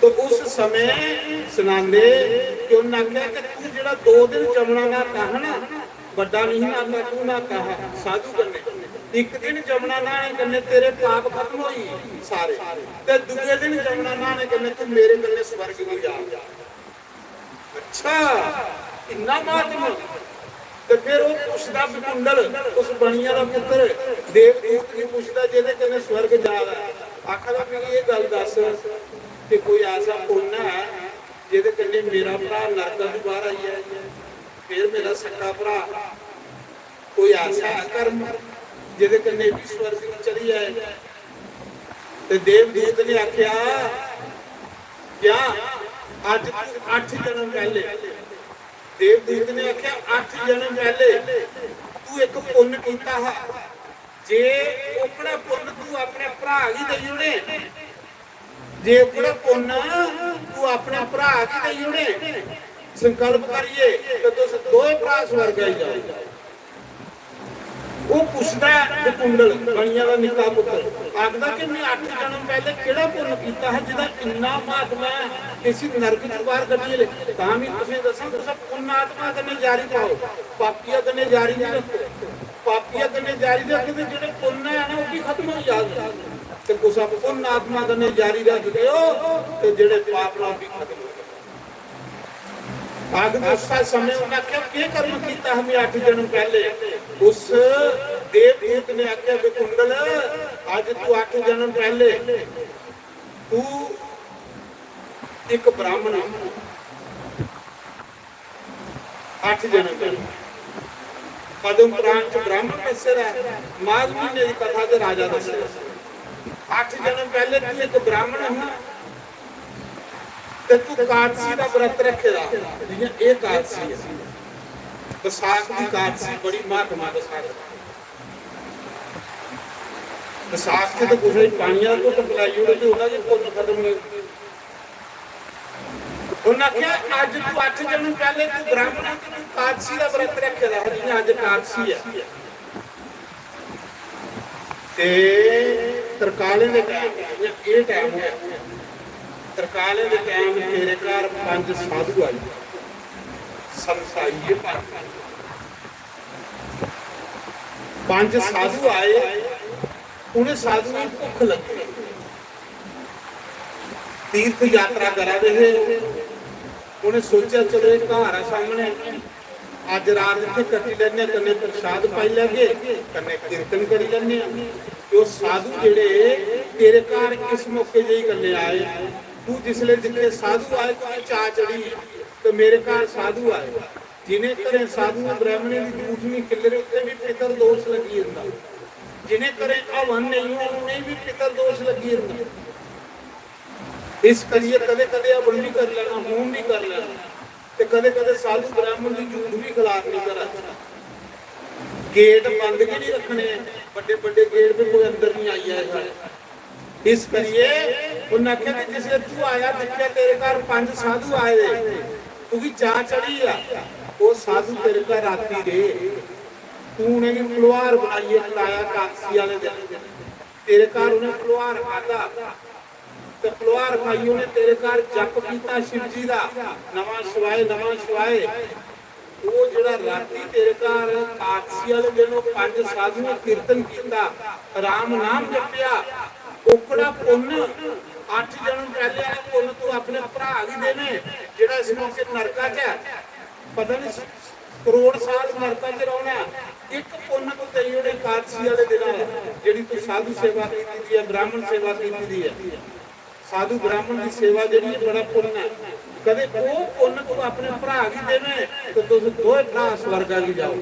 तो उस समय सुनांदे कि उन्हें आख्या कि तू जेड़ा 2 दिन जमुना ना कहा ना बड़ा नहीं ना तू ना कहा साधु करने, एक दिन जमुना नहाने कन्ने तेरे पाप खत्म होई सारे, ते दूसरे दिन जमुना नहाने कन्ने तू मेरे कन्ने स्वर्ग में जा। अच्छा इन्ना महात्मा। ते फिर वो पुछदा कुंडल उस बणिया दा पुत्र देवदूत की पुछदा जेदे कन्ने स्वर्ग जा रहा है, आखदा मेरी ये गल दस कि कोई ऐसा पुण्य है जेदे कन्ने मेरा भरा नरक तो बाहर आई है, फिर मेरा सक्का भरा कोई ऐसा कर्म जिहदे कन्ने भी स्वर्ग चली जाए। ते देवदूत ने आख्या क्या अज 8 जन्म पहले, देवदूत ने आख्या 8 जन्म पहले तू एक पुण्य कीता है, जे ओकड़ा पुण्य तू अपने भरा ही दई ओने, जे ओकड़ा पुण्य तू अपने भरा ही दई ओने, संकल्प करिए कि तुस 2 भरा स्वर्ग आई जाओ। वो पुछदा कुंडल बणिया दा निक्का पुत्र आखदा कि मैं 8 जन्म पहले केड़ा पुण्य कीता है जिहदा इन्ना महात्मा है, इसी नरक च बाहर कढिए ले। तां भी तुसीं दसो तुस पुण्य आत्मा कन्ने जारी पाओ, पापिया कन्ने जारी नहीं रखो, पापिया कन्ने जारी रखदे जेड़े पुण्य है ना वो भी खत्म हो जांदे। ਤੇ ਕੁਛ ਪੁੰਨ ਆਤਮਾ ਦੇ ਜਾਰੀ ਰੱਖ ਦਿਓ ਤੇ ਜਿਹੜੇ ਪਾਪ ਨਾਲ ਵੀ ਖਤਮ ਹੋ ਗਏ। ਆਗ ਉਸ ਸਮੇਂ ਉਹਨਾਂ ਕਿਹਾ ਕੀ ਕਰਮ ਕੀਤਾ ਹਮੇ 8 ਜਨਮ ਪਹਿਲੇ। ਉਸ ਦੇਵਦੂਤ ਨੇ ਆਖਿਆ ਵੀ ਕੁੰਡਲ ਅੱਜ ਤੂੰ 8 ਜਨਮ ਪਹਿਲੇ ਤੂੰ ਇੱਕ ਬ੍ਰਾਹਮਣ 8 ਜਨਮ ਪਹਿਲੇ ਪਦਮ ਪੁਰਾਣ ਚ ਬ੍ਰਾਹਮਣ ਦੱਸਿਆ ਹੈ। ਮਾਘ ਮਹੀਨੇ ਦੀ ਕਥਾ ਦੇ ਰਾਜਾ ਦੱਸਿਆ 8 ਜਨਮ ਪਹਿਲੇ ਤੂੰ ਇੱਕ ਬ੍ਰਾਹਮਣ ਹੈ ਤੇ ਤੂੰ ਕਾਦਸੀ ਦਾ ਵਰਤ ਰੱਖੇਗਾ। ਜਿਵੇਂ ਇਹ ਕਾਦਸੀ ਹੈ ਵਿਸਾਖ ਦੀ ਕਾਦਸੀ ਬੜੀ ਮਹਾਤਮਾ ਵਿਸਾਖ ਤੇ ਕੁਝ ਨਹੀਂ ਪਾਣੀਆਂ ਤੋਂ ਟਪਲਾਈ ਉਹਦੇ ਉਹਦਾ ਜੇ ਪੁੰਨ ਖਤਮ ਹੋ ਉਹਨਾਂ ਕਿਹਾ ਅੱਜ ਤੂੰ 8 ਜਨਮ ਪਹਿਲੇ ਤੂੰ ਬ੍ਰਾਹਮਣ ਹੈ ਤੂੰ ਕਾਦਸੀ ਦਾ ਵਰਤ ਰੱਖੇਗਾ। ਜਿਵੇਂ ਅੱਜ ਕਾਦਸੀ ਹੈ ਤੇ ਤਰਕਾਲੇ ਦੇ ਟਾਈਮ ਇਹ ਟਾਈਮ ਹੋਇਆ ਤਰਕਾਲੇ ਦੇ ਟਾਈਮ ਤੇਰੇ ਘਰ 5 ਸਾਧੂ ਆਏ ਸੰਸਾਈਏ 5 ਸਾਧੂ ਆਏ। ਉਹਨੇ ਸਾਧੂ ਨੂੰ ਭੁੱਖ ਲੱਗੀ ਤੀਰਥ ਯਾਤਰਾ ਕਰਾ ਰਹੇ। ਉਹਨੇ ਸੋਚਿਆ ਚਲੋ ਇਹ ਘਰ ਆ ਸਾਹਮਣੇ ਅੱਜ ਰਾਤ ਇੱਥੇ ਕੱਟੀ ਲੈਣੇ ਕੰਨੇ ਪ੍ਰਸ਼ਾਦ ਪਾਈ ਲੈਗੇ ਕੰਨੇ ਕੀਰਤਨ ਕਰੀ ਲੈਣੇ। ਉਹ ਸਾਧੂ ਜਿਹੜੇ ਤੇਰੇ ਘਰ ਇਸ ਮੌਕੇ ਜਿਹੀ ਗੱਲੇ ਆਏ ਤੂੰ ਜਿਸਲੇ ਜਿੱਥੇ ਸਾਧੂ ਆਏ ਤੂੰ ਚਾਹ ਚੜੀ ਤੇ ਮੇਰੇ ਘਰ ਸਾਧੂ ਆਏ ਜਿਹਨੇ ਘਰੇ ਸਾਧੂ ਬ੍ਰਾਹਮਣੇ ਦੀ ਝੂਠ ਨਹੀਂ ਕਿੱਲਰੇ ਉੱਤੇ ਵੀ ਪਿਤਰ ਦੋਸ਼ ਲੱਗੀ ਜਾਂਦਾ। ਜਿਹਨੇ ਘਰੇ ਹਵਨ ਨਹੀਂ ਉਹਨੇ ਵੀ ਪਿਤਰ ਦੋਸ਼ ਲੱਗੀ ਜਾਂਦਾ। ਇਸ ਕਰੀਏ ਕਦੇ ਕਦੇ ਹਵਨ ਵੀ ਕਰ ਲੈਣਾ ਹੋਮ ਵੀ ਕਰ ਲੈਣਾ ਤੇ ਕਦੇ ਕਦੇ ਸਾਧੂ ਬ੍ਰਾਹਮਣ ਦੀ ਝੂਠ ਵੀ ਖਿਲਾਫ ਨਹੀਂ ਕਰਨਾ। ਗੇਟ ਬੰਦ ਕੇ ਨਹੀਂ ਰੱਖਣੇ ਵੱਡੇ ਵੱਡੇ ਗੇਟ ਤੇ ਕੋਈ ਅੰਦਰ ਨਹੀਂ ਆਈ ਹੈ। ਇਸ ਕਰੀਏ ਉਹਨਾਂ ਆਖਿਆ ਕਿ ਜਿਸ ਤੂੰ ਆਇਆ ਦੇਖਿਆ ਤੇਰੇ ਘਰ 5 ਸਾਧੂ ਆਏ ਤੂੰ ਵੀ ਚਾਹ ਚੜੀ ਆ ਉਹ ਸਾਧੂ ਤੇਰੇ ਘਰ ਰਾਤੀ ਦੇ ਤੂੰ ਨੇ ਵੀ ਫਲੋਹਾਰ ਬਣਾਈਏ ਖਲਾਇਆ ਕਾਕਸੀ ਵਾਲੇ ਦਿਨ ਤੇਰੇ ਘਰ ਉਹਨੇ ਫਲੋਹਾਰ ਖਾਦਾ ਤੇ ਫਲੋਹਾਰ ਖਾਈ ਉਹਨੇ ਤੇਰੇ ਘਰ ਜਪ ਕੀਤਾ ਸ਼ਿਵ ਜੀ ਦਾ ਨਵਾਂ ਸ਼ਿਵਾਏ। ਉਹ ਜਿਹੜਾ ਰਾਤੀ ਤੇਰੇ ਘਰ ਕਾਕਸੀ ਵਾਲੇ ਦਿਨ ਉਹ 5 ਸਾਧੂ ਨੇ ਕੀਰਤਨ ਕੀਤਾ ਰਾਮ ਨਾਮ ਜਪਿਆ ਉਕੜਾ ਪੁੰਨ 8 ਜਨਮ ਪਹਿਲੇ ਵਾਲਾ ਪੁੰਨ ਤੂੰ ਆਪਣੇ ਭਰਾ ਵੀ ਦੇਣੇ ਜਿਹੜਾ ਇਸ ਮੌਕੇ ਨਰਕਾਂ 'ਚ ਹੈ ਪਤਾ ਨਹੀਂ ਕਰੋੜ ਸਾਲ ਨਰਕਾਂ 'ਚ ਰਹਿਣਾ। ਇੱਕ ਪੁੰਨ ਤੋਂ ਤੇ ਜਿਹੜੇ ਕਾਦਸੀ ਵਾਲੇ ਦਿਨਾਂ ਜਿਹੜੀ ਤੂੰ ਸਾਧੂ ਸੇਵਾ ਕੀਤੀ ਦੀ ਹੈ ਬ੍ਰਾਹਮਣ ਸੇਵਾ ਕੀਤੀ ਦੀ ਹੈ ਸਾਧੂ ਬ੍ਰਾਹਮਣ ਦੀ ਸੇਵਾ ਜਿਹੜੀ ਬੜਾ ਪੁੰਨ ਹੈ ਕਦੇ ਉਹ ਪੁੰਨ ਤੂੰ ਆਪਣੇ ਭਰਾ ਵੀ ਦੇਵੇਂ ਤੇ ਤੁਸੀਂ ਦੋਵੇਂ ਭਰਾ ਸਵਰਗਾ ਵੀ ਜਾਓ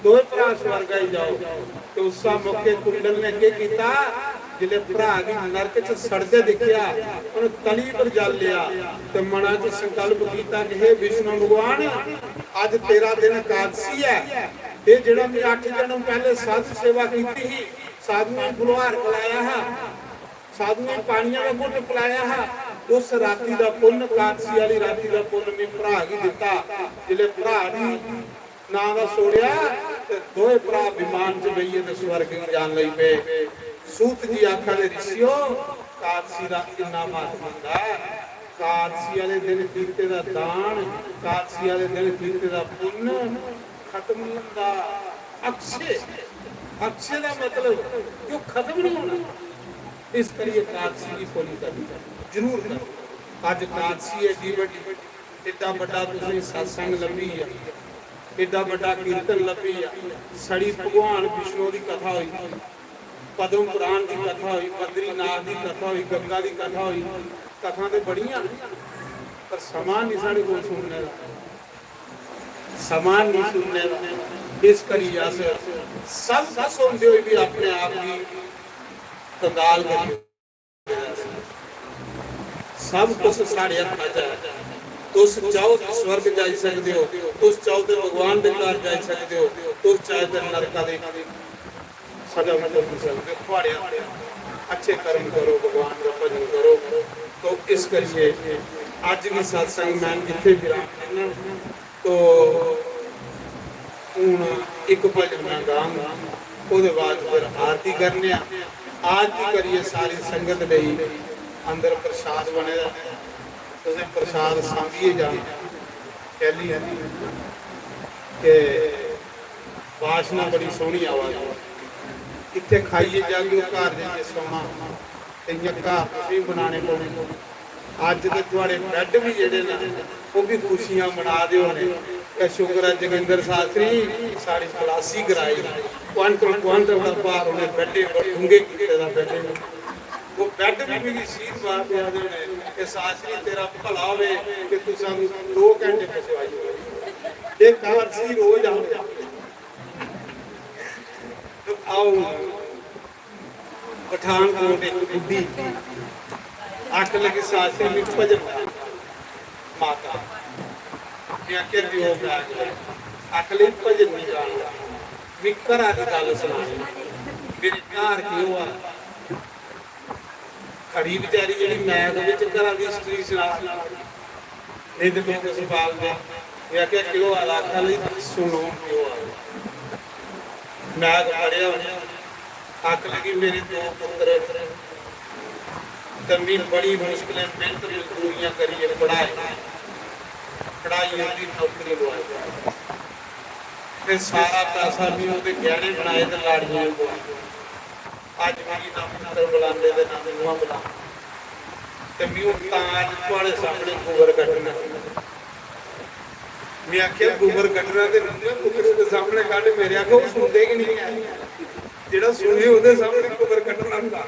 ਦੋਵੇਂ ਭਰਾ ਸਵਰਗਾ ਹੀ ਜਾਓ। ਤੇ ਉਸਾ ਮੌਕੇ ਕੁੰਡਲ ਨੇ ਕੀ ਕੀਤਾ ਜਿਲੇ ਭਰਾ ਦੀ ਨਰਕ 'ਚ ਸੜਦੇ ਦੇਖਿਆ ਉਹਨੇ ਤਲੀ ਪਰ ਜਲ ਲਿਆ ਤੇ ਮਨਾਂ 'ਚ ਸੰਕਲਪ ਕੀਤਾ ਕਿ हे ਵਿਸ਼ਨੂੰ ਭਗਵਾਨ ਅੱਜ ਤੇਰਾ ਦਿਨ ਕਾਦਸੀ ਹੈ। ਇਹ ਜਿਹੜਾ ਮੈਂ 8 ਜਨਮ ਪਹਿਲੇ ਸਾਧੂ ਸੇਵਾ ਕੀਤੀ ਸੀ ਸਾਧੂ ਨੇ ਫਲੋਹਾਰ ਖਲਾਇਆ ਹੈ ਸਾਧੂ ਨੇ ਪਾਣੀਆਂ ਦਾ ਘੁੱਟ ਪਿਲਾਇਆ ਹੈ ਉਸ ਰਾਤੀ ਦਾ ਪੁੰਨ ਕਾਦਸੀ ਵਾਲੀ ਰਾਤੀ ਦਾ ਪੁੰਨ ਮੈਂ ਭਰਾ ਹੀ ਦਿੱਤਾ। ਜਿਲੇ ਭਰਾ ਦੀ ਨਾਂ ਦਾ ਸੋੜਿਆ ਤੇ ਦੋਵੇਂ ਭਰਾ ਵਿਮਾਨ 'ਚ ਬਈਏ ਤੇ ਸਵਰਗ ਨੂੰ ਜਾਣ ਲਈ ਪਏ। ਸੂਤ ਜੀ ਆਖਾਂ ਦੇ ਰਿਸ਼ਿਓ ਕਾਦਸੀ ਦਾ ਕਿੰਨਾ ਮਹੱਤਵ ਹੁੰਦਾ ਕਾਦਸੀ ਵਾਲੇ ਦਿਨ ਕੀਤੇ ਦਾ ਦਾਨ ਕਾਦਸੀ ਵਾਲੇ ਦਿਨ ਕੀਤੇ ਦਾ ਪੁੰਨ ਖਤਮ ਨਹੀਂ ਹੁੰਦਾ। ਅਕਸ਼ੇ ਦਾ ਮਤਲਬ ਜੋ ਖਤਮ ਨਹੀਂ ਹੋਣਾ। ਇਸ ਕਰੀਏ ਕਾਦਸੀ ਦੀ ਪੁੰਨ ਕਰਨੀ ਜ਼ਰੂਰ ਕਰੋ। ਅੱਜ ਕਾਦਸੀ ਏਡੀ ਵੱਡੀ ਏਡਾ ਵੱਡਾ ਤੁਸੀਂ ਸਤਸੰਗ ਲੱਭੀ ਆ ਏਡਾ ਵੱਡਾ ਕੀਰਤਨ ਲੱਭੀ ਆ ਸੜੀ ਭਗਵਾਨ ਵਿਸ਼ਨੂੰ ਦੀ ਕਥਾ ਹੋਈ ਪਦਮ ਪੁਰਾਣ ਦੀ ਕਥਾ ਹੋਈ ਬਦਰੀਨਾਥ ਦੀ ਕਥਾ ਹੋਈ ਗੰਗਾ ਦੀ ਕਥਾ ਹੋਈ ਕਥਾ ਤੇ ਬੜੀਆਂ ਪਰ ਸਮਾਂ ਨਹੀਂ ਸਾਡੇ ਕੋਲ ਸੁਣਨੇ ਦਾ ਸਮਾਂ ਨਹੀਂ ਸੁਣਨੇ ਦਾ। ਇਸ ਕਰੀ ਅਸ ਸਭ ਕੁਝ ਸੁਣਦੇ ਹੋਏ ਵੀ ਆਪਣੇ ਆਪ ਦੀ ਕੰਗਾਲ ਕਰੀਏ ਸਭ ਕੁਝ ਸਾਡੇ ਹੱਥਾਂ 'ਚ ਹੈ। ਤੁਸੀਂ ਚਾਹੋ ਤਾਂ ਸਵਰਗ ਜਾ ਸਕਦੇ ਹੋ ਤੁਸੀਂ ਚਾਹੋ ਤਾਂ ਭਗਵਾਨ ਦੇ ਘਰ ਜਾ ਸਕਦੇ ਹੋ ਤੁਸੀਂ ਚਾਹੇ ਤਾਂ ਨਰਕਾਂ ਦੇ सजा मतलब थोड़े अच्छे कर्म करो भगवान का भजन करो। तो इस करिए आज भी सत्संग मैं जिथे भी तो हूँ एक भजन मैं गाँगा ਉਹਦੇ ਬਾਅਦ फिर आरती करने आरती करिए सारी संगत ਲਈ अंदर प्रसाद बने तुसें प्रसाद सांभिए जाओ कहली है कि वासना बड़ी सोहनी आवाज ਕਿੱਥੇ ਖਾਈਏ ਜਾ ਕੇ ਘਰ ਦੇ ਸੋਣਾ ਤੇ ਘਰ ਤੁਸੀਂ ਬਣਾਣੇ ਪੈਣੇ। ਅੱਜ ਤੇ ਤੁਹਾਡੇ ਬੈੱਡ ਵੀ ਜਿਹੜੇ ਨੇ ਉਹ ਵੀ ਖੁਸ਼ੀਆਂ ਮਨਾ ਦਿਓ ਨੇ ਕਿ ਸ਼ੁਕਰ ਹੈ ਜੋਗਿੰਦਰ ਸ਼ਾਸਤਰੀ ਸਾਡੀ ਖਲਾਸੀ ਕਰਾਈ ਕੁਆਂਟਲ ਦਾ ਭਾਰ ਉਹਨੇ ਬੈੱਡੇ ਡੂੰਘੇ ਕੀਤੇ ਦਾ ਬੈੱਡੇ ਉਹ ਬੈੱਡ ਵੀ ਮੇਰੀ ਸੀਟ ਮਾਰ ਪਿਆ ਦੇ ਨੇ ਕਿ ਸ਼ਾਸਤਰੀ ਤੇਰਾ ਭਲਾ ਹੋਵੇ ਕਿ ਤੂੰ ਸਾਨੂੰ 2 ਘੰਟੇ ਪਛਵਾਈ ਹੋਵੇ। ਇਹ ਕਾਰ ਸੀ ਰੋਜ਼ ਆਉਂਦਾ ਆਓ ਪਠਾਨਕੋਟ ਇੱਕ ਬੁੱਢੀ ਅੱਖ ਲੱਗੀ ਸ਼ਾਸਤਰੀ ਨੂੰ ਭਜਨ ਮਾਤਾ ਮੈਂ ਕਿ ਦਿਓ ਬੈਗ ਅੱਖ ਲਈ ਭਜਨ ਨਹੀਂ ਗਾਣਾ ਵੀ ਘਰਾਂ ਦੀ ਗੱਲ ਸੁਣਾ ਮੇਰੀ ਘਰ ਕਿਉਂ ਆ ਖੜੀ ਵਿਚਾਰੀ ਜਿਹੜੀ ਮੈਂ ਦੇ ਵਿੱਚ ਘਰਾਂ ਦੀ ਹਿਸਟਰੀ ਸੁਣਾ ਇਹ ਤੇ ਕੋਈ ਸਵਾਲ ਦੇ ਮੈਂ ਕਿ ਕਿਉਂ ਆ ਅੱਖ ਲਈ ਸੁਣੋ ਕਿਉਂ ਆ ਮੈਂ ਪੜਿਆ ਅੱਖ ਲੱਗੀ ਮੇਰੇ 2 ਪੁੱਤਰ ਤੰਮੀ ਬੜੀ ਮੁਸ਼ਕਿਲ ਮਿਹਨਤ ਮਜ਼ਦੂਰੀਆਂ ਕਰੀਏ ਪੜਾਈ ਦੀ ਨੌਕਰੀ ਲਵਾਈ ਤੇ ਸਾਰਾ ਪੈਸਾ ਵੀ ਉਹਦੇ ਗਹਿਣੇ ਬਣਾਏ ਤੇ ਲਾੜੀਆਂ ਨੂੰ ਅੱਜ ਵੀ ਨਾ ਪੁੱਤਰ ਬੁਲਾਉਂਦੇ ਤੇ ਨਾ ਨੂੰਹਾਂ ਬੁਲਾ ਤੇ ਮੈਂ ਤਾਂ ਅੱਜ ਤੁਹਾਡੇ ਸਾਹਮਣੇ ਗੋਬਰ ਕੱਢਣਾ ਮੈਂ ਆਖਿਆ ਗੋਬਰ ਕੱਢਣਾ ਤੇ ਪੁੱਤਰ ਦੇ ਸਾਹਮਣੇ ਕੱਢ ਮੇਰੇ ਆਖੋ ਉਹ ਸੁਣਦੇ ਕਿ ਨਹੀਂ ਜਿਹੜਾ ਸੁਣੇ ਉਹਦੇ ਸਾਹਮਣੇ ਗੋਬਰ ਕੱਢਣਾ ਹੁੰਦਾ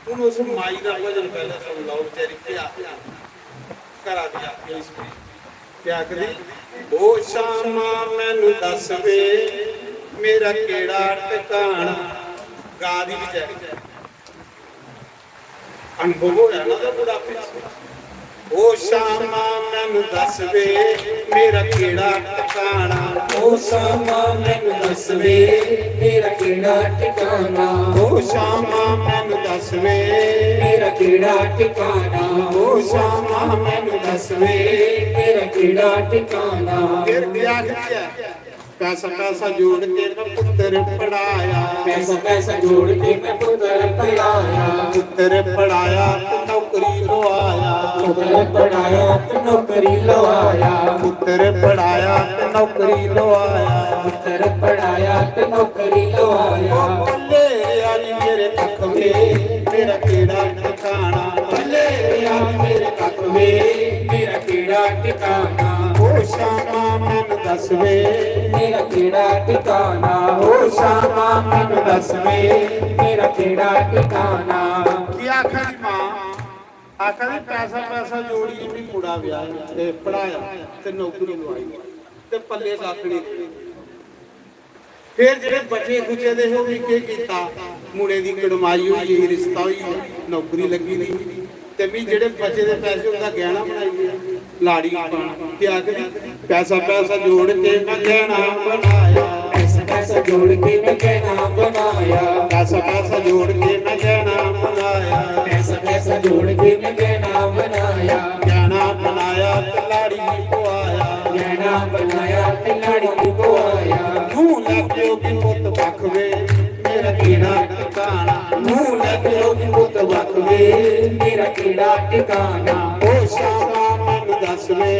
ਹੁਣ ਉਸ ਮਾਈ ਦਾ ਭਜਨ ਪਹਿਲਾਂ ਸੁਣ ਲਓ ਵਿਚਾਰੀ ਕਿਆ ਘਰਾਂ ਦੀ ਆਪਣੀ ਇਸ ਕਿਆ ਕਰੀ ਉਹ ਸ਼ਾਮਾ ਮੈਨੂੰ ਦੱਸ ਵੇ ਮੇਰਾ ਕਿਹੜਾ ਟਿਕਾਣਾ ਗਾ ਦੀ ਵਿਚਾਰੀ ਅਨੁਭਵ ਹੋਇਆ ਨਾ ਬੁਢਾਪੇ ਉਹ ਸ਼ਾਮਾ ਮੈਨੂੰ ਦੱਸ ਵੇ ਮੇਰਾ ਕਿਹੜਾ ਟਿਕਾਣਾ ਉਹ ਸ਼ਾਮਾ ਮੈਨੂੰ ਦੱਸ ਵੇ ਮੇਰਾ ਕਿਹੜਾ ਟਿਕਾਣਾ ਉਹ ਸ਼ਾਮਾ ਮੈਨੂੰ ਦੱਸ ਵੇ ਮੇਰਾ ਕਿਹੜਾ ਟਿਕਾਣਾ ਉਹ ਸ਼ਾਮਾ ਮੈਨੂੰ ਦੱਸ ਵੇ ਮੇਰਾ ਕਿਹੜਾ ਟਿਕਾਣਾ ਫਿਰ ਕਿਹਾ ਕਿ ਪੈਸਾ ਜੋੜ ਕੇ ਮੈਂ ਪੁੱਤਰ ਪੜਾਇਆ ਪੈਸਾ ਜੋੜ ਕੇ ਮੈਂ ਪੁੱਤਰ ਪੜਾਇਆ ਪੁੱਤਰ ਪੜਾਇਆ ਤੇ ਨੌਕਰੀ ਲਵਾਇਆ ਪੁੱਤਰ ਪੜਾਇਆ ਤੇ ਨੌਕਰੀ ਲਵਾਇਆ ਪੁੱਤਰ ਪੜਾਇਆ ਤੇ ਨੌਕਰੀ ਲਵਾਇਆ ਪੁੱਤਰ ਪੜਾਇਆ ਤੇ ਨੌਕਰੀ ਲਵਾਇਆ ਬੱਲੇ ਆਲੀ ਮੇਰੇ ਕੱਖ ਵੇ ਮੇਰਾ ਕਿਹੜਾ ਟਿਕਾਣਾ ਬੱਲੇ ਆਲੀ ਮੇਰੇ ਕੱਖ ਵੇ ਮੇਰਾ ਕਿਹੜਾ ਟਿਕਾਣਾ ਉਹ ਸ਼ਾਮਾ ਮੈਨੂੰ ਦੱਸ ਵੇ ਮੇਰਾ ਕਿਹੜਾ ਟਿਕਾਣਾ ਉਹ ਸ਼ਾਮਾ ਮੈਨੂੰ ਦੱਸ ਵੇ ਮੇਰਾ ਕਿਹੜਾ ਟਿਕਾਣਾ ਕੀ ਆਖਾਂ ਦੀ ਮਾਂ ਆਖਾਂ ਦੀ ਪੈਸਾ ਜੋੜੀ ਵੀ ਮੁੰਡਾ ਵਿਆਹ ਤੇ ਪੜਾਇਆ ਤੇ ਨੌਕਰੀ ਲਵਾਈ ਤੇ ਪੱਲੇ ਕਾਕੜੀ ਫਿਰ ਜਿਹੜੇ ਬੱਚੇ ਖੁਚੇ ਦੇ ਹੋ ਵੀ ਕੀ ਕੀਤਾ ਮੁੰਡੇ ਦੀ ਕੜਮਾਈ ਹੋਈ ਰਿਸ਼ਤਾ ਹੋਈ ਨੌਕਰੀ ਲੱਗੀ ਨਹੀਂ ਤੇ ਵੀ ਜਿਹੜੇ ਬੱਚੇ ਦੇ ਪੈਸੇ ਉਹਦਾ ਗਹਿਣਾ ਬਣਾਈ ਲਾੜੀ ਪਾਣਾ ਤੇ ਆਖਦੀ ਪੈਸਾ ਜੋੜ ਕੇ ਮੈਂ ਗਹਿਣਾ ਬਣਾਇਆ ਪੈਸਾ ਜੋੜ ਕੇ ਮੈਂ ਗਹਿਣਾ ਬਣਾਇਆ ਪੈਸਾ ਜੋੜ ਕੇ ਮੈਂ ਗਹਿਣਾ ਬਣਾਇਆ ਪੈਸਾ ਜੋੜ ਕੇ ਮੈਂ ਗਹਿਣਾ ਬਣਾਇਆ ਗਹਿਣਾ ਬਣਾਇਆ ਤੇ ਲਾੜੀ ਪਵਾਇਆ ਗਹਿਣਾ ਬਣਾਇਆ ਤੇ ਲਾੜੀ ਪਵਾਇਆ ਨੂੰ ਲੱਗਿਓ ਕਿ ਪੁੱਤ ਬਖਵੇ ਮੇਰਾ ਕਿਹੜਾ ਟਿਕਾਣਾ ਨੂੰ ਲੱਗਿਓ ਕਿ ਪੁੱਤ ਬਖਵੇ ਮੇਰਾ ਕਿਹੜਾ ਟਿਕਾਣਾ ਉਹ ਸ਼ਾਮਾ ਮੈਨੂੰ ਦੱਸ ਵੇ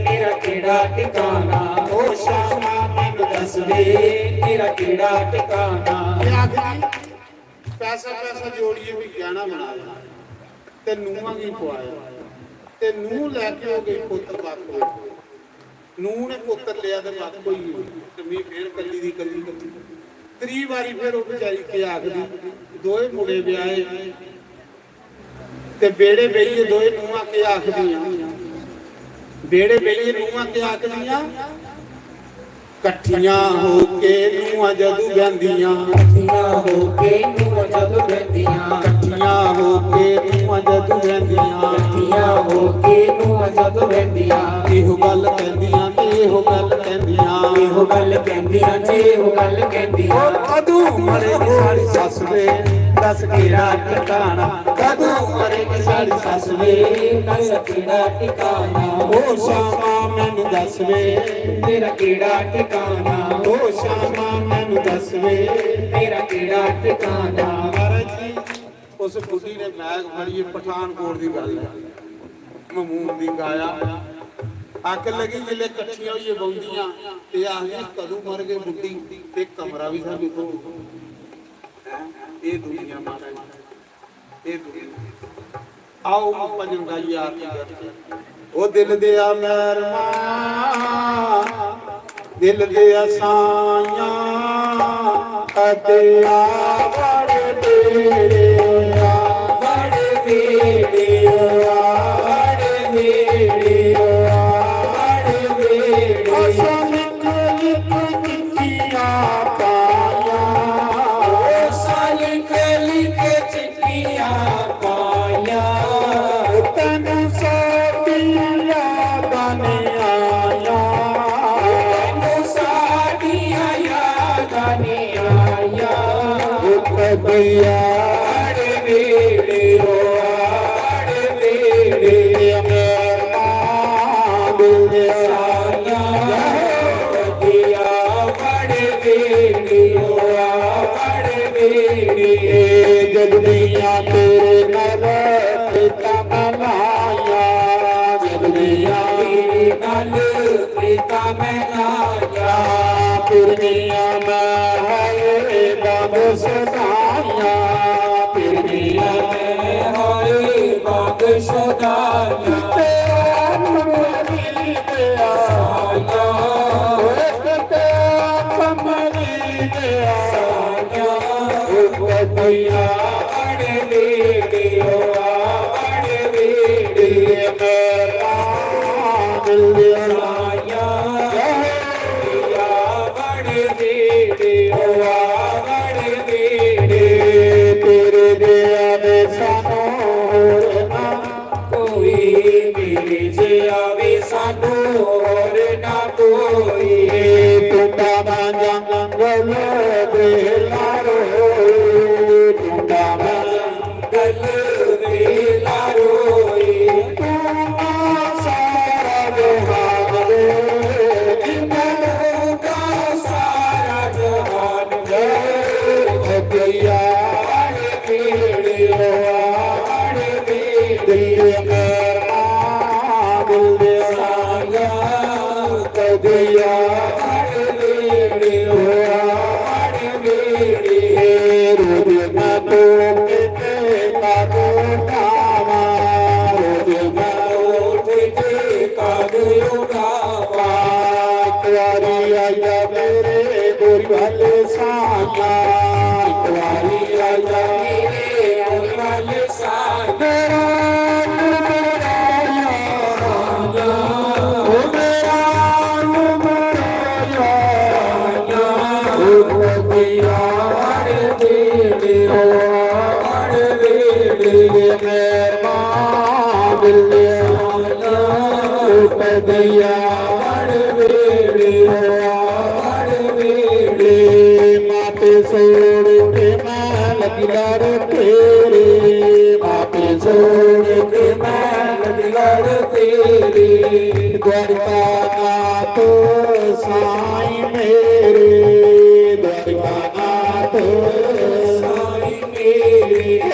ਮੇਰਾ ਕਿਹੜਾ ਟਿਕਾਣਾ ਉਹ ਸ਼ਾਮਾ ਮੈਨੂੰ ਦੱਸ ਵੇ ਮੇਰਾ ਕਿਹੜਾ ਟਿਕਾਣਾ ਪੈਸਾ ਜੋੜੀਏ ਵੀ ਗਹਿਣਾ ਬਣਾਇਆ ਤੇ ਨੂੰਹਾਂ ਵੀ ਪਵਾਇਆ ਤੇ ਨੂੰਹ ਲੈ ਕੇ ਹੋ ਗਈ ਪੁੱਤਰ ਬਾਕੋ ਨੂੰਹ ਨੇ ਪੁੱਤਰ ਲਿਆ ਤੇ ਬਾਕੋ ਹੀ ਤੇ ਮੈਂ ਫੇਰ ਕੱਲੀ ਦੀ ਕੱਲੀ ਤਰੀ ਵਾਰੀ ਫੇਰ ਉਹ ਵਿਚਾਰੀ ਕੇ ਆਖਦੀ ਦੋਏ ਮੁੰਡੇ ਵਿਆਹੇ ਤੇ ਬੇੜੇ ਬਈਏ ਦੋਏ ਨੂੰਹਾਂ ਕੇ ਆਖਦੀਆਂ ਬੇੜੇ ਬਈਏ ਨੂੰਹਾਂ ਕੇ ਆਖਦੀਆਂ ਇਕੱਠੀਆਂ ਹੋ ਕੇ ਨੂੰਹਾਂ ਜਦੋਂ ਬਹਿੰਦੀਆਂ ਇਕੱਠੀਆਂ ਹੋ ਕੇ ਨੂੰਹਾਂ ਜਦੋਂ ਬਹਿੰਦੀਆਂ ਇਕੱਠੀਆਂ ਹੋ ਕੇ ਨੂੰਹਾਂ ਜਦੋਂ ਬਹਿੰਦੀਆਂ ਇਕੱਠੀਆਂ ਹੋ ਕੇ ਨੂੰਹਾਂ ਜਦੋਂ ਬਹਿੰਦੀਆਂ ਇਹੋ ਗੱਲ ਕਹਿੰਦੀਆਂ ਤੇ ਇਹੋ ਗੱਲ ਕਹਿੰਦੀਆਂ ਇਹੋ ਗੱਲ ਕਹਿੰਦੀਆਂ ਜੇ ਇਹੋ ਗੱਲ ਕਹਿੰਦੀਆਂ ਕਦੋਂ ਮਰੇਗੀ ਸਾਡੀ ਸੱਸ ਵੇ ਦੱਸ ਕਿਹੜਾ ਟਿਕਾਣਾ ਕਦੋਂ ਮਰੇਗੀ ਸਾਡੀ ਸੱਸ ਵੇ ਦੱਸ ਕਿਹੜਾ ਟਿਕਾਣਾ ਉਹ ਸ਼ਾਮਾ ਮੈਨੂੰ ਦੱਸ ਵੇ ਮੇਰਾ ਕਿਹੜਾ ਟਿਕਾਣਾ ਉਹ ਸ਼ਾਮਾ ਮੈਨੂੰ ਦੱਸ ਵੇ ਮੇਰਾ ਕਿਹੜਾ ਟਿਕਾਣਾ ਮਹਾਰਾਜ ਜੀ ਉਸ ਬੁੱਢੀ ਨੇ ਮੈਗ ਫੜੀ ਪਠਾਨਕੋਟ ਦੀ ਗੱਲ ਮਮੂਨ ਦੀ ਗਾਇਆ ਅੱਖ ਲੱਗੀ ਜਿਲੇ ਇਕੱਠੀਆਂ ਹੋਈਏ ਬੌਂਦੀਆਂ ਤੇ ਆਖੀਆਂ ਕਦੋਂ ਮਰ ਗਏ ਬੁੱਢੀ ਤੇ ਕਮਰਾ ਵੀ ਸਾਨੂੰ ਕੋ ਇਹ ਦੁਨੀਆ ਮਹਾਰਾਜ ਇਹ ਦੁਨੀਆ। ਆਓ ਭਜਨ ਗਾਈਏ ਆਰਤੀ ਕਰਕੇ। ਉਹ ਦਿਲ ਦੇ ਆ ਮਹਿਰਮਾ ਦਿਲ ਦੇ ਅਸਾਈਆਂ ਅਤੇ ਆ ਬੜੇ ਤੇਰੇ ਆ ਬੜੇ ਤੇਰੇ ਆ ਬੜੇ ਤੇਰੇ ਆ ਬੜੇ ਤੇਰੇ ਅਸਾਂ ਲਿਖ ਲਿਖ ਚਿੱਠੀਆਂ ਪਾਈਆਂ ਅਸਾਂ ਲਿਖ ਲਿਖ ਚਿੱਠੀਆਂ ਪਾਈਆਂ ਤੈਨੂੰ ਸਾਡੀਆਂ ਯਾਦਾਂ ਨੇ ਆਈਆਂ ਤੈਨੂੰ ਸਾਡੀਆਂ ਯਾਦਾਂ ਨੇ ਆਈਆਂ ਕਦਿਆ ਆੜੇ ਵੇੜੇ ਆੜੇ ਵੇੜੇ ਮੇਰਾ ਦਿਲ ਦੇ ਸਾਈਆਂ ਕਦਿਆ ਆੜੇ ਵੇੜੇ ਆੜੇ ਵੇੜੇ ਜਗਦੀਆਂ ਤੇਰੇ ਨਾਲ ਪ੍ਰੀਤਾਂ ਮਨਾਇਆ ਜਗਦੀਆਂ ਤੇਰੇ ਨਾਲ ਪ੍ਰੀਤਾਂ ਮਨਾਇਆ ਪੁਰਨੀਆਂ ਮੈਂ ਹਾਏ ਬਾਬ ਸਦਾਈਆਂ ਪੁਰਨੀਆਂ ਮੈਂ ਹਾਏ ਬਾਬ ਸਦਾਈਆਂ ਤੇਰਾ ਕਮਲੀ ਤੇ ਆਇਆ ਕਿਤੇ ਕਮਲੀ ਤੇ ਆਇਆ ਕਦਿਆ ਅੜੇ ਵੇੜੇ ਅੜੇ ਵੇੜੇ ਮੇਰਾ ਦਿਲ ਦੇ ਆਇਆ ਕਦਿਆ ਬੜੇ ਵੇੜੇ ਅੜੇ ਵੇੜੇ ਤੇਰੇ ਦਿਆ ਦੇ ਸਾਨੂੰ ਹੋਰ ਨਾ ਕੋਈ ਮਿਲ ਜਿਆ ਵੀ ਸਾਨੂੰ ਹੋਰ ਨਾ ਕੋਈ ਟੁੱਟਾ ਨਾ ਜੰਗਲ ਦੇ ਲਾਰੋ ਟੁੱਟਾ ਨਾ ਜੰਗਲ ਦੇ ਲਾਰੋਈ ਤੂੰ ਸਾਰਾ ਜਹਾਨ ਵੇ ਜਿੰਨੂੰ ਦਾ ਸਾਰਾ ਜਹਾਨ ਵੇ ਕਦਿਆ ਆੜੇ ਵੇੜੇ ਆੜੇ ਵੇੜੇ ਮੇਰਾ ਦਿਲ ਦੇ ਸਾਇਆ ਕਦਿਆ ਆੜੇ ਵੇੜੇ ਆੜੇ ਵੇੜੇ ਰੋਜ਼ ਮੈਂ ਤੋ ਕਿਤੇ ਕਾਦੋ ਕਾਵਾ ਰੋਜ਼ ਮੈਂ ਉੱਠ ਕੇ ਕਾਦੋ ਕਾਵਾ ਇੱਕ ਵਾਰੀ ਆਇਆ ਮੇਰੇ ਗੋਰੀ ਵਾਲੇ ਸਾਇਆ ਇੱਕ ਵਾਰੀ ਆਇਆ ਮੇਰੇ ਗੋਰੀ ਵਾਲੇ ਸਾਇਆ ਮੇਰਾ ਉਹ ਮੇਰਾ ਕਦਿਆ ਬੜੇ ਵੇੜੇ ਬੜੇ ਵੇੜੇ ਮਾਪੇ ਸੋੜ ਕੇ ਮੈਂ ਲੱਗੀ ਲੜ ਤੇਰੇ ਮਾਪੇ ਸੋੜ ਕੇ ਮੈਂ ਲੱਗੀ ਲੜ ਤੇਰੇ ਦਰਦਾ ਨਾਥ ਸਾਈਂ ਮੇਰੇ ਦਰਦਾ ਨਾਥ ਸਾਈਂ ਮੇਰੇ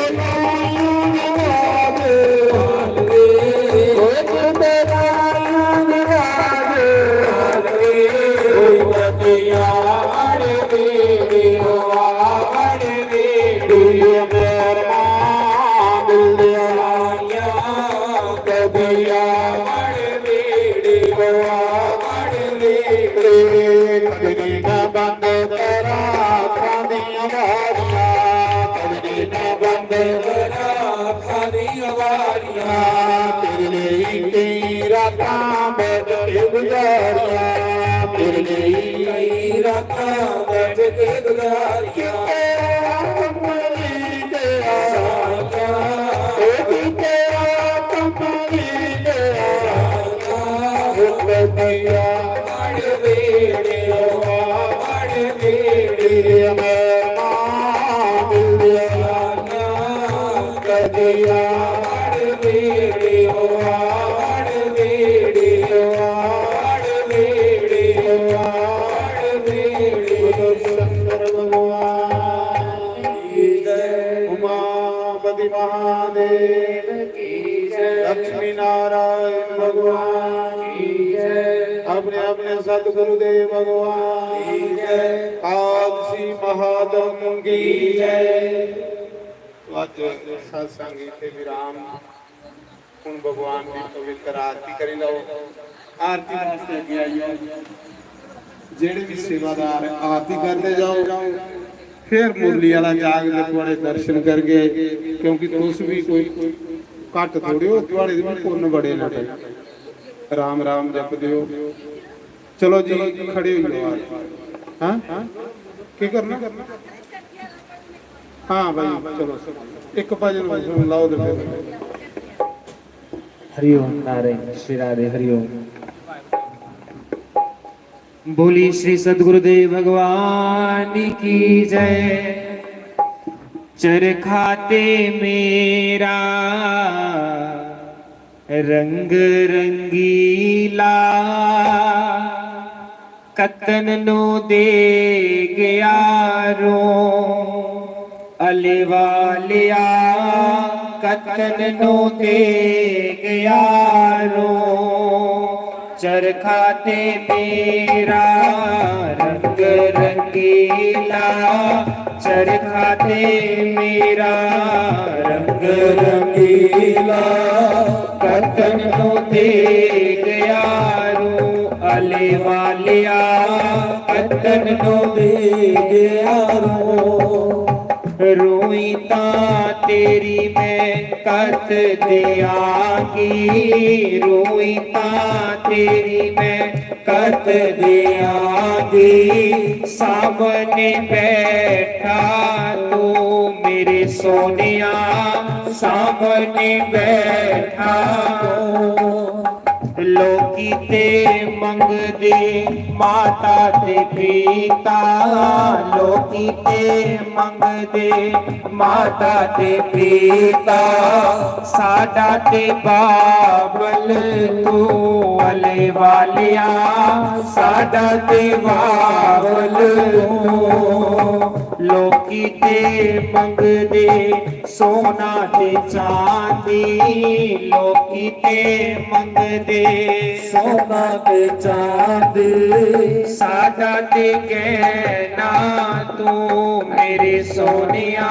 ਰਾਤਾਂ ਬੈਠ ਕੇ ਗੁਜ਼ਾਰੀਆਂ ਤੇਰੇ ਲਈ ਕਈ ਰਾਤਾਂ ਬੈਠ ਕੇ ਗੁਜ਼ਾਰੀਆਂ ਕਮਲੀ ਦੇ ਆਇਆ ਉਹ ਤੇਰਾ ਕਮਲੀ ਦੇ ਆਇਆ ਉਹ ਕਦਿਆ ਬੜੇ ਵੇੜੇ ਬੜੇ ਵੇੜੇ ਮੇਰਾ ਦਿਲ ਦੇ ਆਇਆ ਕਦਿਆ ਬੜੇ ਵੇੜੇ महादेव की जय लक्ष्मी नारायण भगवान की जय अपने अपने सतगुरुदेव भगवान की जय। कादसी महात्म की जय। तो अज सत्संग इत्थे विराम। हुण भगवान की पवित्र आरती करी लो। आरती वास्ते अगे आइए, जेड़े भी सेवादार आरती करते जाओ, फिर मुरली वाला जाग के थोड़े दर्शन करके, क्योंकि तुस भी कोई घट थोड़े हो, थोड़े भी पुण्य बड़े ना। राम राम जप दियो। चलो जी खड़े हो जाओ। हाँ की करना? हाँ भाई चलो एक भजन सुन लाओ तो फिर। हरिओम नारायण श्री राधे हरिओम। बोली श्री सदगुरुदेव भगवान की जय। चरखाते मेरा रंग रंगीला, कतन नो दे गया रो अलेवालिया, कतन नो दे गया रो। चरखाते मेरा रंग रंगीला, चरखाते मेरा रंग रंगीला, कतन नो दे गया रो अलेवालिया, कतन नो दे गया रो। रोई ता तेरी मैं कत दियागी, रोई ता तेरी मैं कत दियागी। सामने बैठा तू मेरे सोनिया, सामने बैठा तू। लोकी ते मंगदे माता ते पिता, लोकी ते मंगदे माता ते पिता। साडा ते बाबल तू अलेवालिया, साडा ते बाबल तू। लोकी ते मंगदे सोना ते चांदी, लोकी ते मंगदे सोना ते चांदी। साडा ते कहना तू मेरे सोनिया,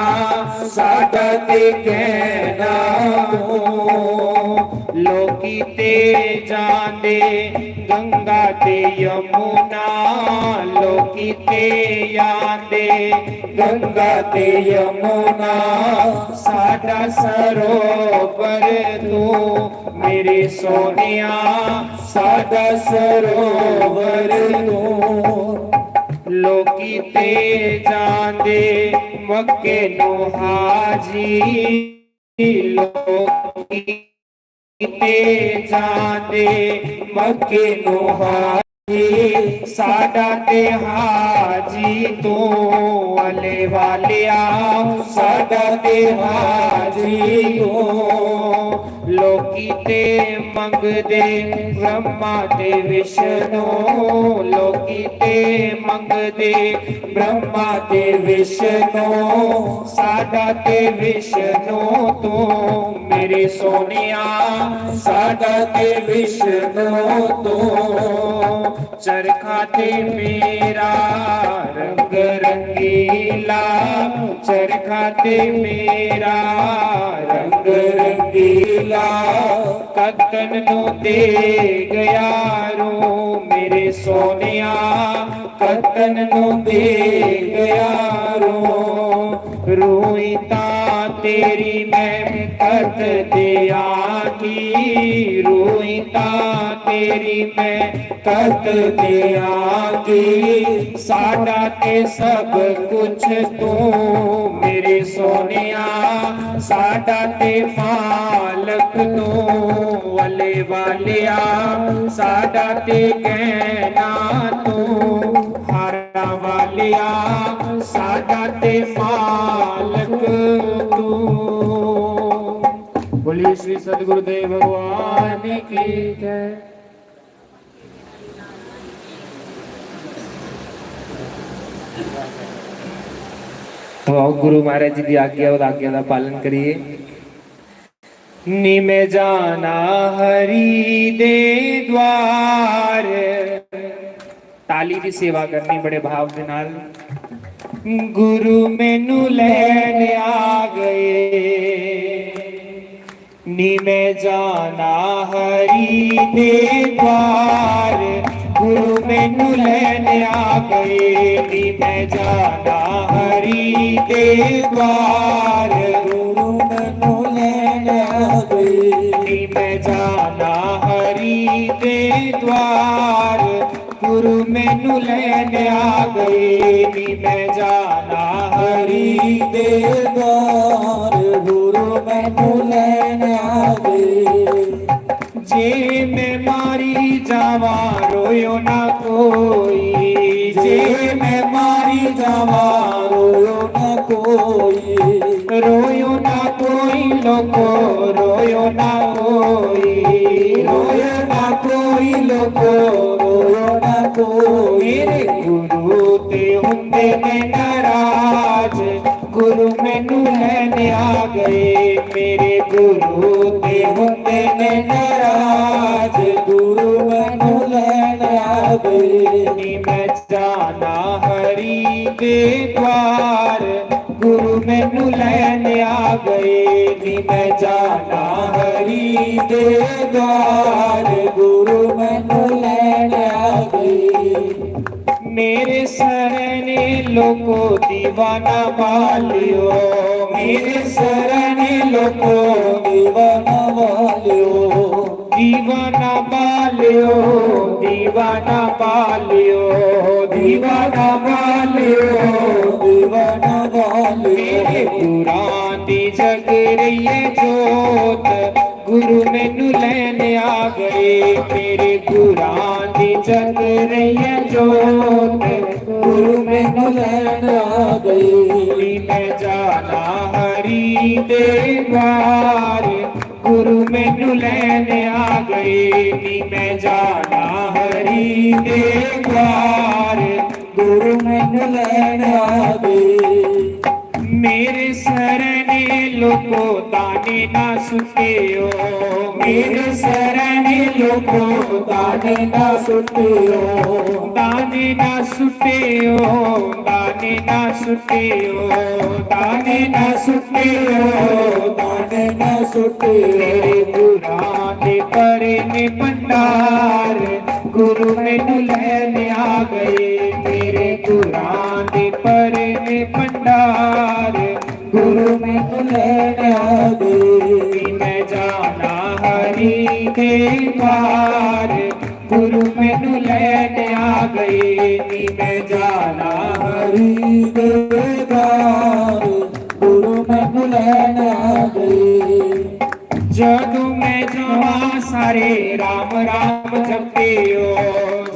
साडा ते कहना तू। लोकी ते जांदे गंगा ते यमुना, लोकी ते आंदे गंगा ते यमुना। साडा सरोवर तू मेरे सोनिया, साडा सरोवर तू। लोकी ते जांदे मक्के नो हाजी, लोकी ते जांदे मक्के नो हाजी। साडा ते हाजी तू अलेवालिया, साडा ते हाजी तू। लोकी ते मंगदे ब्रह्मा ते विष्णु, लोकी ते मंगदे ब्रह्मा ते विष्णु। साडा ते विष्णु तू मेरे सोनिया, साडा ते विष्णु तू। चरखा ते मेरा रंग रंगीला, चरखा ते मेरा रंग रंगीला। कतन नो दे गया रो मेरे सोनिया, कतन नो दे गया रो। रोई ता तेरी मैं कत दियागी, रोई ता तेरी मैं कत दियागी। साडा ते सब कुछ तू मेरे सोनिया, साडा ते मालक तू अलेवालिया। साडा ते कहना तू हारा वालिया, साडा ते मालक तू। बोलिए श्री सदगुरुदेव भगवान की जय। तो आओ गुरु महाराज जी की आज्ञा और आज्ञा का पालन करिए। निम जाना हरि दे द्वार, ਤਾਲੀ ਦੀ ਸੇਵਾ ਕਰਨੀ ਬੜੇ ਭਾਵ ਦੇ ਨਾਲ। ਗੁਰੂ ਮੈਨੂੰ ਲੈਣ ਆ ਗਏ, ਨੀ ਮੈਂ ਜਾਣਾ ਹਰੀ ਦੇ द्वार। गुरु मैनू लैन आ गए, नी मैं जाना हरी दे द्वार। गुरु मैनू लैन आ गए, नी मैं जाना हरी दे द्वार। गुरु मैनू लैन आ गए, नी मैं जाना हरी दे द्वार। गुरु मैनू लैन आ गए, जे मैं मारी जावा रोयो ना कोई। जे मैं मारी जावा रोयो ना कोई। रोयो ना कोई लोगो, रोयो ना कोई। रोयो ना कोई लोगो, रोयो ना कोई। मेरे गुरु ते हुंदे ने नाराज, गुरु मैनू लैन आ गए। मेरे गुरु ते हुंदे ने नाराज, गुरु मैनू लैन आ गए। नी मैं जाना हरी दे द्वार। गुरु मैनू लैन आ गए, नी मैं जाना हरी दे द्वार। गुरु मैनू लैन आ गए। मेरे सरने लोको दीवाना वालियो। मेरे सरने लोको दीवाना वालियो। दीवाना वालियो, दीवाना वालियो। दीवाना वालियो, दीवाना वालियो। मेरे कुरान दी जग रही है जोत, गुरु मैनू लैन आ गए। मेरे कुरान दी जग रही है जोत, गुरु मैनू लैन आ गए। मैं जाना हरी दे द्वार। गुरु मैनू लैन आ गए, नी मैं जाना हरी दे द्वार। गुरु मैनू लैन आ गए। मेरे सरने लोको दाने ना सुटियो। मेरे सरने लोको दाने ना सुटियो। दाने ना सुटियो, दाने ना सुटियो। दाने ना सुटियो, दाने ना सुटियो। मेरे कुरान दे परे में भंडार, गुरु मैनू लैन आ गए। मेरे कुरान दे परे में भंडार, गुरु मैनू लैन आ गए। मैं जाना हरी दे द्वार। गुरु मैनू लैन आ गए, नी मैं जाना हरी दे द्वार। गुरु मैनू लैन आ गए। जदों मैं जावा सारे राम राम जपियो।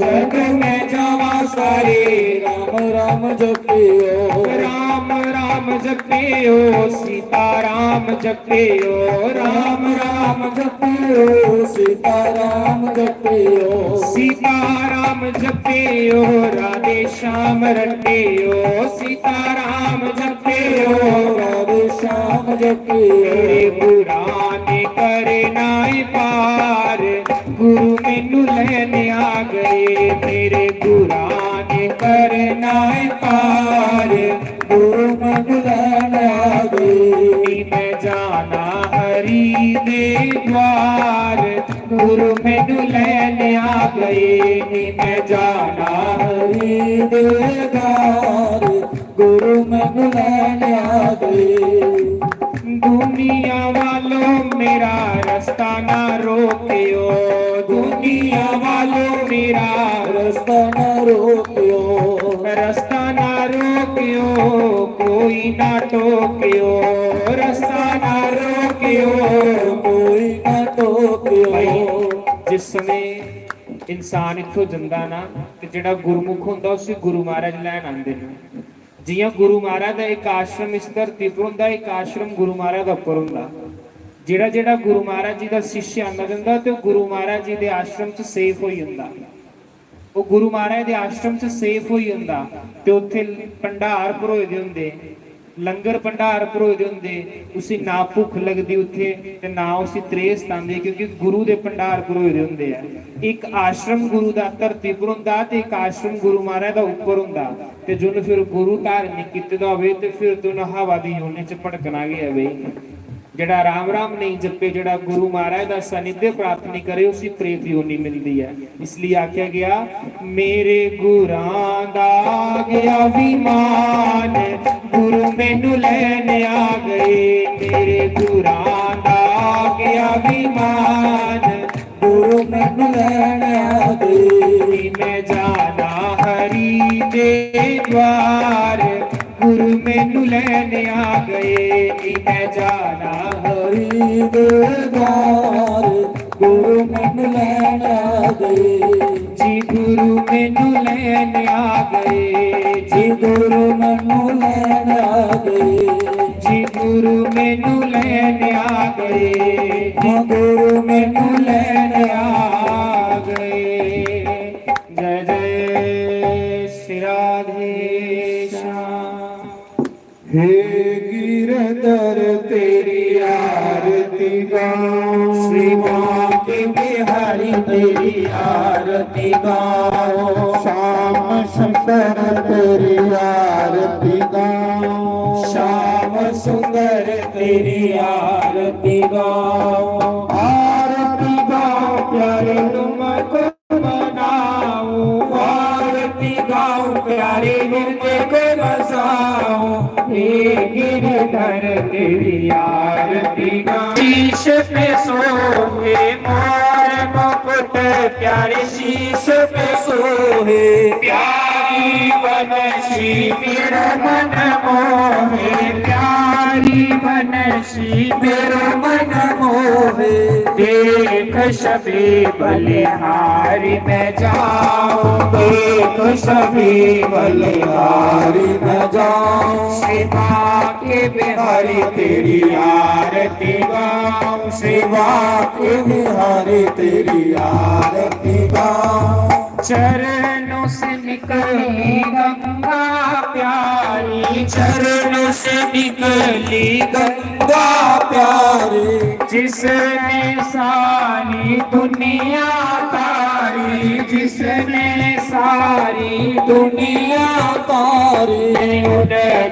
जदों मैं जावा सारे राम राम जपियो। राम राम जपियो, सीता राम जपियो। राम राम जपियो, सीता राम जपियो। सीता राम जपियो, राधे श्याम रटियो। सीता राम जपियो, राधे श्याम जपियो। मेरे पुराण करे नाए पार, गुरु मैनू लैन आ गए। मेरे पुराण करे नाए पार, गुरु मैनू लैन आ गए। मैं जाना हरी दे द्वार। गुरु मैनू लैन आ गए, मैं जाना हरी दे द्वार। गुरु मैनू लैन आ गए। दुनिया वालों मेरा रास्ता ना रोकियो। दुनिया वालों मेरा रास्ता ना रोकियो। रास्ता ना रोकियो, कोई ना टोकियो। रास्ता ना रोकियो, कोई ना टोकियो। जिस समय इंसान इत्थों ਜਾਂਦਾ ਨਾ ਤੇ ਜਿਹੜਾ ਗੁਰਮੁਖ ਹੁੰਦਾ ਉਸੇ ਗੁਰੂ ਮਹਾਰਾਜ ਲੈਣ ਆਉਂਦੇ ਨੇ। जियां गुरु महाराज का एक आश्रम इस धरती पर होंदा, एक आश्रम गुरु महाराज का उपर होंदा। जिहड़ा जिहड़ा गुरु महाराज जी का शिष्य आंदा जांदा ते गुरु महाराज जी के आश्रम च सेफ होई हुंदा। वो गुरु महाराज के आश्रम च सेफ होई हुंदा ते उत्थे भंडार भरोए दे हुंदे। ਲੰਗਰ ਭੰਡਾਰ ਪਰੋਏ ਹੁੰਦੇ, ਉਸੇ ਨਾ ਭੁੱਖ ਲੱਗਦੀ ਉੱਥੇ ਤੇ ਨਾ ਉਸੇ ਤ੍ਰੇਸ ਤਾਂਦੇ, ਕਿਉਂਕਿ ਗੁਰੂ ਦੇ ਭੰਡਾਰ ਪਰੋਏ ਹੁੰਦੇ ਆ। ਇੱਕ ਆਸ਼ਰਮ ਗੁਰੂ ਦਾ ਧਰਤੀ ਪਰ ਹੁੰਦਾ ਤੇ ਇੱਕ ਆਸ਼ਰਮ ਗੁਰੂ ਮਹਾਰਾਜ ਦਾ ਉੱਪਰ ਹੁੰਦਾ। ਤੇ ਜਦੋਂ ਫਿਰ ਗੁਰੂ ਧਾਰਨ ਕੀਤੇ ਦਾ ਹੋਵੇ ਤੇ ਫਿਰ ਤੂੰ ਹਵਾ ਦੀ ਯੋਨੀ ਚ ਭਟਕਣਾ ਗਿਆ ਬਈ। ਜਿਹੜਾ ਰਾਮ ਰਾਮ ਨਹੀਂ ਜਪੇ, ਜਿਹੜਾ ਗੁਰੂ ਮਹਾਰਾਜ ਦਾ ਸਾਨਿਧਿ ਪ੍ਰਾਪਤ ਨਹੀਂ ਕਰੇ, ਉਸੇ ਪ੍ਰੇਤ ਯੋਨੀ ਮਿਲਦੀ ਹੈ। ਇਸ ਲਈ ਆਖਿਆ ਗਿਆ ਮੇਰੇ ਗੁਰਾਂ ਦਾ ਗਿਆ ਵਿਮਾਨ, ਗੁਰੂ ਮੈਨੂੰ ਲੈਣ ਆ ਗਏ। ਮੇਰੇ ਗੁਰਾਂ ਦਾ ਗਿਆ ਵਿਮਾਨ, ਗੁਰੂ ਮੈਨੂੰ ਲੈਣ ਆ ਗਏ। ਮੈਂ ਜਾਣਾ ਹਰੀ ਦੇ ਦਵਾਰ, ਗੁਰੂ ਮੈਨੂੰ ਲੈਣ ਆ ਗਏ। ਮੈਂ ਜਾਣਾ ਹਰੀ ਦੇ ਦਵਾਰ, ਗੁਰੂ ਮੈਨੂੰ ਲੈਣ ਆ ਗਏ। ਜੀ ਗੁਰੂ ਮੈਨੂੰ ਲੈਣ ਆ ਗਏ। ਜੀ ਗੁਰੂ ਮੈਨੂੰ ਲੈਣ ਆ ਗਏ। ਜੀ ਗੁਰੂ ਮੈਨੂੰ ਲੈਣ ਆ ਗਏ। ਜੀ ਗੁਰੂ ਮੈਨੂੰ ਲੈਣ ਆ ਗਏ। ਜੈ ਜੈ ਸ਼੍ਰੀ ਰਾਧੇ ਸ਼ਾਮ। हे गिरधर तेरी आरती गाओ, श्री बांके बिहारी तेरी आरती गाओ। श्याम सुंदर तेरी आरती गाओ। श्याम सुंदर तेरी आरती गाओ। आरती गाओ प्यारे तुमको मनाओ। आरती गाओ प्यारे हृदय को बसाओ। हे गिरधर तेरी आरती गाओ। शीश पे सोहे मोर मुकुट प्यारे, शीश पे सोहे प्यारी बनशी मेरा मन मोहे। प्यारी बनशी मेरा मन मोहे। देख शबे बलिहारी में जाओ। देख शबे बलिहारी में जाओ। श्री बांके बिहारी तेरी आरती गाओ। श्री बांके बिहारी तेरी आरती गाओ। चरणों से निकली गंगा प्यारी, चरणों से निकली गंगा प्यारी। जिसने सारी दुनिया तारी, जिसने सारी दुनिया तारी। उन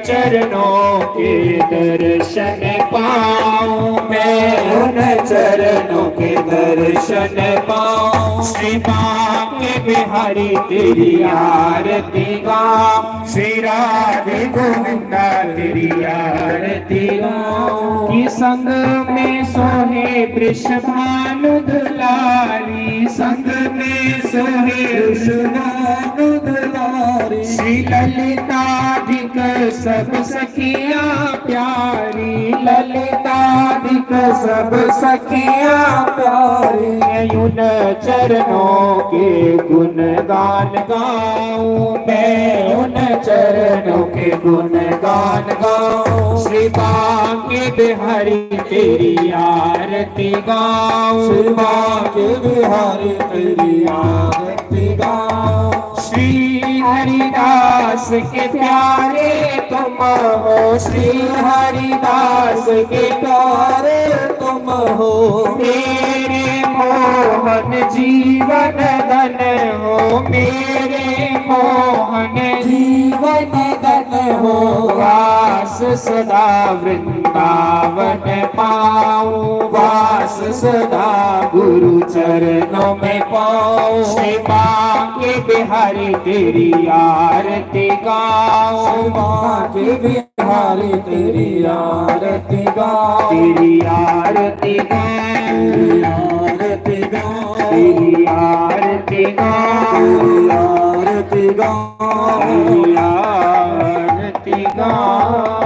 चरणों के दर्शन पाऊं मैं, उन चरणों के दर्शन पाऊं। श्री बांके बिहारी तेरी आरती गाओ। श्री राधे गोविंदा तेरी आरती गाओ। कि संग में सोहे वृषभानु दुलारी, संग में सोहे वृषभानु दुलारी। श्री ललिताधिक सब सखियां प्यारी, ललिताधिक सब सखियां प्यारी। उन चरणों के गुणगान गाऊं मैं, उन चरणों के गुणगान गाऊं। श्री बांके बिहारी तेरी आरती गाऊं। श्री बांके बिहारी तेरी आरती गाओ। श्री हरिदास के प्यारे तुम हो। श्री हरिदास के प्यारे तुम हो। मेरे मोहन जीवन धन हो। मेरे मोहन जीवन धन हो। वास सदा वृंदावन पाऊं। वास सदा गुरु चरणों में पाऊं। श्री बांके बिहारी तेरी आरती गाओ। श्री बांके बिहारी तेरी आरती गाओ। तेरी आरती गाओ। तेरी आरती गाओ। तेरी आरती गाओ। तेरी आरती गाओ। तेरी आरती गाओ।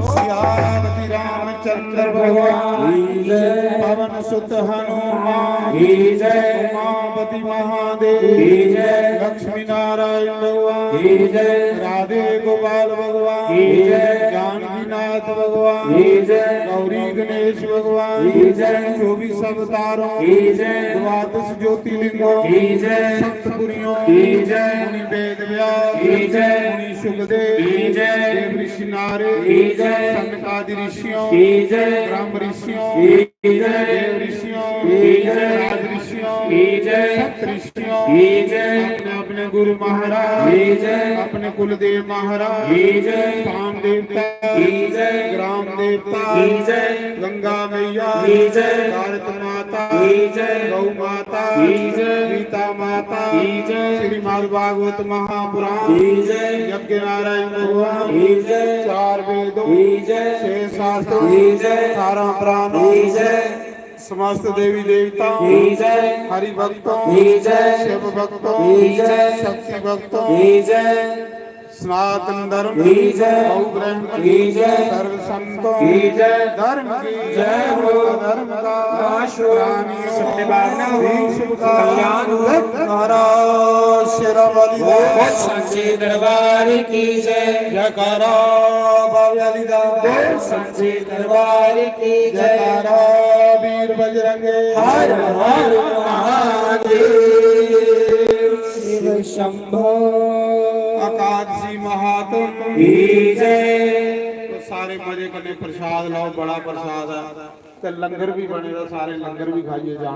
श्री रामचंद्र भगवान की जय। पवन सुत हनुमान की जय। उमापति महादेव की जय। लक्ष्मी नारायण भगवान की जय। राधे गोपाल भगवान की जय। जानकी नारायण नाथ भगवान की जय। गौरी गणेश भगवान की जय। 24 अवतारों की जय। द्वादश ज्योतिर्लिंगों की जय। सप्तपुरियों की जय। मुनि वेद व्यास की जय। मुनि सुखदेव की जय। देव ऋषि नारद की जय। सनकादि ऋषियों की जय। ब्रह्म ऋषियों की जय। देव ऋषियों की जय। राज ऋषियों की जय। सप्त ऋषियों की जय। अपने अपने गुरु महाराज की जय। अपने कुलदेव महाराज की जय। स्थान देवता की जय। ग्राम देवता की जय। गंगा मैया की जय। भारत माता की जय। गौ माता की जय। गीता माता की जय। श्रीमद् भागवत महापुराण की जय। यज्ञ नारायण भगवान की जय। चार वेदों की जय। छह शास्त्रों की जय। 18 पुराणों की जय। समस्त देवी देवताओं की जय। हरि भक्तों की जय। शिव भक्तों की जय। शक्ति भक्तों की जय। सनातन धर्म की जय। गौ ब्राह्मण की जय। सर्व संतों की जय। धर्म की जय हो। धर्म का नाश हो। प्राणियों सत्य भावना हो। भीख शुभ का कल्याण हो। महाराज शेरावाली बोल सच्चे दरबार की जय। जयकारा बाबा अलीदास बोल सच्चे दरबार की जय। जयकारा वीर बजरंगे हर हर महादेव शिव शंभो एकादशी महात्म की जय। तो सारे मजे करने प्रसाद लाओ बड़ा प्रसाद है ते लंगर भी बनेगा सारे लंगर भी खाइए जा